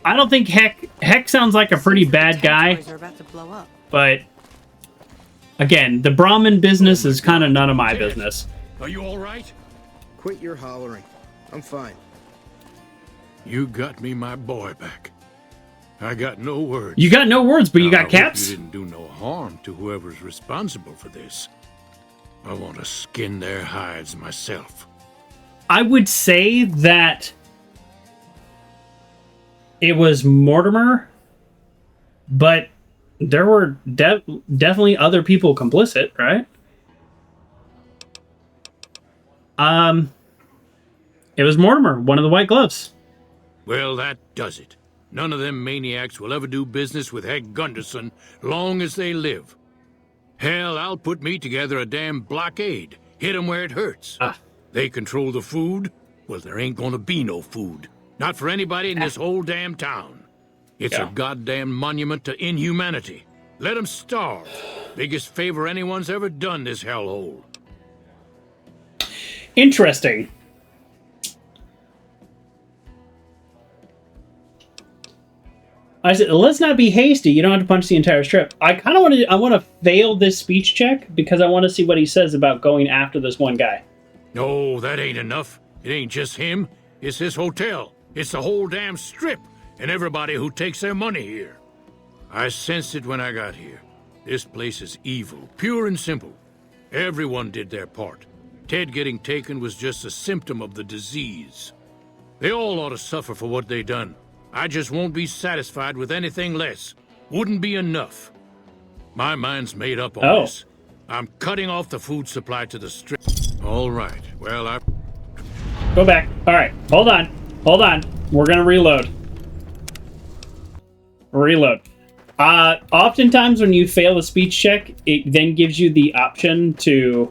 I don't think Heck sounds like a pretty bad guy. But again, the Brahmin business is kind of none of my business. Are you all right? Quit your hollering. I'm fine. You got me my boy back. I got no words. You got no words, but you got caps? You didn't do no harm to whoever's responsible for this. I want to skin their hides myself. I would say that it was Mortimer, but there were definitely other people complicit, right? It was Mortimer, one of the white gloves. Well, that does it. None of them maniacs will ever do business with Ted Gunderson long as they live. Hell, I'll put me together a damn blockade. Hit 'em where it hurts. They control the food. Well, there ain't gonna be no food. Not for anybody in this whole damn town. It's a goddamn monument to inhumanity. Let 'em starve. Biggest favor anyone's ever done this hellhole. I said, let's not be hasty. You don't have to punch the entire strip. I kind of want to fail this speech check because I want to see what he says about going after this one guy. No, that ain't enough. It ain't just him. It's this hotel. It's the whole damn strip and everybody who takes their money here. I sensed it when I got here. This place is evil, pure and simple. Everyone did their part. Ted getting taken was just a symptom of the disease. They all ought to suffer for what they done. I just won't be satisfied with anything less. Wouldn't be enough. My mind's made up on this. I'm cutting off the food supply to the strip. All right. Well, I... Go back. All right. Hold on. Hold on. We're going to reload. Reload. Oftentimes when you fail a speech check, it then gives you the option to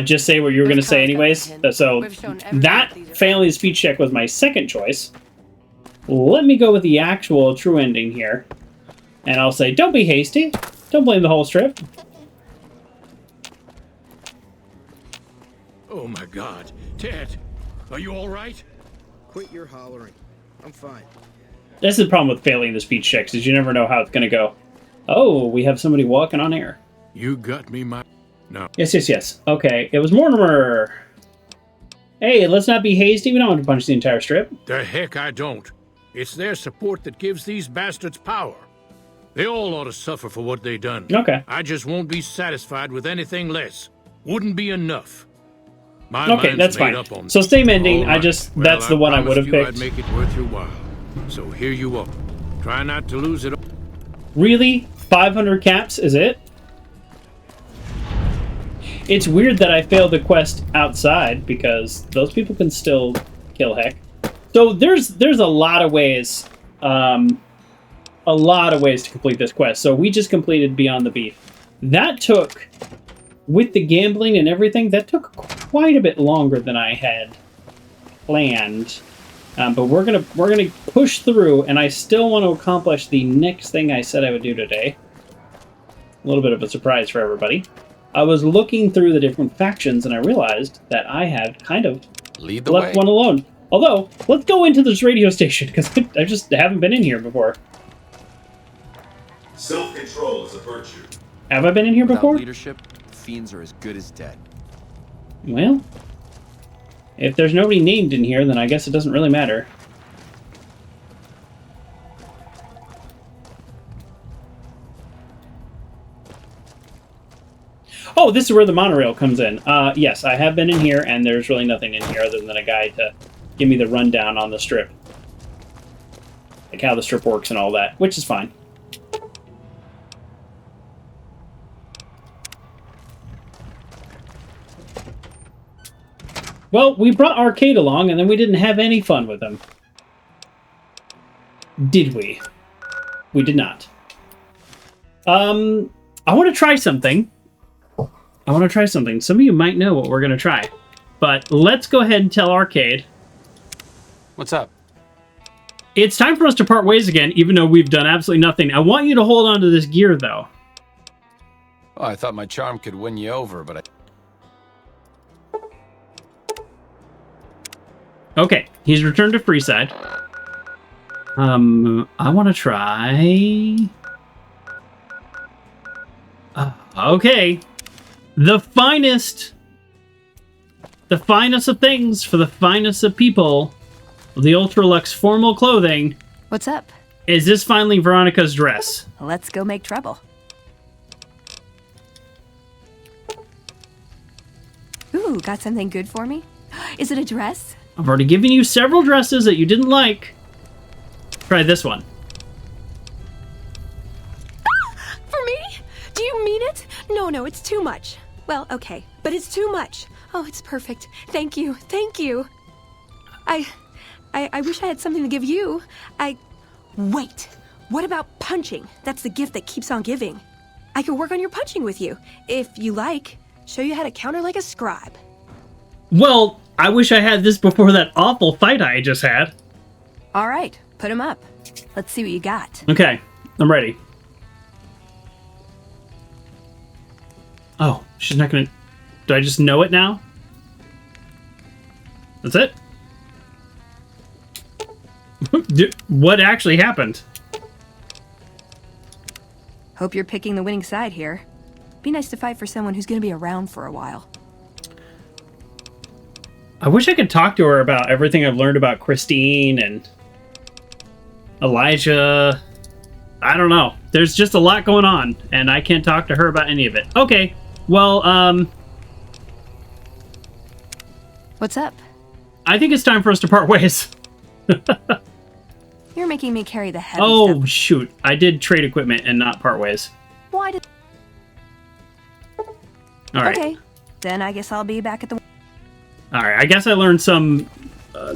just say what you were going to say anyways. So that failing the speech check was my second choice. Let me go with the actual true ending here. And I'll say, don't be hasty. Don't blame the whole strip. Oh my God. Ted, are you all right? Quit your hollering. I'm fine. That's the problem with failing the speech checks, is you never know how it's going to go. Oh, we have somebody walking on air. You got me, my... No. Yes. Okay, it was Mortimer. Hey, let's not be hasty. We don't want to punch the entire strip. The heck I don't. It's their support that gives these bastards power. They all ought to suffer for what they done. Okay. I just won't be satisfied with anything less. Wouldn't be enough. Okay, that's fine. So same ending. Right. That's the one I would have picked. I'd make it worth your while. So here you are. Try not to lose it. Really? 500 caps is it? It's weird that I failed the quest outside because those people can still kill Heck. So there's a lot of ways, to complete this quest. So we just completed Beyond the Beef. That took, with the gambling and everything, that took quite a bit longer than I had planned. But we're gonna push through, and I still want to accomplish the next thing I said I would do today. A little bit of a surprise for everybody. I was looking through the different factions, and I realized that I had kind of left one alone. Although, let's go into this radio station, because I just haven't been in here before. Self-control is a virtue. Have I been in here before? Without leadership, the fiends are as good as dead. Well, if there's nobody named in here, then I guess it doesn't really matter. Oh, this is where the monorail comes in. Yes, I have been in here, and there's really nothing in here other than a guy to give me the rundown on the strip. Like how the strip works and all that, which is fine. Well, we brought Arcade along, and then we didn't have any fun with him. Did we? We did not. I want to try something. Some of you might know what we're going to try. But let's go ahead and tell Arcade. What's up? It's time for us to part ways again, even though we've done absolutely nothing. I want you to hold on to this gear, though. Oh, I thought my charm could win you over, but I... Okay, he's returned to Freeside. I want to try... okay. The finest of things for the finest of people. The Ultra-Luxe formal clothing. What's up? Is this finally Veronica's dress? Let's go make trouble. Ooh, got something good for me? Is it a dress? I've already given you several dresses that you didn't like. Try this one. For me? Do you mean it? No, it's too much. Well, okay, but it's too much. Oh, it's perfect. Thank you. I wish I had something to give you. Wait, what about punching? That's the gift that keeps on giving. I could work on your punching with you, if you like. Show you how to counter like a scribe. Well, I wish I had this before that awful fight I just had. All right, put him up. Let's see what you got. Okay, I'm ready. Oh, she's not gonna... Do I just know it now? That's it? What actually happened? Hope you're picking the winning side here. Be nice to fight for someone who's gonna be around for a while. I wish I could talk to her about everything I've learned about Christine and Elijah. I don't know. There's just a lot going on, and I can't talk to her about any of it. Okay, well, What's up? I think it's time for us to part ways. You're making me carry the heavy Oh, stuff. shoot. I did trade equipment and not part ways. Why did... Alright. Okay, then I guess I'll be back at the... Alright, I guess I learned some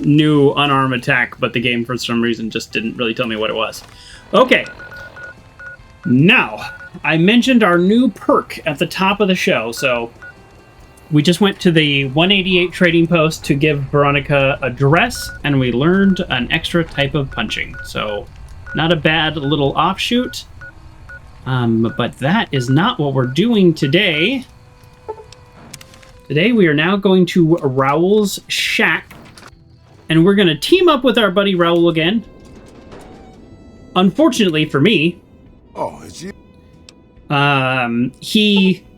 new unarmed attack, but the game for some reason just didn't really tell me what it was. Okay. Now, I mentioned our new perk at the top of the show, so we just went to the 188 trading post to give Veronica a dress, and we learned an extra type of punching. So, not a bad little offshoot. But that is not what we're doing today. Today we are now going to Raul's shack, and we're going to team up with our buddy Raul again. Unfortunately for me, oh, it's you.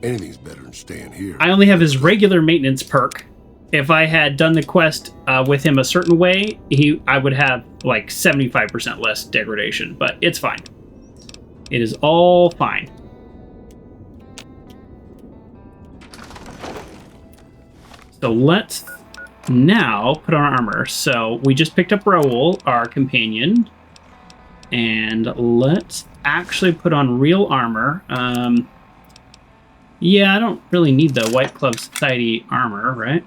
Anything's better than staying here. I only have his regular maintenance perk. If I had done the quest with him a certain way, I would have like 75% less degradation, but it's fine. It is all fine. So let's now put on armor. So we just picked up Raul, our companion, and let's actually put on real armor. Yeah, I don't really need the White Glove Society armor, right?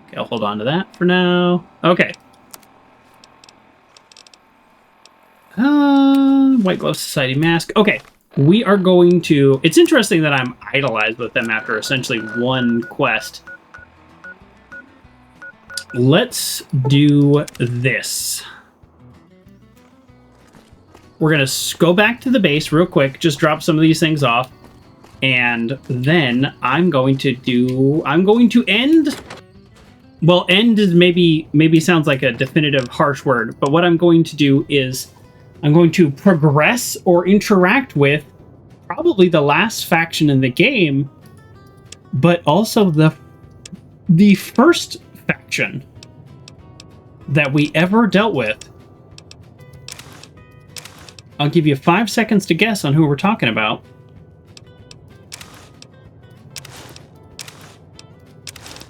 Okay, I'll hold on to that for now. Okay. White Glove Society mask. Okay, we are going to... It's interesting that I'm idolized with them after essentially one quest. Let's do this. We're going to go back to the base real quick, just drop some of these things off, and then I'm going to end... Well, end is maybe sounds like a definitive harsh word, but what I'm going to do is I'm going to progress or interact with probably the last faction in the game, but also the first faction that we ever dealt with. I'll give you 5 seconds to guess on who we're talking about.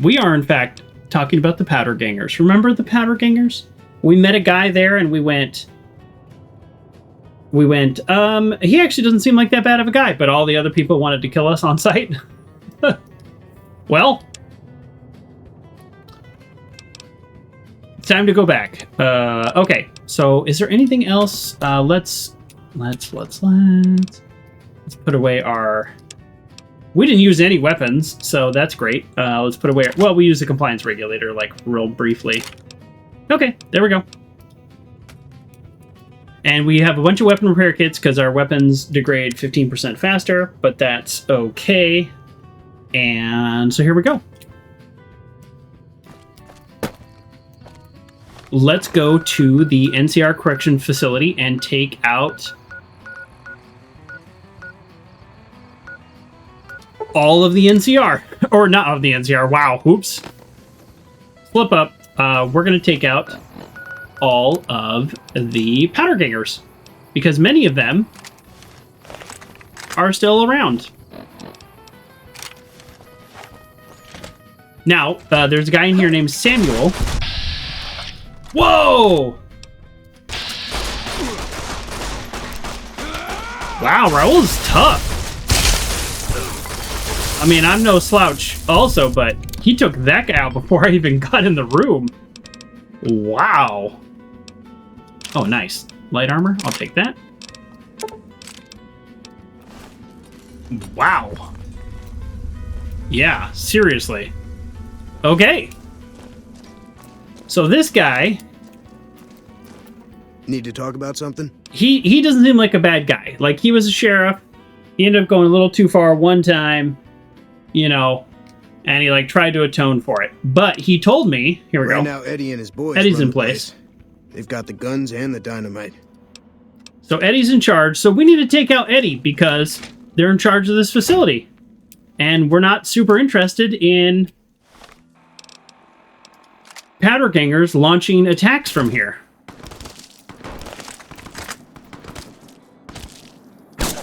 We are, in fact, talking about the Powder Gangers. Remember the Powder Gangers? We met a guy there and we went, he actually doesn't seem like that bad of a guy, but all the other people wanted to kill us on sight. Well, it's time to go back. Okay, so is there anything else? Let's put away our... We didn't use any weapons, so that's great. Let's put away... Well, we used the compliance regulator, like, real briefly. Okay, there we go. And we have a bunch of weapon repair kits, because our weapons degrade 15% faster, but that's okay. And so here we go. Let's go to the NCR Correctional Facility and take out... all of the NCR. Or not of the NCR. Wow. Oops. Flip up. We're going to take out all of the Powder Gangers, because many of them are still around. Now, there's a guy in here named Samuel. Whoa! Wow, Raul's tough. I mean, I'm no slouch also, but he took that guy out before I even got in the room. Wow. Oh, nice. Light armor, I'll take that. Wow. Yeah, seriously. Okay. So this guy... Need to talk about something? He doesn't seem like a bad guy. Like, he was a sheriff. He ended up going a little too far one time. You know, and he like tried to atone for it. But he told me, here we go. Right now, Eddie and his boys Eddie's run in the place. They've got the guns and the dynamite. So Eddie's in charge. So we need to take out Eddie because they're in charge of this facility. And we're not super interested in powder gangers launching attacks from here.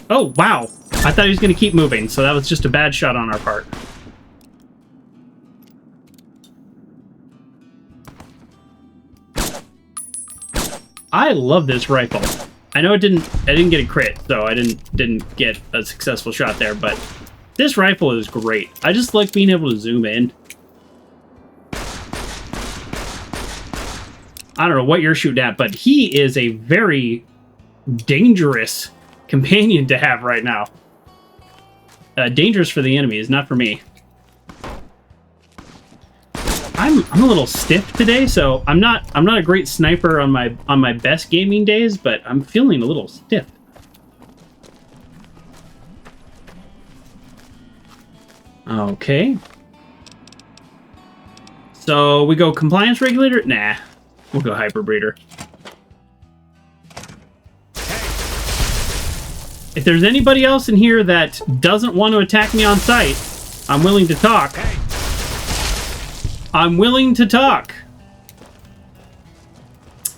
Oh, wow. I thought he was going to keep moving, so that was just a bad shot on our part. I love this rifle. I know I didn't get a crit, so I didn't get a successful shot there, but this rifle is great. I just like being able to zoom in. I don't know what you're shooting at, but he is a very dangerous companion to have right now. Dangerous for the enemies, not for me. I'm a little stiff today, so I'm not a great sniper on my best gaming days, but I'm feeling a little stiff. Okay. So we go compliance regulator? Nah. We'll go hyper breeder. If there's anybody else in here that doesn't want to attack me on sight, I'm willing to talk. I'm willing to talk.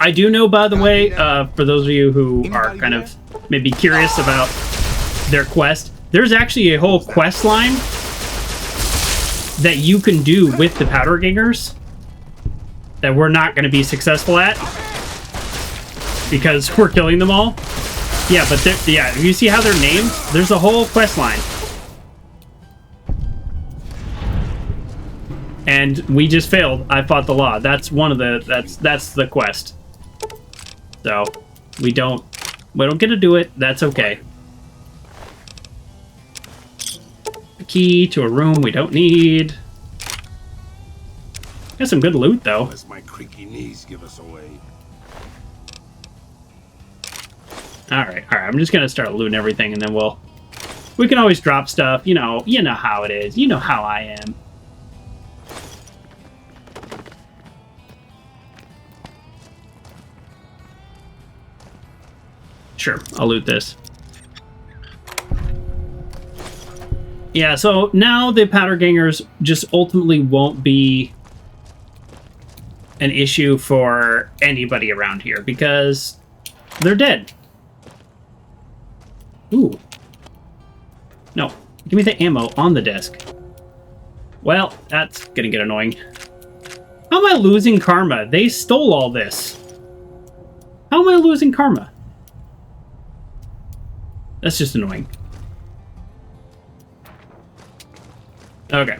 I do know, by the way, for those of you who are kind of maybe curious about their quest, there's actually a whole quest line that you can do with the powder gangers that we're not going to be successful at because we're killing them all. Yeah, but yeah, you see how they're named? There's a whole quest line. And we just failed. I fought the law. That's one of the that's the quest. So we don't get to do it. That's okay. A key to a room we don't need. Got some good loot though. Unless my creaky knees give us away. All right. I'm just gonna start looting everything, and then we can always drop stuff. You know how it is. You know how I am. Sure, I'll loot this. Yeah, so now the powder gangers just ultimately won't be an issue for anybody around here because they're dead. Ooh. No, give me the ammo on the desk. Well, that's gonna get annoying. How am I losing karma? They stole all this. How am I losing karma? That's just annoying. Okay.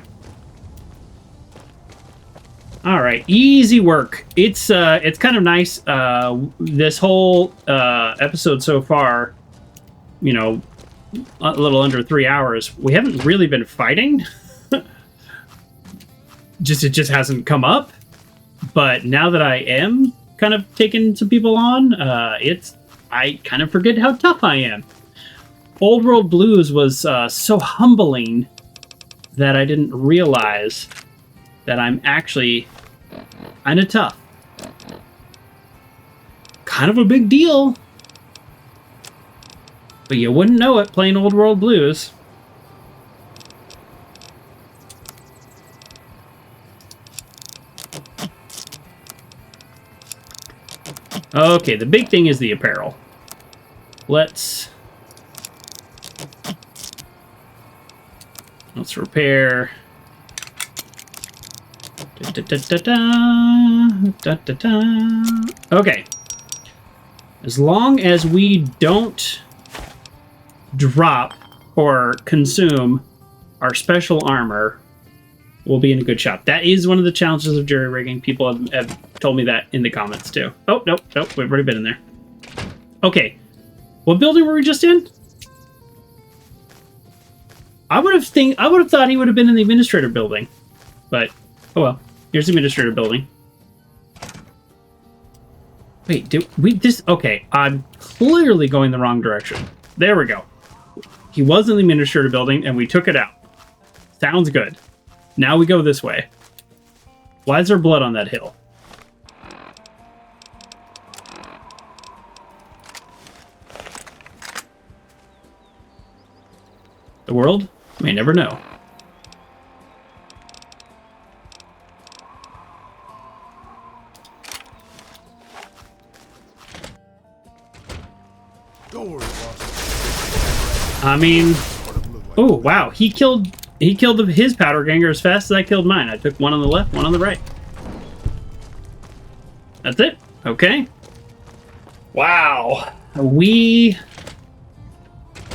All right, easy work. It's kind of nice. This whole episode so far, you know, a little under 3 hours. We haven't really been fighting. It just hasn't come up. But now that I am kind of taking some people on, I kind of forget how tough I am. Old World Blues was so humbling that I didn't realize that I'm actually kind of tough. Kind of a big deal. But you wouldn't know it playing Old World Blues. Okay, the big thing is the apparel. Let's repair. Okay. As long as we don't drop or consume our special armor, we'll be in a good shot. That is one of the challenges of jury rigging. People have told me that in the comments too. Oh, nope. We've already been in there. Okay. What building were we just in? I would have thought he would have been in the administrator building. But, oh well. Here's the administrator building. Wait, okay, I'm clearly going the wrong direction. There we go. He was in the administrator building, and we took it out. Sounds good. Now we go this way. Why is there blood on that hill? The world may never know. Don't worry, boss. I mean, oh wow, he killed his powder ganger as fast as I killed mine. I took one on the left, one on the right. That's it. Okay. Wow. We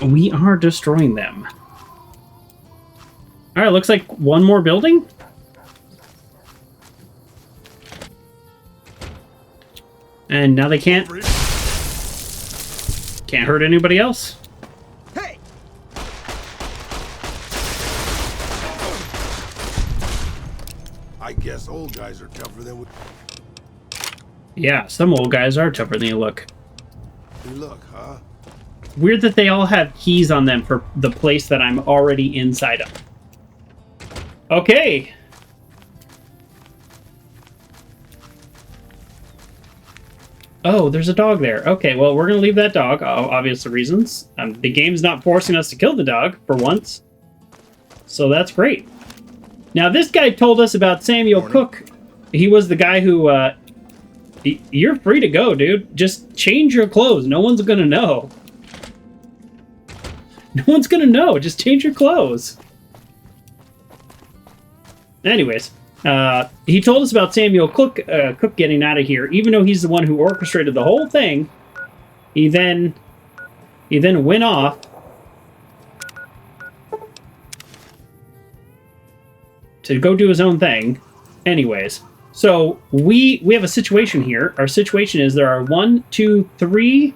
are destroying them. All right, looks like one more building. And now they can't hurt anybody else. Hey! I guess old guys are tougher than we... Yeah, some old guys are tougher than you look. You look, huh? Weird that they all have keys on them for the place that I'm already inside of. Okay. Oh, there's a dog there. Okay, well, we're going to leave that dog, obvious reasons. The game's not forcing us to kill the dog, for once. So that's great. Now, this guy told us about Samuel Cooke. He was the guy who... you're free to go, dude. Just change your clothes. No one's going to know. No one's going to know. Just change your clothes. Anyways... he told us about Samuel Cooke getting out of here, even though he's the one who orchestrated the whole thing. He then went off to go do his own thing. Anyways, so we have a situation here. Our situation is there are 1, 2, 3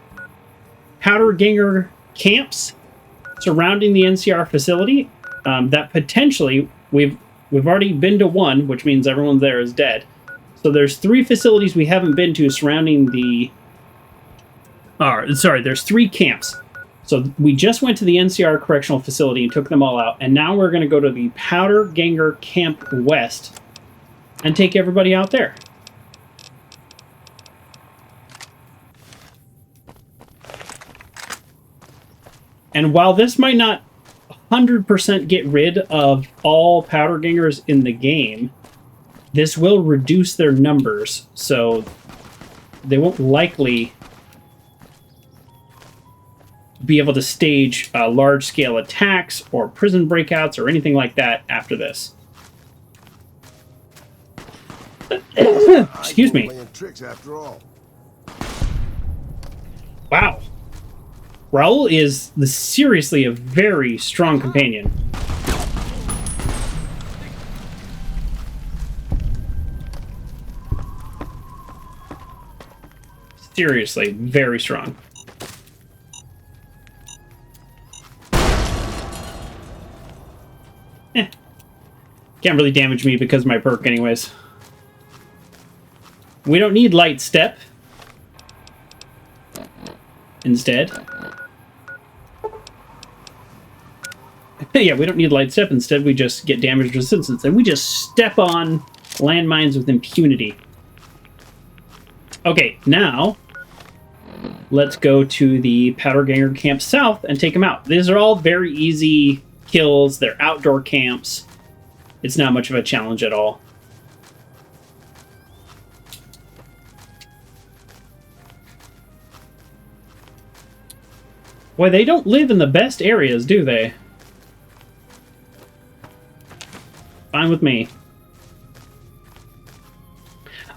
powder ganger camps surrounding the NCR facility that potentially We've already been to one, which means everyone there is dead. So there's 3 facilities we haven't been to surrounding the... there's 3 camps. So we just went to the NCR Correctional Facility and took them all out. And now we're going to go to the Powder Ganger Camp West and take everybody out there. And while this might not 100% get rid of all powder gangers in the game, this will reduce their numbers, so they won't likely be able to stage large-scale attacks or prison breakouts or anything like that after this. Excuse me. Tricks after all. Wow. Raul is seriously a very strong companion. Seriously, very strong. Can't really damage me because of my perk anyways. We don't need light step. Instead. Yeah, we don't need light step. Instead, we just get damage resistance. And we just step on landmines with impunity. Okay, now let's go to the Powder Ganger Camp South and take them out. These are all very easy kills. They're outdoor camps. It's not much of a challenge at all. Boy, they don't live in the best areas, do they? Fine with me.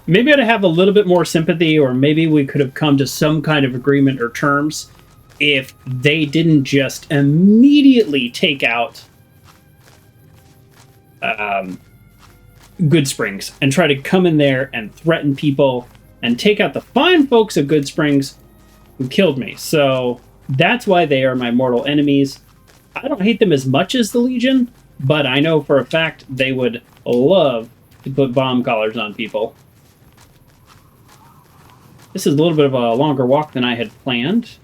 Maybe I'd have a little bit more sympathy, or maybe we could have come to some kind of agreement or terms if they didn't just immediately take out Good Springs and try to come in there and threaten people and take out the fine folks of Good Springs who killed me. So that's why they are my mortal enemies. I don't hate them as much as the Legion, but I know for a fact they would love to put bomb collars on people. This is a little bit of a longer walk than I had planned.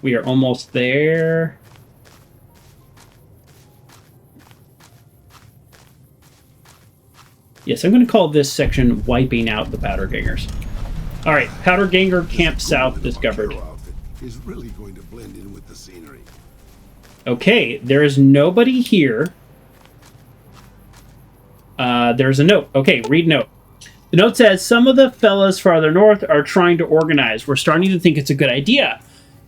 We are almost there. Yes, I'm going to call this section Wiping Out the Powder Gangers. Alright, Powder Ganger Camp South discovered. Is really going to blend in with the scenery. Okay, there is nobody here. There's a note. Okay, read note. The note says, some of the fellas farther north are trying to organize. We're starting to think it's a good idea.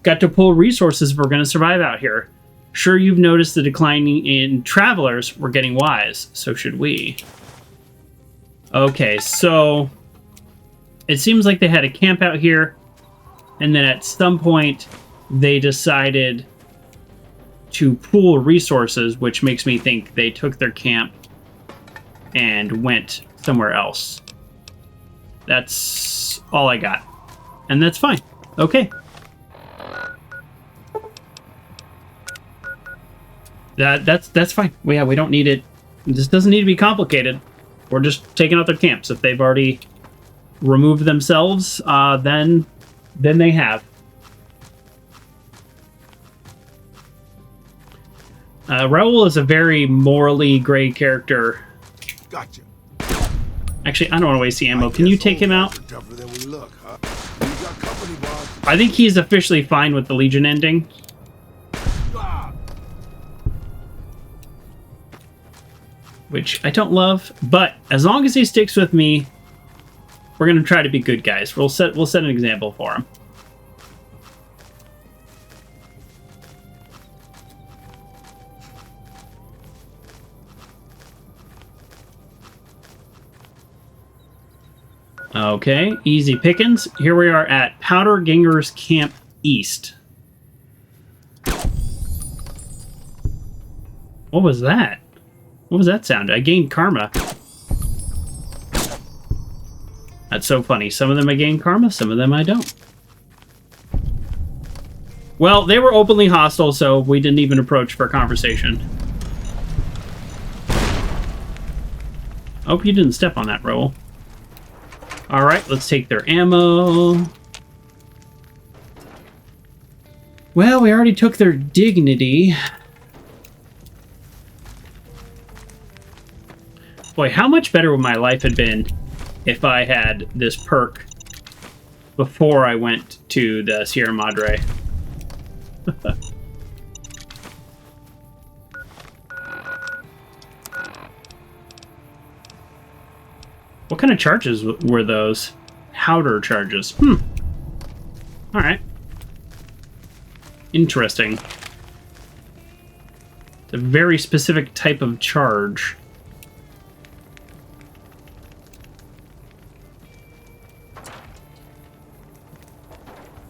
Got to pull resources if we're going to survive out here. Sure, you've noticed the decline in travelers. We're getting wise. So should we. Okay, so it seems like they had a camp out here. And then at some point, they decided to pool resources, which makes me think they took their camp and went somewhere else. That's all I got. And that's fine. Okay. That's fine. Well, yeah, we don't need it. This doesn't need to be complicated. We're just taking out their camps. If they've already removed themselves, then they have. Raul is a very morally gray character. Gotcha. Actually, I don't want to waste the ammo. Can you take him out? Tougher than we look, huh? You got company, boss. I think he's officially fine with the Legion ending. Which I don't love, but as long as he sticks with me, we're gonna try to be good guys. We'll set an example for him. Okay, easy pickings. Here we are at Powder Gangers Camp East. What was that? What was that sound? I gained karma. That's so funny. Some of them I gain karma, some of them I don't. Well, they were openly hostile, so we didn't even approach for conversation. I hope you didn't step on that, Raul. Alright, let's take their ammo. Well, we already took their dignity. Boy, how much better would my life have been if I had this perk before I went to the Sierra Madre. What kind of charges were those? Powder charges. Alright. Interesting. It's a very specific type of charge.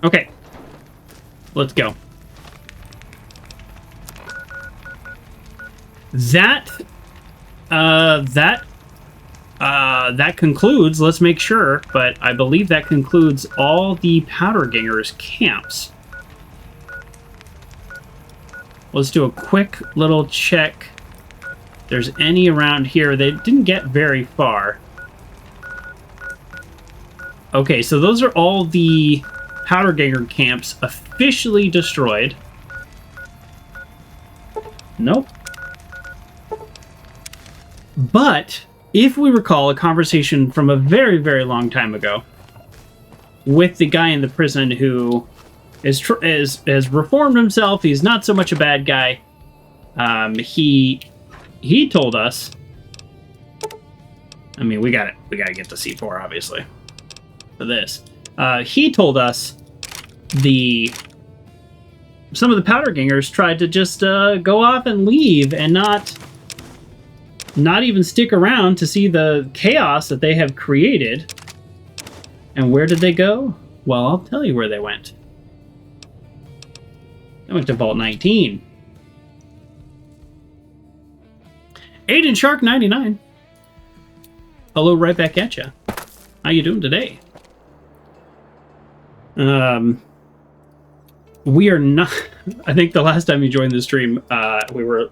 Okay. Let's go. That concludes, let's make sure, but I believe that concludes all the Powder Gangers camps. Let's do a quick little check. If there's any around here. They didn't get very far. Okay, so those are all the Powder Ganger camps officially destroyed. Nope. But if we recall a conversation from a very, very long time ago with the guy in the prison who has reformed himself, he's not so much a bad guy. He told us. I mean, we gotta get to C4 obviously for this. He told us some of the Powder Gangers tried to just go off and leave and not even stick around to see the chaos that they have created. And where did they go? Well, I'll tell you where they went. They went to Vault 19. Aiden Shark 99. Hello, right back at ya. How you doing today? We are not. I think the last time you joined the stream, we were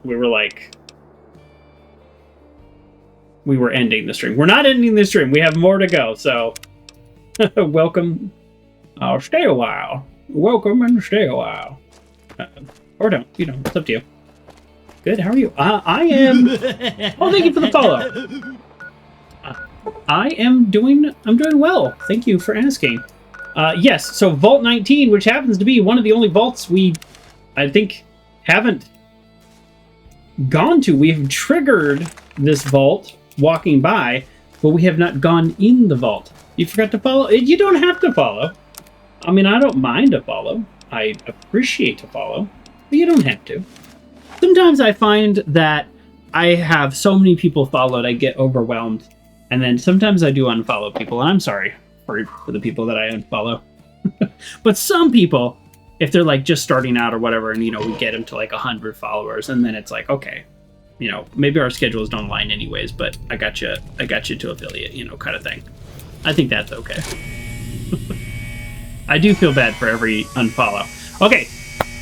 ending the stream. We're not ending the stream. We have more to go. So, welcome. I'll stay a while. Welcome and stay a while. Or don't. You know, it's up to you. Good. How are you? I am. Oh, thank you for the follow. I'm doing well. Thank you for asking. Yes. So Vault 19, which happens to be one of the only vaults we, I think, haven't gone to. We have triggered this vault walking by, but we have not gone in the vault. You forgot to follow? You don't have to follow. I mean, I don't mind to follow. I appreciate to follow, but you don't have to. Sometimes I find that I have so many people followed, I get overwhelmed. And then sometimes I do unfollow people, and I'm sorry for the people that I unfollow. But some people, if they're like just starting out or whatever, and we get them to like 100 followers, and then it's like, okay, maybe our schedules don't align anyways, but I got you to affiliate, kind of thing. I think that's okay. I do feel bad for every unfollow. Okay,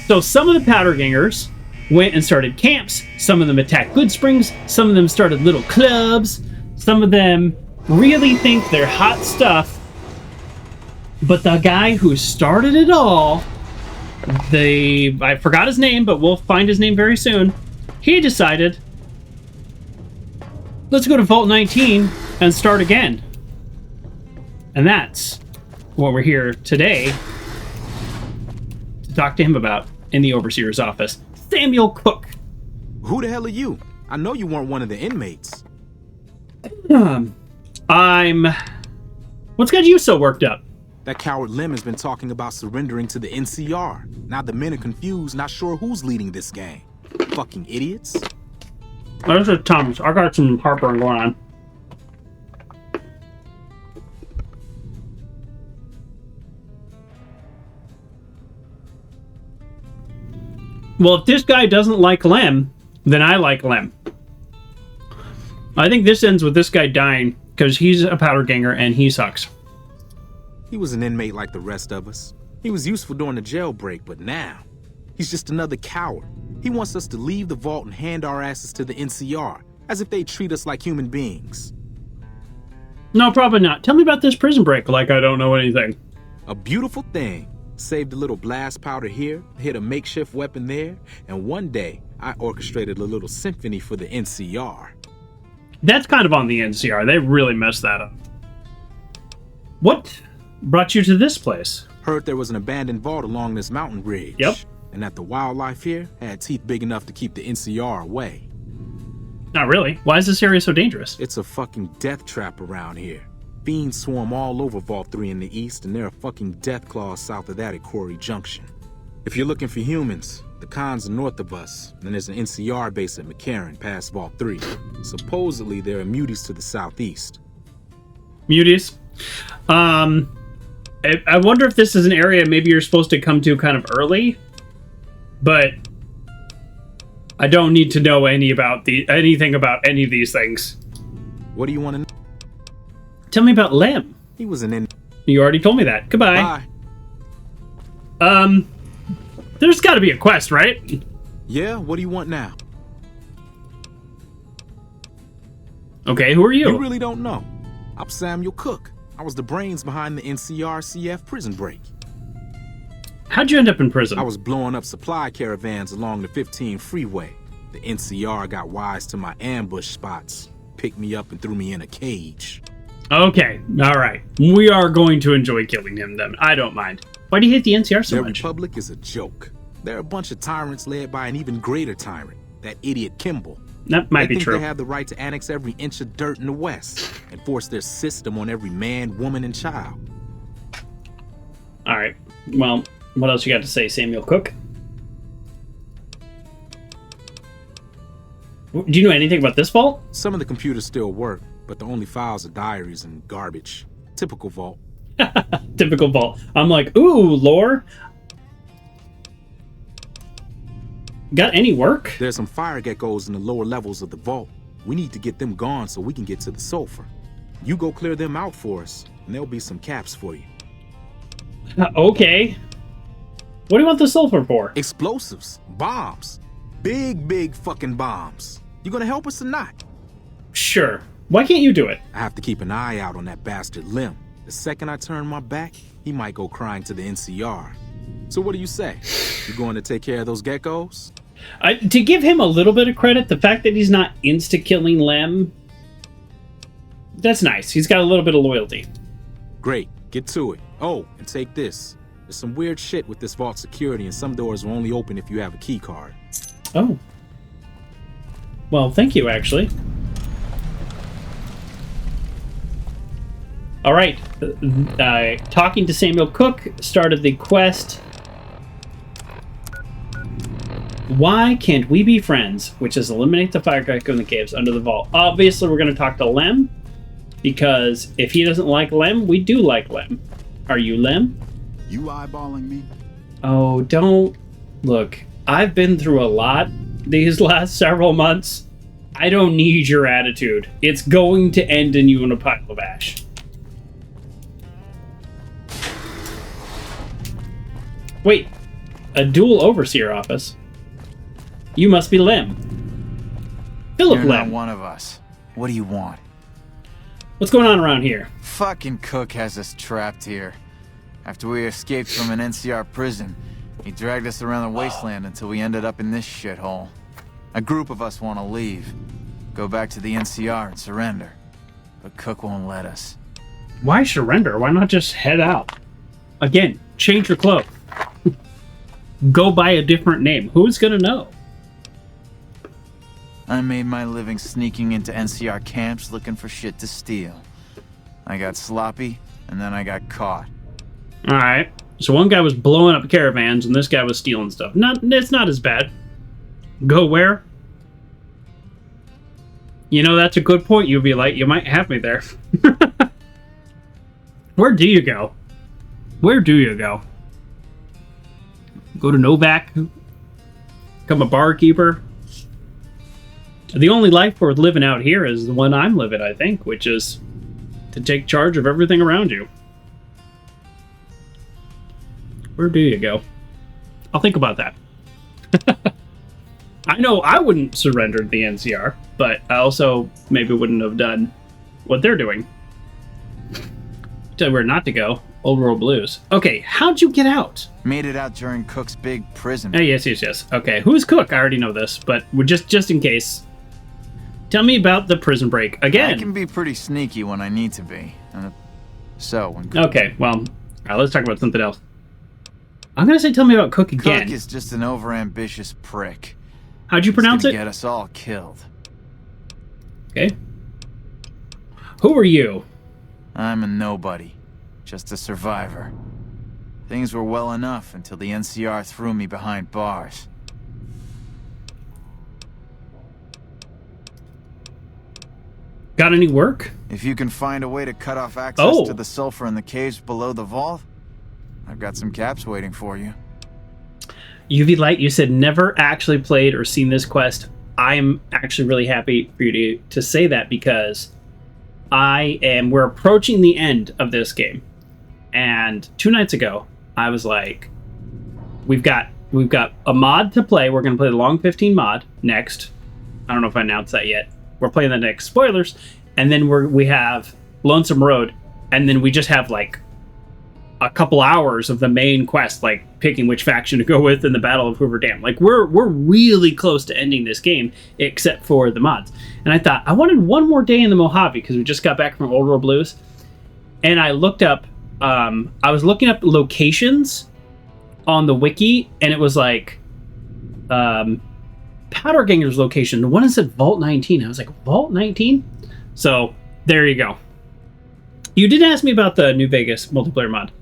so some of the powder gangers went and started camps. Some of them attacked Good Springs. Some of them started little clubs. Some of them really think they're hot stuff. But the guy who started it all, I forgot his name, but we'll find his name very soon. He decided, let's go to Vault 19 and start again. And that's what we're here today to talk to him about in the Overseer's office. Samuel Cooke. Who the hell are you? I know you weren't one of the inmates. What's got you so worked up? That coward Lem has been talking about surrendering to the NCR. Now the men are confused, not sure who's leading this gang. Fucking idiots. This is Thomas. I got some heartburn going on. Well, if this guy doesn't like Lem, then I like Lem. I think this ends with this guy dying because he's a powder ganger and he sucks. He was an inmate like the rest of us. He was useful during the jailbreak, but now he's just another coward. He wants us to leave the vault and hand our asses to the NCR, as if they treat us like human beings. No, probably not. Tell me about this prison break like I don't know anything. A beautiful thing. Saved a little blast powder here, hit a makeshift weapon there, and one day I orchestrated a little symphony for the NCR. That's kind of on the NCR. They really messed that up. What brought you to this place? Heard there was an abandoned vault along this mountain ridge. Yep. And that the wildlife here had teeth big enough to keep the NCR away. Not really. Why is this area so dangerous? It's a fucking death trap around here. Fiends swarm all over Vault 3 in the east, and there are fucking death claws south of that at Quarry Junction. If you're looking for humans, the cons are north of us, and there's an NCR base at McCarran past Vault 3. Supposedly, there are muties to the southeast. Muties? I wonder if this is an area maybe you're supposed to come to kind of early, but I don't need to know anything about any of these things. What do you want to know? Tell me about Lem. He was an You already told me that. Goodbye. Bye. There's got to be a quest, right? Yeah, what do you want now? Okay, who are you? You really don't know. I'm Samuel Cooke. I was the brains behind the NCR CF prison break. How'd you end up in prison? I was blowing up supply caravans along the 15 freeway. The NCR got wise to my ambush spots, picked me up and threw me in a cage. Okay, alright. We are going to enjoy killing him then. I don't mind. Why do you hate the NCR so much? The Republic is a joke. They're a bunch of tyrants led by an even greater tyrant, that idiot Kimball. That might be true. They think they have the right to annex every inch of dirt in the West and force their system on every man, woman, and child. Alright, well, what else you got to say, Samuel Cooke? Do you know anything about this vault? Some of the computers still work, but the only files are diaries and garbage. Typical vault. Typical vault. I'm like, ooh, lore. Got any work? There's some fire geckos in the lower levels of the vault. We need to get them gone so we can get to the sulfur. You go clear them out for us, and there'll be some caps for you. Okay. What do you want the sulfur for? Explosives. Bombs. Big fucking bombs. You gonna help us or not? Sure. Why can't you do it? I have to keep an eye out on that bastard Lem. The second I turn my back, he might go crying to the NCR. So what do you say? You going to take care of those geckos? To give him a little bit of credit, the fact that he's not insta-killing Lem, that's nice. He's got a little bit of loyalty. Great. Get to it. Oh, and take this. There's some weird shit with this vault security, and some doors will only open if you have a key card. Oh. Well, thank you, actually. All right. Talking to Samuel Cooke started the quest. Why can't we be friends? Which is eliminate the firecracker in the caves under the vault. Obviously, we're going to talk to Lem, because if he doesn't like Lem, we do like Lem. Are you Lem? You eyeballing me? Oh, don't. Look, I've been through a lot these last several months. I don't need your attitude. It's going to end in you in a pile of ash. Wait, a dual overseer office? You must be Lem. Philip You're Lem. not one of us. What do you want? What's going on around here? Fucking Cooke has us trapped here. After we escaped from an NCR prison, he dragged us around the wasteland until we ended up in this shithole. A group of us want to leave. Go back to the NCR and surrender. But Cooke won't let us. Why surrender? Why not just head out? Again, change your clothes. Go by a different name. Who's gonna know? I made my living sneaking into NCR camps looking for shit to steal. I got sloppy, and then I got caught. Alright. So one guy was blowing up caravans, and this guy was stealing stuff. It's not as bad. Go where? You know, that's a good point, UV Light. You might have me there. Where do you go? Where do you go? Go to Novak? Become a barkeeper? The only life worth living out here is the one I'm living, I think, which is to take charge of everything around you. Where do you go? I'll think about that. I know I wouldn't surrender to the NCR, but I also maybe wouldn't have done what they're doing. Tell you where not to go. Old World Blues. Okay, how'd you get out? Made it out during Cooke's big prison. Oh, yes. Okay, who's Cooke? I already know this, but just in case. Tell me about the prison break again. I can be pretty sneaky when I need to be. When okay, well, all right, let's talk about something else. I'm gonna say tell me about Cooke again. Cooke is just an overambitious prick. How'd you pronounce it? Get us all killed. Okay. Who are you? I'm a nobody. Just a survivor. Things were well enough until the NCR threw me behind bars. Got any work? If you can find a way to cut off access to the sulfur in the caves below the vault, I've got some caps waiting for you. UV Light, you said never actually played or seen this quest. I'm actually really happy for you to say that, because we're approaching the end of this game. And 2 nights ago, I was like, we've got a mod to play. We're going to play the Long 15 mod next. I don't know if I announced that yet. We're playing the next. Spoilers. And then we have Lonesome Road. And then we just have like a couple hours of the main quest, like picking which faction to go with in the Battle of Hoover Dam. Like we're really close to ending this game, except for the mods. And I thought I wanted one more day in the Mojave, because we just got back from Old World Blues. And I looked up, I was looking up locations on the wiki, and it was like, Powderganger's location. The one that said Vault 19. I was like, Vault 19? So, there you go. You did ask me about the New Vegas multiplayer mod,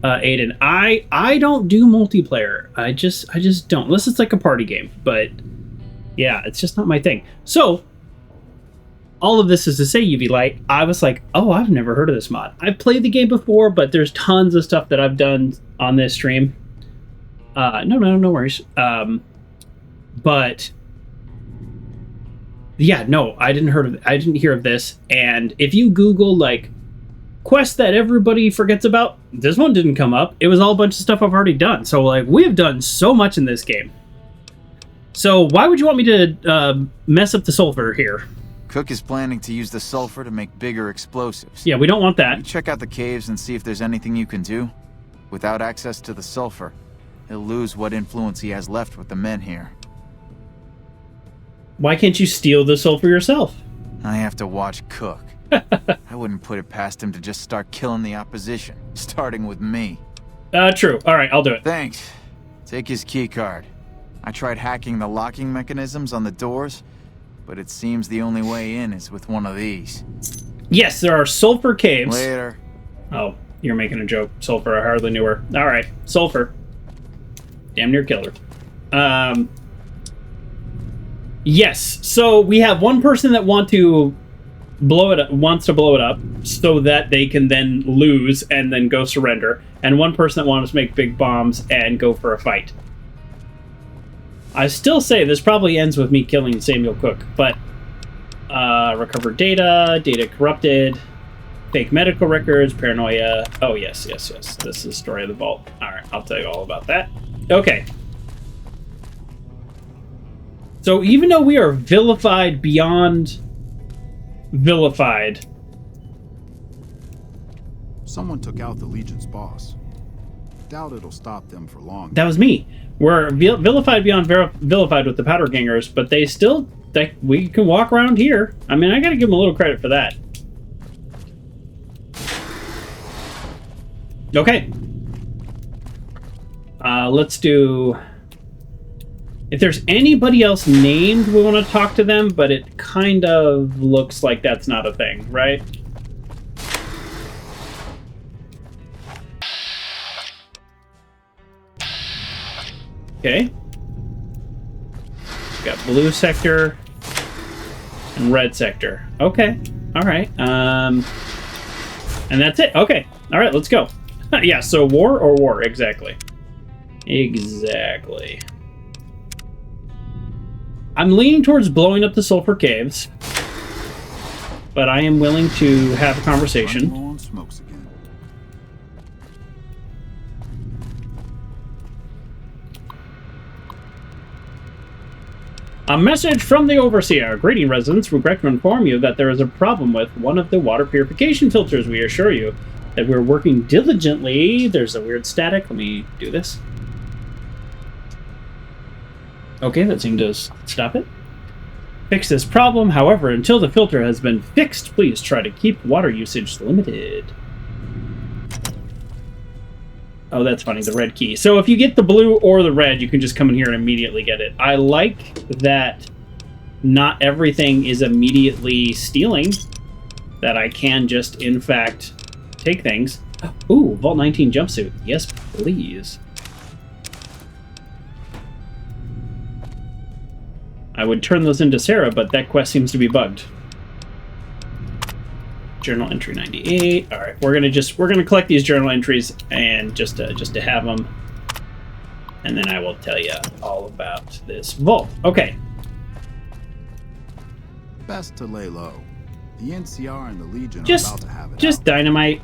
Aiden. I don't do multiplayer. I just don't. Unless it's like a party game. But, yeah, it's just not my thing. So, all of this is to say, UV Light, I was like, oh, I've never heard of this mod. I've played the game before, but there's tons of stuff that I've done on this stream. No worries. But yeah, no, I didn't hear of this. And if you Google like quests that everybody forgets about, this one didn't come up. It was all a bunch of stuff I've already done. So like, we have done so much in this game. So why would you want me to mess up the sulfur here? Cooke is planning to use the sulfur to make bigger explosives. Yeah, we don't want that. You check out the caves and see if there's anything you can do. Without access to the sulfur, he'll lose what influence he has left with the men here. Why can't you steal the sulfur yourself? I have to watch Cooke. I wouldn't put it past him to just start killing the opposition, starting with me. True. All right, I'll do it. Thanks. Take his key card. I tried hacking the locking mechanisms on the doors, but it seems the only way in is with one of these. Yes, there are Sulfur Caves. Later. Oh, you're making a joke. Sulfur, I hardly knew her. Alright, Sulfur. Damn near killed her. Yes, so we have one person that wants to blow it up so that they can then lose and then go surrender, and one person that wants to make big bombs and go for a fight. I still say this probably ends with me killing Samuel Cooke, but recover data corrupted, fake medical records, paranoia. Oh yes. This is the story of the vault. Alright, I'll tell you all about that. Okay. So even though we are vilified beyond vilified. Someone took out the Legion's boss. Doubt it'll stop them for long. That was me. We're vilified beyond vilified with the powder gangers, but they still, we can walk around here. I mean, I gotta give them a little credit for that. Okay. Let's do... If there's anybody else named, we want to talk to them, but it kind of looks like that's not a thing, right? Okay. Got blue sector and red sector. Okay. All right. And that's it. Okay. All right, let's go. Yeah, so war or war? Exactly. Exactly. I'm leaning towards blowing up the Sulfur Caves, but I am willing to have a conversation. Smokes again. A message from the Overseer. Greeting, residents. Regret to inform you that there is a problem with one of the water purification filters. We assure you that we're working diligently. There's a weird static. Let me do this. Okay, that seemed to stop it. Fix this problem. However, until the filter has been fixed, please try to keep water usage limited. Oh, that's funny, the red key. So if you get the blue or the red, you can just come in here and immediately get it. I like that not everything is immediately stealing. That I can just, in fact, take things. Ooh, Vault 19 jumpsuit. Yes, please. I would turn those into Sarah, but that quest seems to be bugged. Journal entry 98. All right, we're gonna collect these journal entries and just to have them, and then I will tell you all about this vault. Okay. Best to lay low. The NCR and the Legion Just are about to have it. Just dynamite,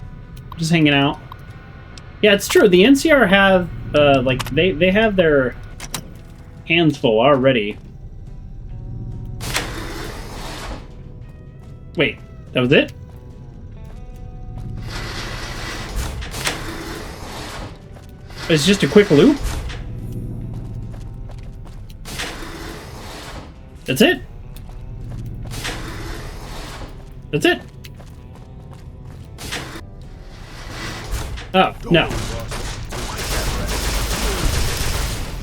just hanging out. Yeah, it's true. The NCR have like they have their hands full already. Wait, that was it? It's just a quick loop? That's it? That's it? Oh, no.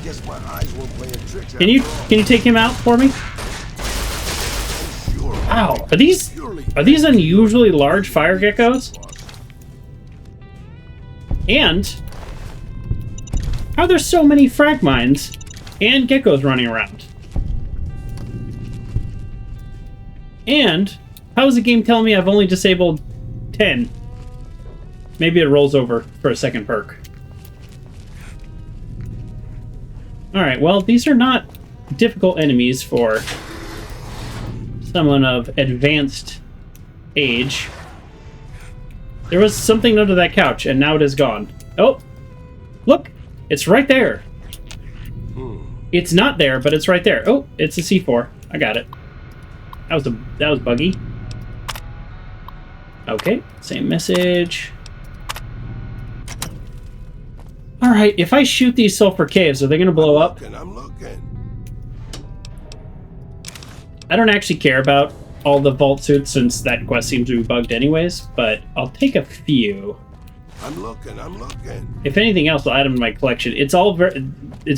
Guess my eyes won't play a trick. Can you take him out for me? Wow, are these unusually large fire geckos? And how are there so many frag mines and geckos running around? And how is the game telling me I've only disabled 10? Maybe it rolls over for a second perk. Alright, well, these are not difficult enemies for someone of advanced age. There was something under that couch, and now it is gone. Oh! Look! It's right there! It's not there, but it's right there. Oh, it's a C4. I got it. That was buggy. Okay, same message. Alright, if I shoot these Sulfur Caves, are they gonna blow up? I'm looking. I don't actually care about all the vault suits since that quest seems to be bugged anyways, but I'll take a few. I'm looking. If anything else, I'll add them to my collection. It's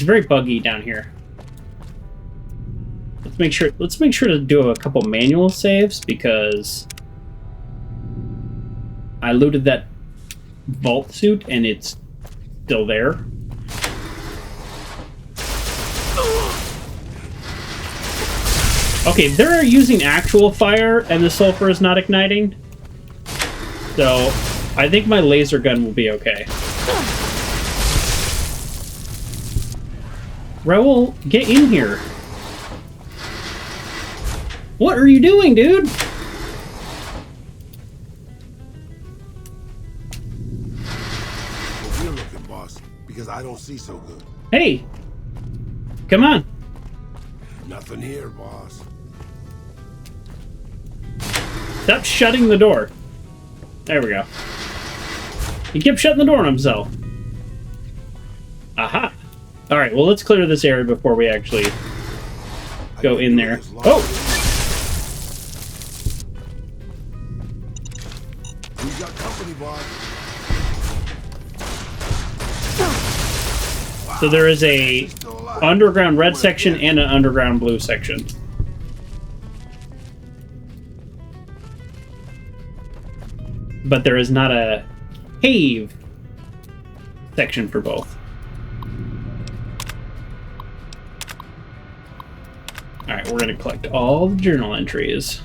very buggy down here. Let's make sure to do a couple manual saves because I looted that vault suit and it's still there. Okay, they're using actual fire and the sulfur is not igniting. So, I think my laser gun will be okay. Raul, get in here. What are you doing, dude? You're looking, boss, because I don't see so good. Hey, come on. Nothing here, boss. Stop shutting the door. There we go. He kept shutting the door on himself. Aha. Alright, well, let's clear this area before we actually go in there. Oh! We got company, boss. So there is a underground red section and an underground blue section. But there is not a cave section for both. Alright, we're going to collect all the journal entries.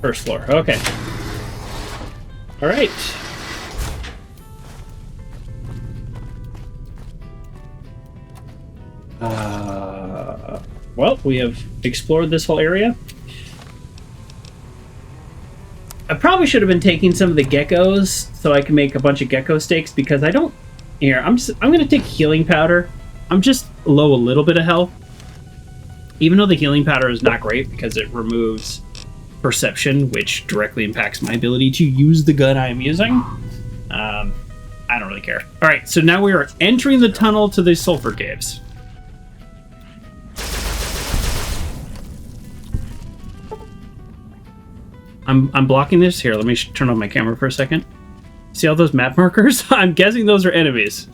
First floor, okay. Alright. Well, we have explored this whole area. I probably should have been taking some of the geckos so I can make a bunch of gecko steaks because I don't... Here, I'm going to take healing powder. I'm just low a little bit of health. Even though the healing powder is not great because it removes perception, which directly impacts my ability to use the gun I am using. I don't really care. Alright, so now we are entering the tunnel to the Sulfur Caves. I'm blocking this. Here, let me turn on my camera for a second. See all those map markers? I'm guessing those are enemies.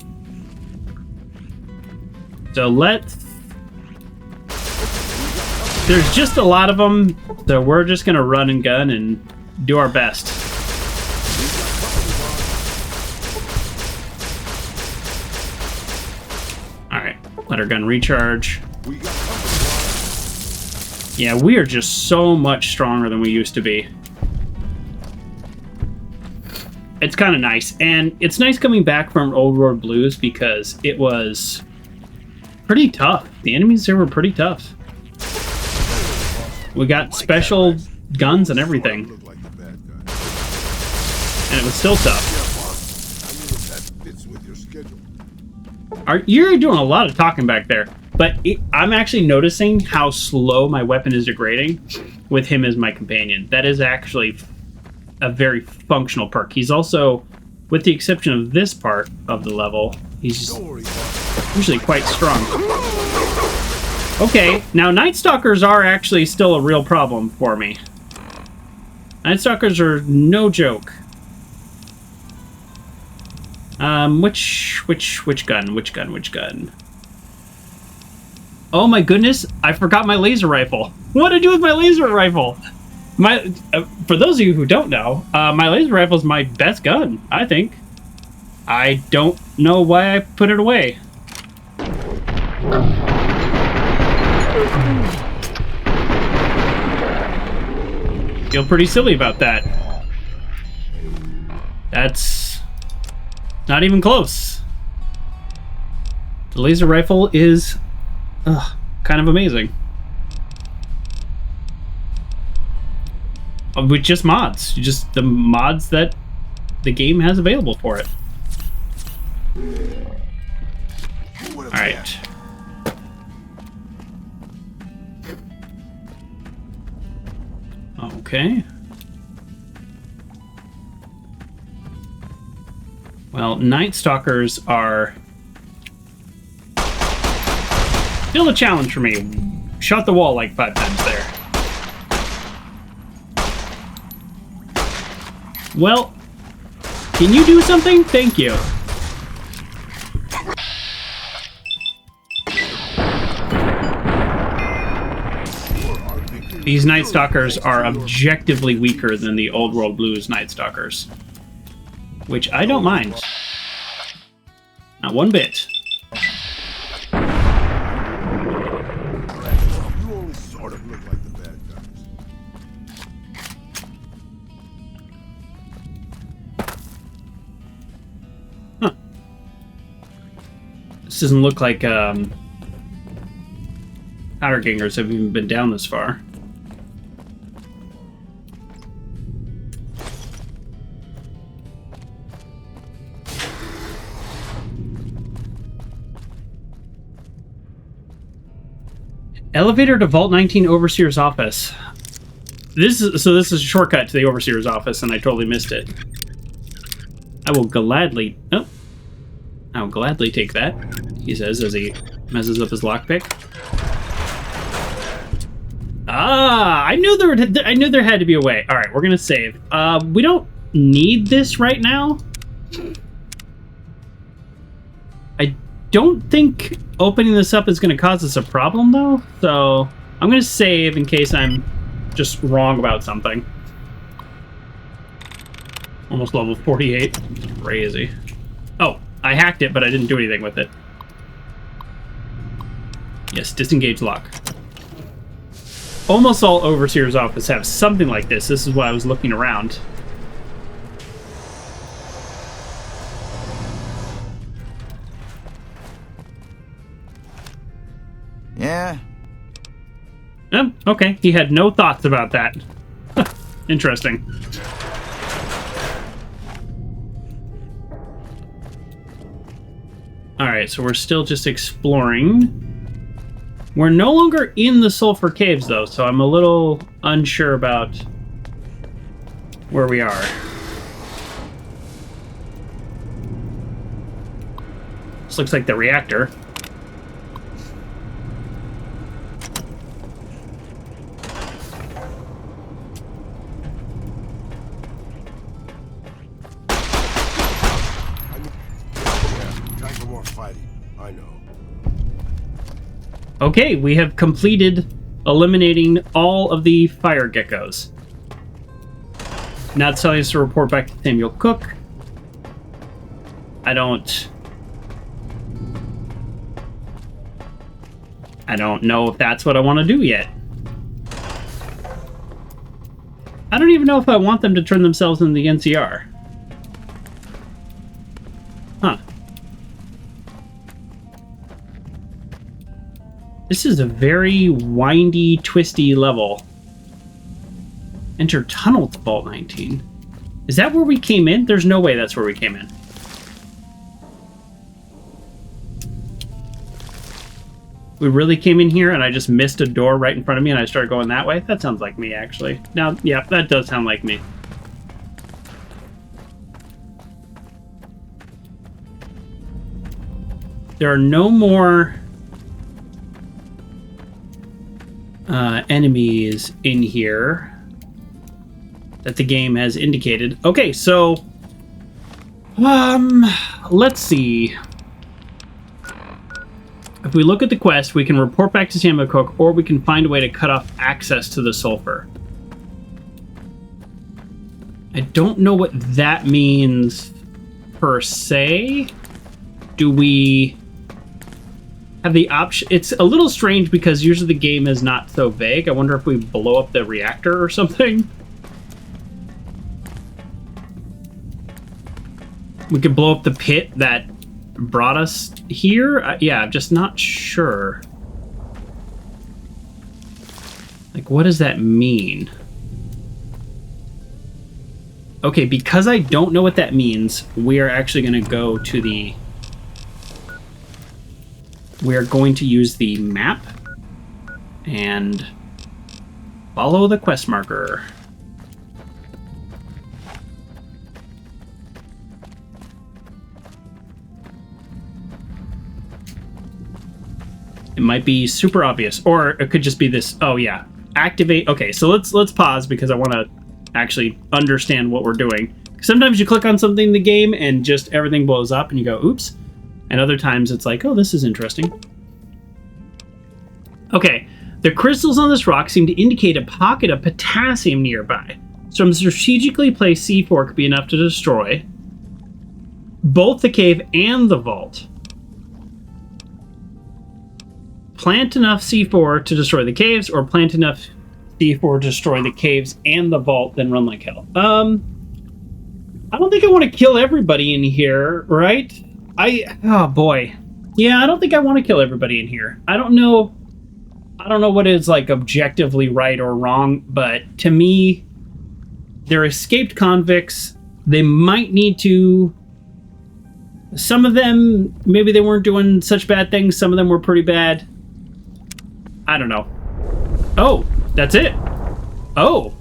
So there's just a lot of them, so we're just gonna run and gun and do our best. Alright, let our gun recharge. Yeah, we are just so much stronger than we used to be. It's kind of nice, and it's nice coming back from Old World Blues because it was pretty tough. The enemies there were pretty tough. We got special guns and everything. And it was still tough. You're doing a lot of talking back there, but I'm actually noticing how slow my weapon is degrading with him as my companion. That is actually a very functional perk. He's also, with the exception of this part of the level, he's usually quite strong. Okay, now Night Stalkers are actually still a real problem for me. Night Stalkers are no joke. Which gun? Oh my goodness, I forgot my laser rifle. What did I do with my laser rifle? For those of you who don't know, my laser rifle is my best gun, I think. I don't know why I put it away. Feel pretty silly about that. That's not even close. The laser rifle is kind of amazing. With just mods. Just the mods that the game has available for it. Alright. Okay. Well, Night Stalkers are still a challenge for me. Shot the wall like 5 times there. Can you do something? Thank you. These Night Stalkers are objectively weaker than the Old World Blues Night Stalkers, which I don't mind. Not one bit. You only sort of look like the bad guys. Huh. This doesn't look like Powder Gangers have even been down this far. Elevator to Vault 19 Overseer's office. This is a shortcut to the Overseer's office, and I totally missed it. I will gladly... Oh. I'll gladly take that, he says as he messes up his lockpick. Ah, I knew there had to be a way. All right, we're gonna save. We don't need this right now. I don't think opening this up is gonna cause us a problem though. So I'm gonna save in case I'm just wrong about something. Almost level 48. Crazy. Oh, I hacked it, but I didn't do anything with it. Yes, disengage lock. Almost all Overseer's office have something like this. This is why I was looking around. Yeah. Oh, okay. He had no thoughts about that. Interesting. Alright, so we're still just exploring. We're no longer in the Sulfur Caves, though, so I'm a little unsure about where we are. This looks like the reactor. Okay, we have completed eliminating all of the fire geckos. Now it's telling us to report back to Samuel Cooke. I don't know if that's what I want to do yet. I don't even know if I want them to turn themselves into the NCR. Huh. This is a very windy, twisty level. Enter tunnel to Vault 19. Is that where we came in? There's no way that's where we came in. We really came in here and I just missed a door right in front of me and I started going that way? That sounds like me, actually. Now, yeah, that does sound like me. There are no more enemies in here that the game has indicated. Okay, so let's see. If we look at the quest, we can report back to Samuel Cooke, or we can find a way to cut off access to the sulfur. I don't know what that means per se. Do we have the option? It's a little strange because usually the game is not so vague. I wonder if we blow up the reactor or something. We could blow up the pit that brought us here. Yeah, I'm just not sure. Like, what does that mean? Okay, because I don't know what that means, we are actually going to go to the... We're going to use the map and follow the quest marker. It might be super obvious, or it could just be this. Oh yeah, activate. Okay, so let's pause because I want to actually understand what we're doing. Sometimes you click on something in the game and just everything blows up and you go, oops. And other times it's like, oh, this is interesting. Okay, the crystals on this rock seem to indicate a pocket of potassium nearby. Some strategically placed C4 could be enough to destroy both the cave and the vault. Plant enough C4 to destroy the caves, or plant enough C4 to destroy the caves and the vault, then run like hell. I don't think I want to kill everybody in here, right? Oh boy. Yeah, I don't think I want to kill everybody in here. I don't know what is like objectively right or wrong, but to me, they're escaped convicts. They might need to... Some of them, maybe they weren't doing such bad things. Some of them were pretty bad. I don't know. Oh, that's it. Oh.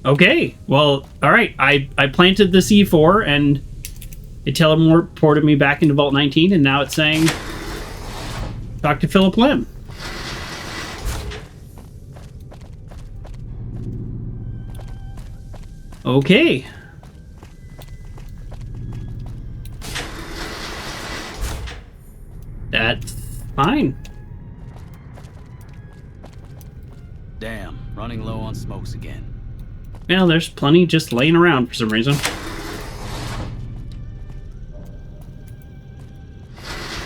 Okay, well, all right. I planted the C4 and it teleported me back into Vault 19, and now it's saying, talk to Philip Lem. Okay. That's fine. Damn, running low on smokes again. Well, there's plenty just laying around for some reason.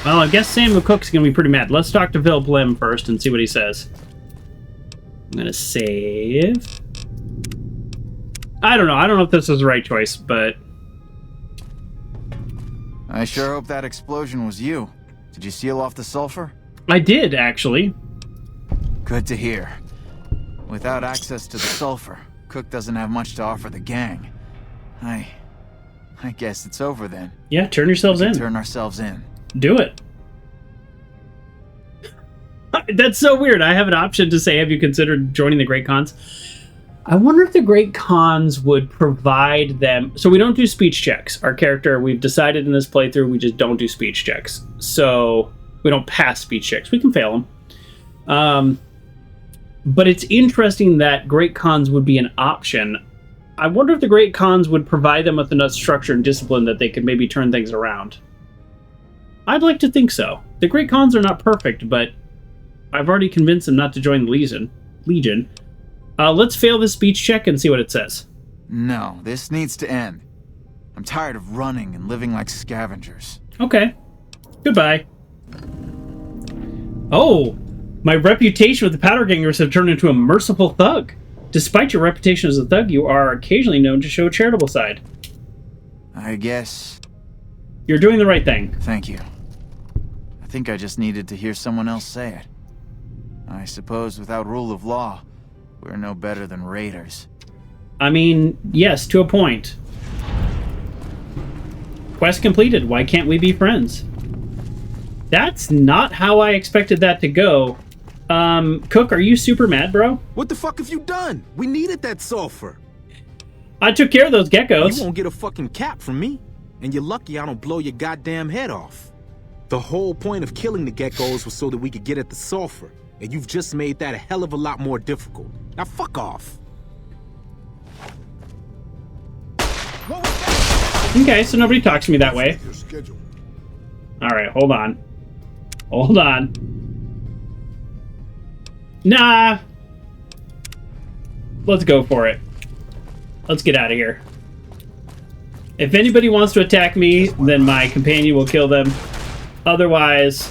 Well, I guess Samuel Cooke's gonna be pretty mad. Let's talk to Philip Lem first and see what he says. I'm gonna save. I don't know if this is the right choice, but... I sure hope that explosion was you. Did you seal off the sulfur? I did, actually. Good to hear. Without access to the sulfur, Cooke doesn't have much to offer the gang. I guess it's over then. Yeah, turn yourselves in. Turn ourselves in. Do it. That's so weird. I have an option to say, have you considered joining the Great Khans? I wonder if the Great Khans would provide them... So we don't do speech checks. Our character, we've decided in this playthrough, we just don't do speech checks. So we don't pass speech checks. We can fail them. But it's interesting that Great Khans would be an option. I wonder if the Great Khans would provide them with enough structure and discipline that they could maybe turn things around. I'd like to think so. The Great Khans are not perfect, but I've already convinced them not to join the Legion. Let's fail this speech check and see what it says. No, this needs to end. I'm tired of running and living like scavengers. Okay. Goodbye. Oh, my reputation with the powder gangers have turned into a merciful thug. Despite your reputation as a thug, you are occasionally known to show a charitable side. I guess... You're doing the right thing. Thank you. I think I just needed to hear someone else say it. I suppose without rule of law, we're no better than raiders. I mean, yes, to a point. Quest completed. Why can't we be friends? That's not how I expected that to go. Cooke, are you super mad, bro? What the fuck have you done? We needed that sulfur. I took care of those geckos. You won't get a fucking cap from me. And you're lucky I don't blow your goddamn head off. The whole point of killing the geckos was so that we could get at the sulfur. And you've just made that a hell of a lot more difficult. Now fuck off. Okay, so nobody talks to me that way. Alright, hold on. Hold on. Nah. Let's go for it. Let's get out of here. If anybody wants to attack me, then my companion will kill them. Otherwise...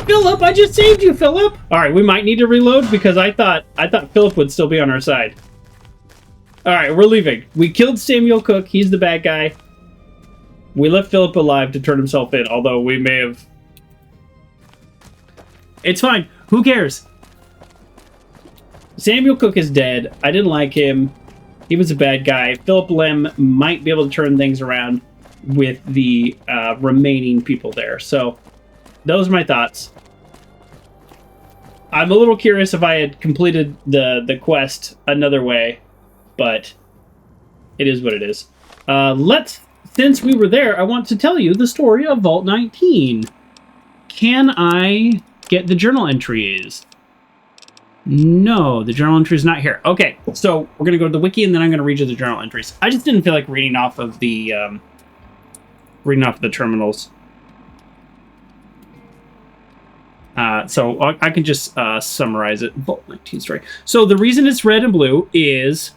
Philip, I just saved you, Philip! Alright, we might need to reload because I thought Philip would still be on our side. Alright, we're leaving. We killed Samuel Cooke, he's the bad guy. We left Philip alive to turn himself in, although we may have... It's fine. Who cares? Samuel Cooke is dead. I didn't like him. He was a bad guy. Philip Lem might be able to turn things around with the remaining people there. So, those are my thoughts. I'm a little curious if I had completed the quest another way, but it is what it is. Since we were there, I want to tell you the story of Vault 19. can I get the journal entries? No, the journal entry is not here. Okay, so we're going to go to the wiki, and then I'm going to read you the journal entries. I just didn't feel like reading off of the terminals. So I can just summarize it. Vault 19 story. So the reason it's red and blue is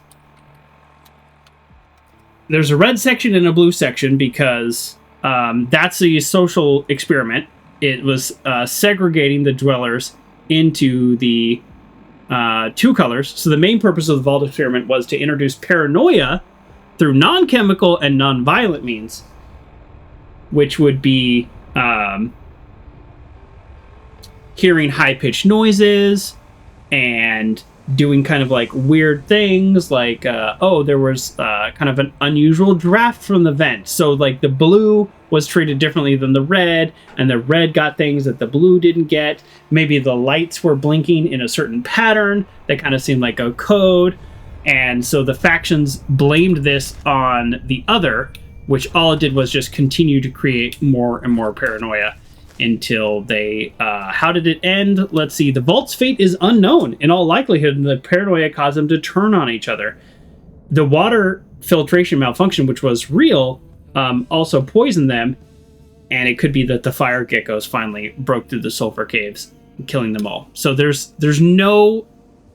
there's a red section and a blue section because that's the social experiment. It was segregating the dwellers into the two colors. So the main purpose of the vault experiment was to introduce paranoia through non-chemical and non-violent means, which would be hearing high-pitched noises and doing kind of like weird things like, oh, there was kind of an unusual draft from the vent. So like the blue was treated differently than the red, and the red got things that the blue didn't get. Maybe the lights were blinking in a certain pattern that kind of seemed like a code. And so the factions blamed this on the other, which all it did was just continue to create more and more paranoia until they, how did it end? Let's see, the vault's fate is unknown. In all likelihood, the paranoia caused them to turn on each other. The water filtration malfunction, which was real, also poisoned them, and it could be that the fire geckos finally broke through the Sulfur Caves, killing them all. So there's no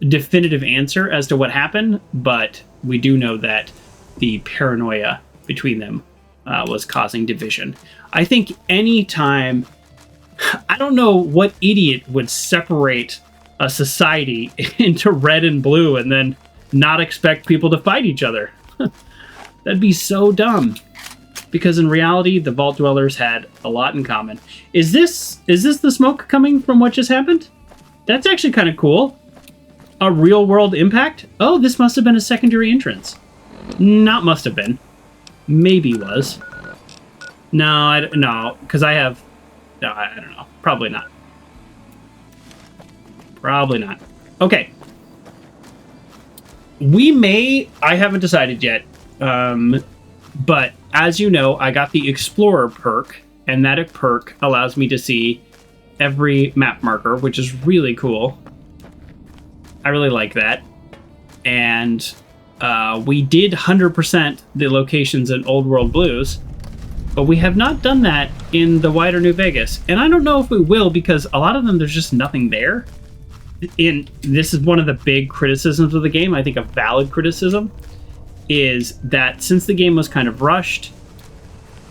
definitive answer as to what happened, but we do know that the paranoia between them was causing division. I think anytime, I don't know what idiot would separate a society into red and blue and then not expect people to fight each other. That'd be so dumb. Because in reality, the vault dwellers had a lot in common. Is this the smoke coming from what just happened? That's actually kind of cool. A real world impact? Oh, this must have been a secondary entrance. Not must have been. Maybe was. No, because I have... No, I don't know. Probably not. Probably not. Okay. We may... I haven't decided yet. But as you know, I got the Explorer perk, and that perk allows me to see every map marker, which is really cool. I really like that. And we did 100% the locations in Old World Blues, but we have not done that in the wider New Vegas. And I don't know if we will, because a lot of them, there's just nothing there. This is one of the big criticisms of the game, I think a valid criticism, is that since the game was kind of rushed,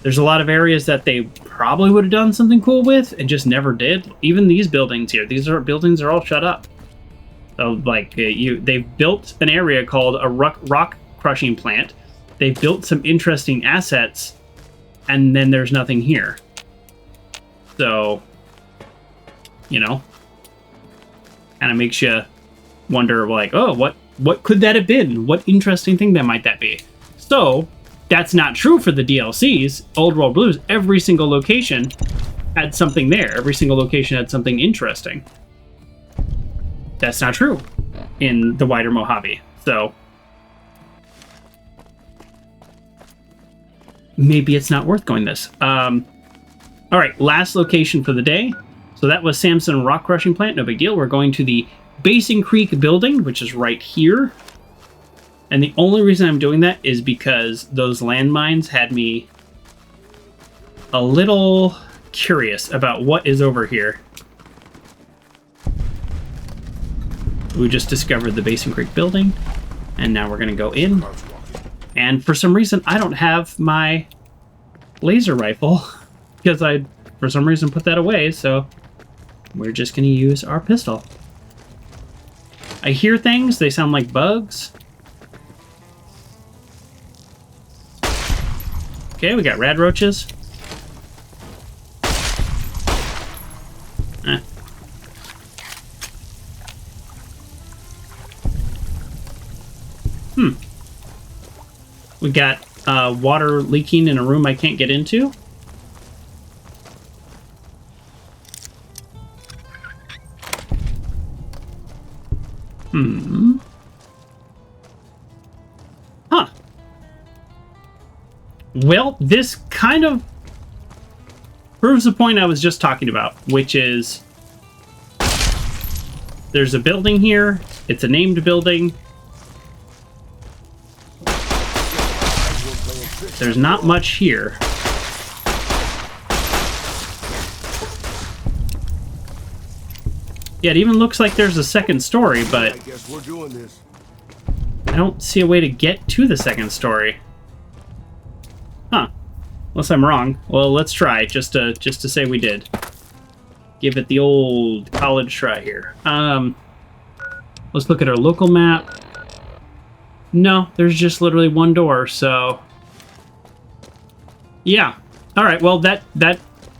there's a lot of areas that they probably would have done something cool with and just never did. Even these buildings here, buildings are all shut up. So like they've built an area called a rock crushing plant. They've built some interesting assets, and then there's nothing here. So, you know, kind of makes you wonder, like, oh, what could that have been? What interesting thing that might that be? So, that's not true for the DLCs. Old World Blues, every single location had something there. Every single location had something interesting. That's not true in the wider Mojave. So, maybe it's not worth going this. All right, last location for the day. So that was Samson Rock Crushing Plant. No big deal. We're going to the Basincreen Building, which is right here. And the only reason I'm doing that is because those landmines had me a little curious about what is over here. We just discovered the Basincreen Building, and now we're going to go in. And for some reason, I don't have my laser rifle, because I, for some reason, put that away, so we're just going to use our pistol. I hear things, they sound like bugs. Okay, we got rad roaches. We got water leaking in a room I can't get into. Huh. Well, this kind of proves the point I was just talking about, which is there's a building here. It's a named building. There's not much here. Yeah, it even looks like there's a second story, but I guess we're doing this. I don't see a way to get to the second story. Huh. Unless I'm wrong. Well, let's try, just to say we did. Give it the old college try here. Let's look at our local map. No, there's just literally one door, so... Yeah. Alright, well, that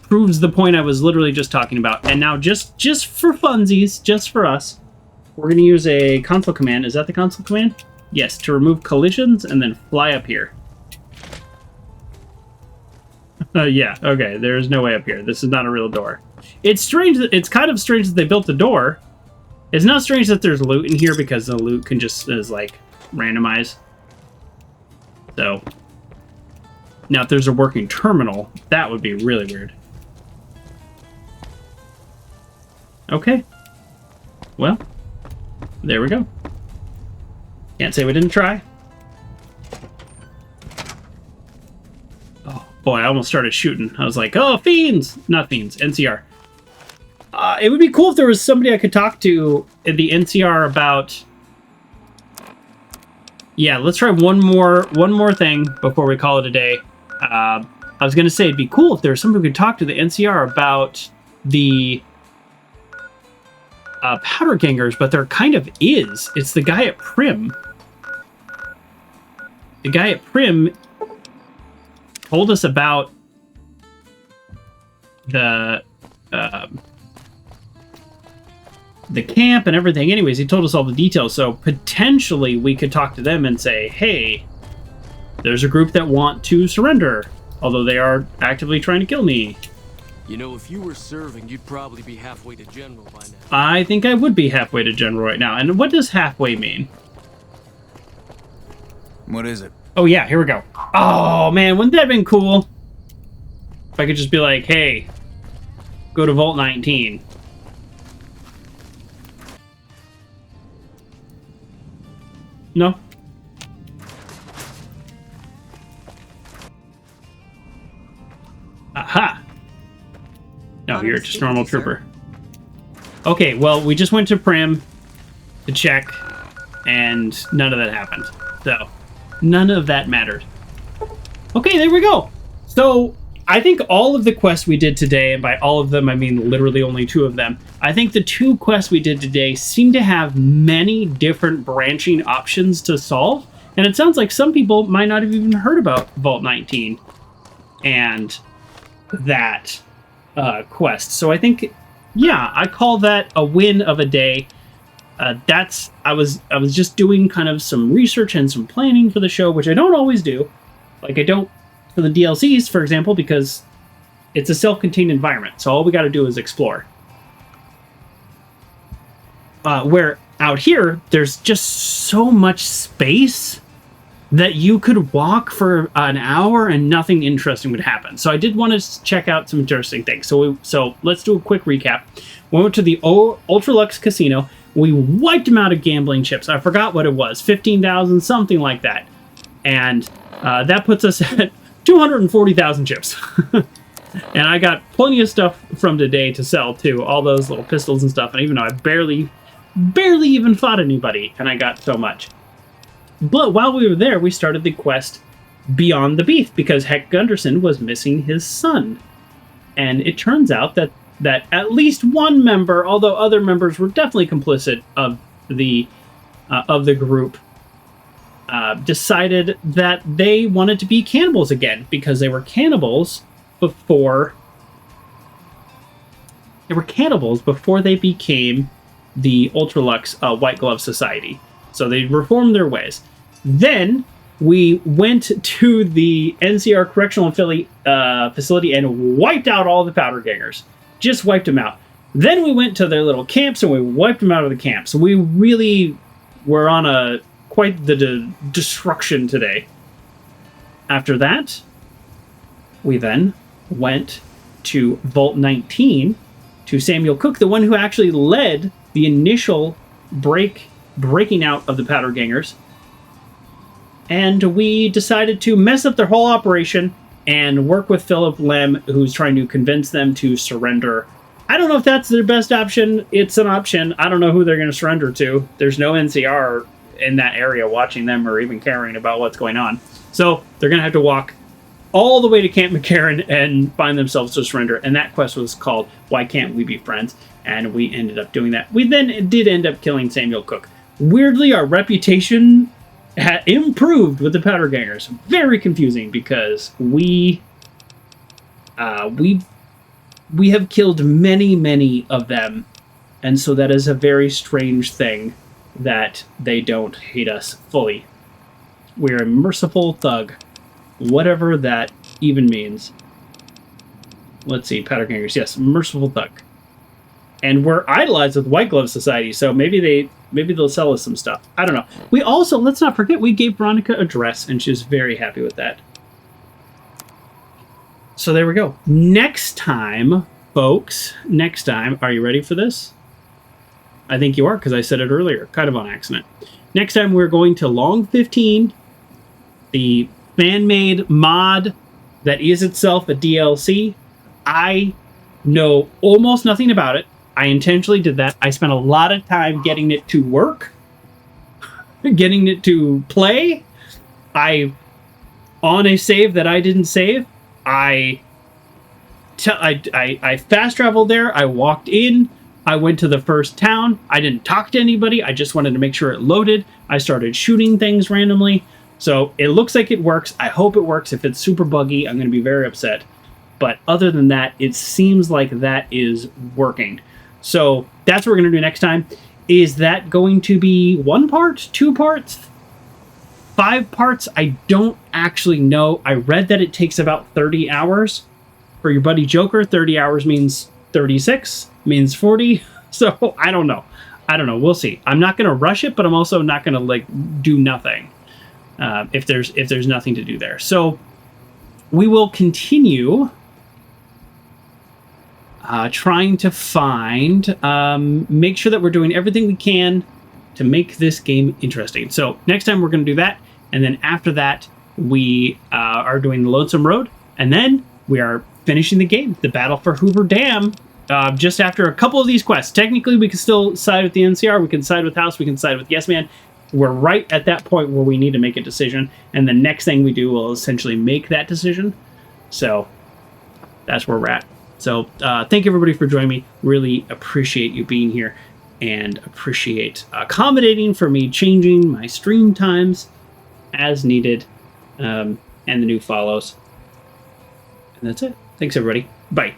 proves the point I was literally just talking about. And now, just for funsies, just for us, we're going to use a console command. Is that the console command? Yes, to remove collisions and then fly up here. Yeah, okay, there's no way up here. This is not a real door. It's strange. It's kind of strange that they built the door. It's not strange that there's loot in here because the loot can just is like randomized. So now if there's a working terminal, that would be really weird. Okay. Well, there we go. Can't say we didn't try. Oh boy, I almost started shooting. I was like, oh, fiends! Not fiends, NCR. It would be cool if there was somebody I could talk to in the NCR about... Yeah, let's try one more thing before we call it a day. I was going to say it'd be cool if there was somebody who could talk to the NCR about the powder gangers, but there kind of is. It's the guy at Prim. The guy at Prim told us about the camp and everything. Anyways, he told us all the details, so potentially we could talk to them and say, hey, there's a group that want to surrender, although they are actively trying to kill me. You know, if you were serving, you'd probably be halfway to general by now. I think I would be halfway to general right now. And what does halfway mean? What is it? Oh yeah, here we go. Oh man, wouldn't that have been cool? If I could just be like, hey, go to Vault 19. No? Aha! No, you're just a normal trooper. Okay, well, we just went to Prim to check, and none of that happened. So, none of that mattered. Okay, there we go. So, I think all of the quests we did today, and by all of them, I mean literally only 2 of them, I think the 2 quests we did today seem to have many different branching options to solve, and it sounds like some people might not have even heard about Vault 19 and that quest. So I think, yeah, I call that a win of a day. I was just doing kind of some research and some planning for the show, which I don't always do. Like I don't for the DLCs, for example, because it's a self-contained environment. So all we got to do is explore. Where out here, there's just so much space that you could walk for an hour and nothing interesting would happen. So I did want to check out some interesting things. So let's do a quick recap. We went to the Ultra-Luxe casino. We wiped them out of gambling chips. I forgot what it was, 15,000, something like that. And that puts us at 240,000 chips. And I got plenty of stuff from today to sell too. All those little pistols and stuff. And even though I barely even fought anybody, and I got so much. But while we were there, we started the quest Beyond the Beef, because Ted Gunderson was missing his son. And it turns out that at least one member, although other members were definitely complicit of the group, decided that they wanted to be cannibals again, because they were cannibals before they became the Ultra-Luxe White Glove Society. So they reformed their ways. Then we went to the NCR Correctional Facility and wiped out all the powder gangers. Just wiped them out. Then we went to their little camps and we wiped them out of the camps. We really were on quite the destruction today. After that, we then went to Vault 19, to Samuel Cooke, the one who actually led the initial breaking out of the Powder Gangers. And we decided to mess up their whole operation and work with Philip Lem, who's trying to convince them to surrender. I don't know if that's their best option. It's an option. I don't know who they're going to surrender to. There's no NCR in that area watching them or even caring about what's going on. So they're going to have to walk all the way to Camp McCarran and find themselves to surrender. And that quest was called Why Can't We Be Friends? And we ended up doing that. We then did end up killing Samuel Cooke. Weirdly, our reputation had improved with the Powder Gangers. Very confusing because we have killed many of them, and so that is a very strange thing that they don't hate us fully. We're a merciful thug, whatever that even means. Let's see, Powder Gangers, yes, merciful thug. And we're idolized with White Glove Society, so maybe they'll sell us some stuff. I don't know. We also, let's not forget, we gave Veronica a dress, and she was very happy with that. So there we go. Next time, folks, are you ready for this? I think you are, because I said it earlier, kind of on accident. Next time, we're going to Long 15, the fan-made mod that is itself a DLC. I know almost nothing about it. I intentionally did that. I spent a lot of time getting it to work, getting it to play. On a save that I didn't save, I fast traveled there. I walked in. I went to the first town. I didn't talk to anybody. I just wanted to make sure it loaded. I started shooting things randomly. So it looks like it works. I hope it works. If it's super buggy, I'm going to be very upset. But other than that, it seems like that is working. So that's what we're going to do next time. Is that going to be 1 part, 2 parts, 5 parts? I don't actually know. I read that it takes about 30 hours for your buddy Joker. 30 hours means 36, means 40. So I don't know. We'll see. I'm not going to rush it, but I'm also not going to do nothing if there's nothing to do there. So we will continue trying to find, make sure that we're doing everything we can to make this game interesting. So next time we're going to do that. And then after that, we are doing the Lonesome Road. And then we are finishing the game, the Battle for Hoover Dam, just after a couple of these quests. Technically, we can still side with the NCR. We can side with House. We can side with Yes Man. We're right at that point where we need to make a decision. And the next thing we do will essentially make that decision. So that's where we're at. So thank you, everybody, for joining me. Really appreciate you being here and appreciate accommodating for me changing my stream times as needed and the new follows. And that's it. Thanks, everybody. Bye.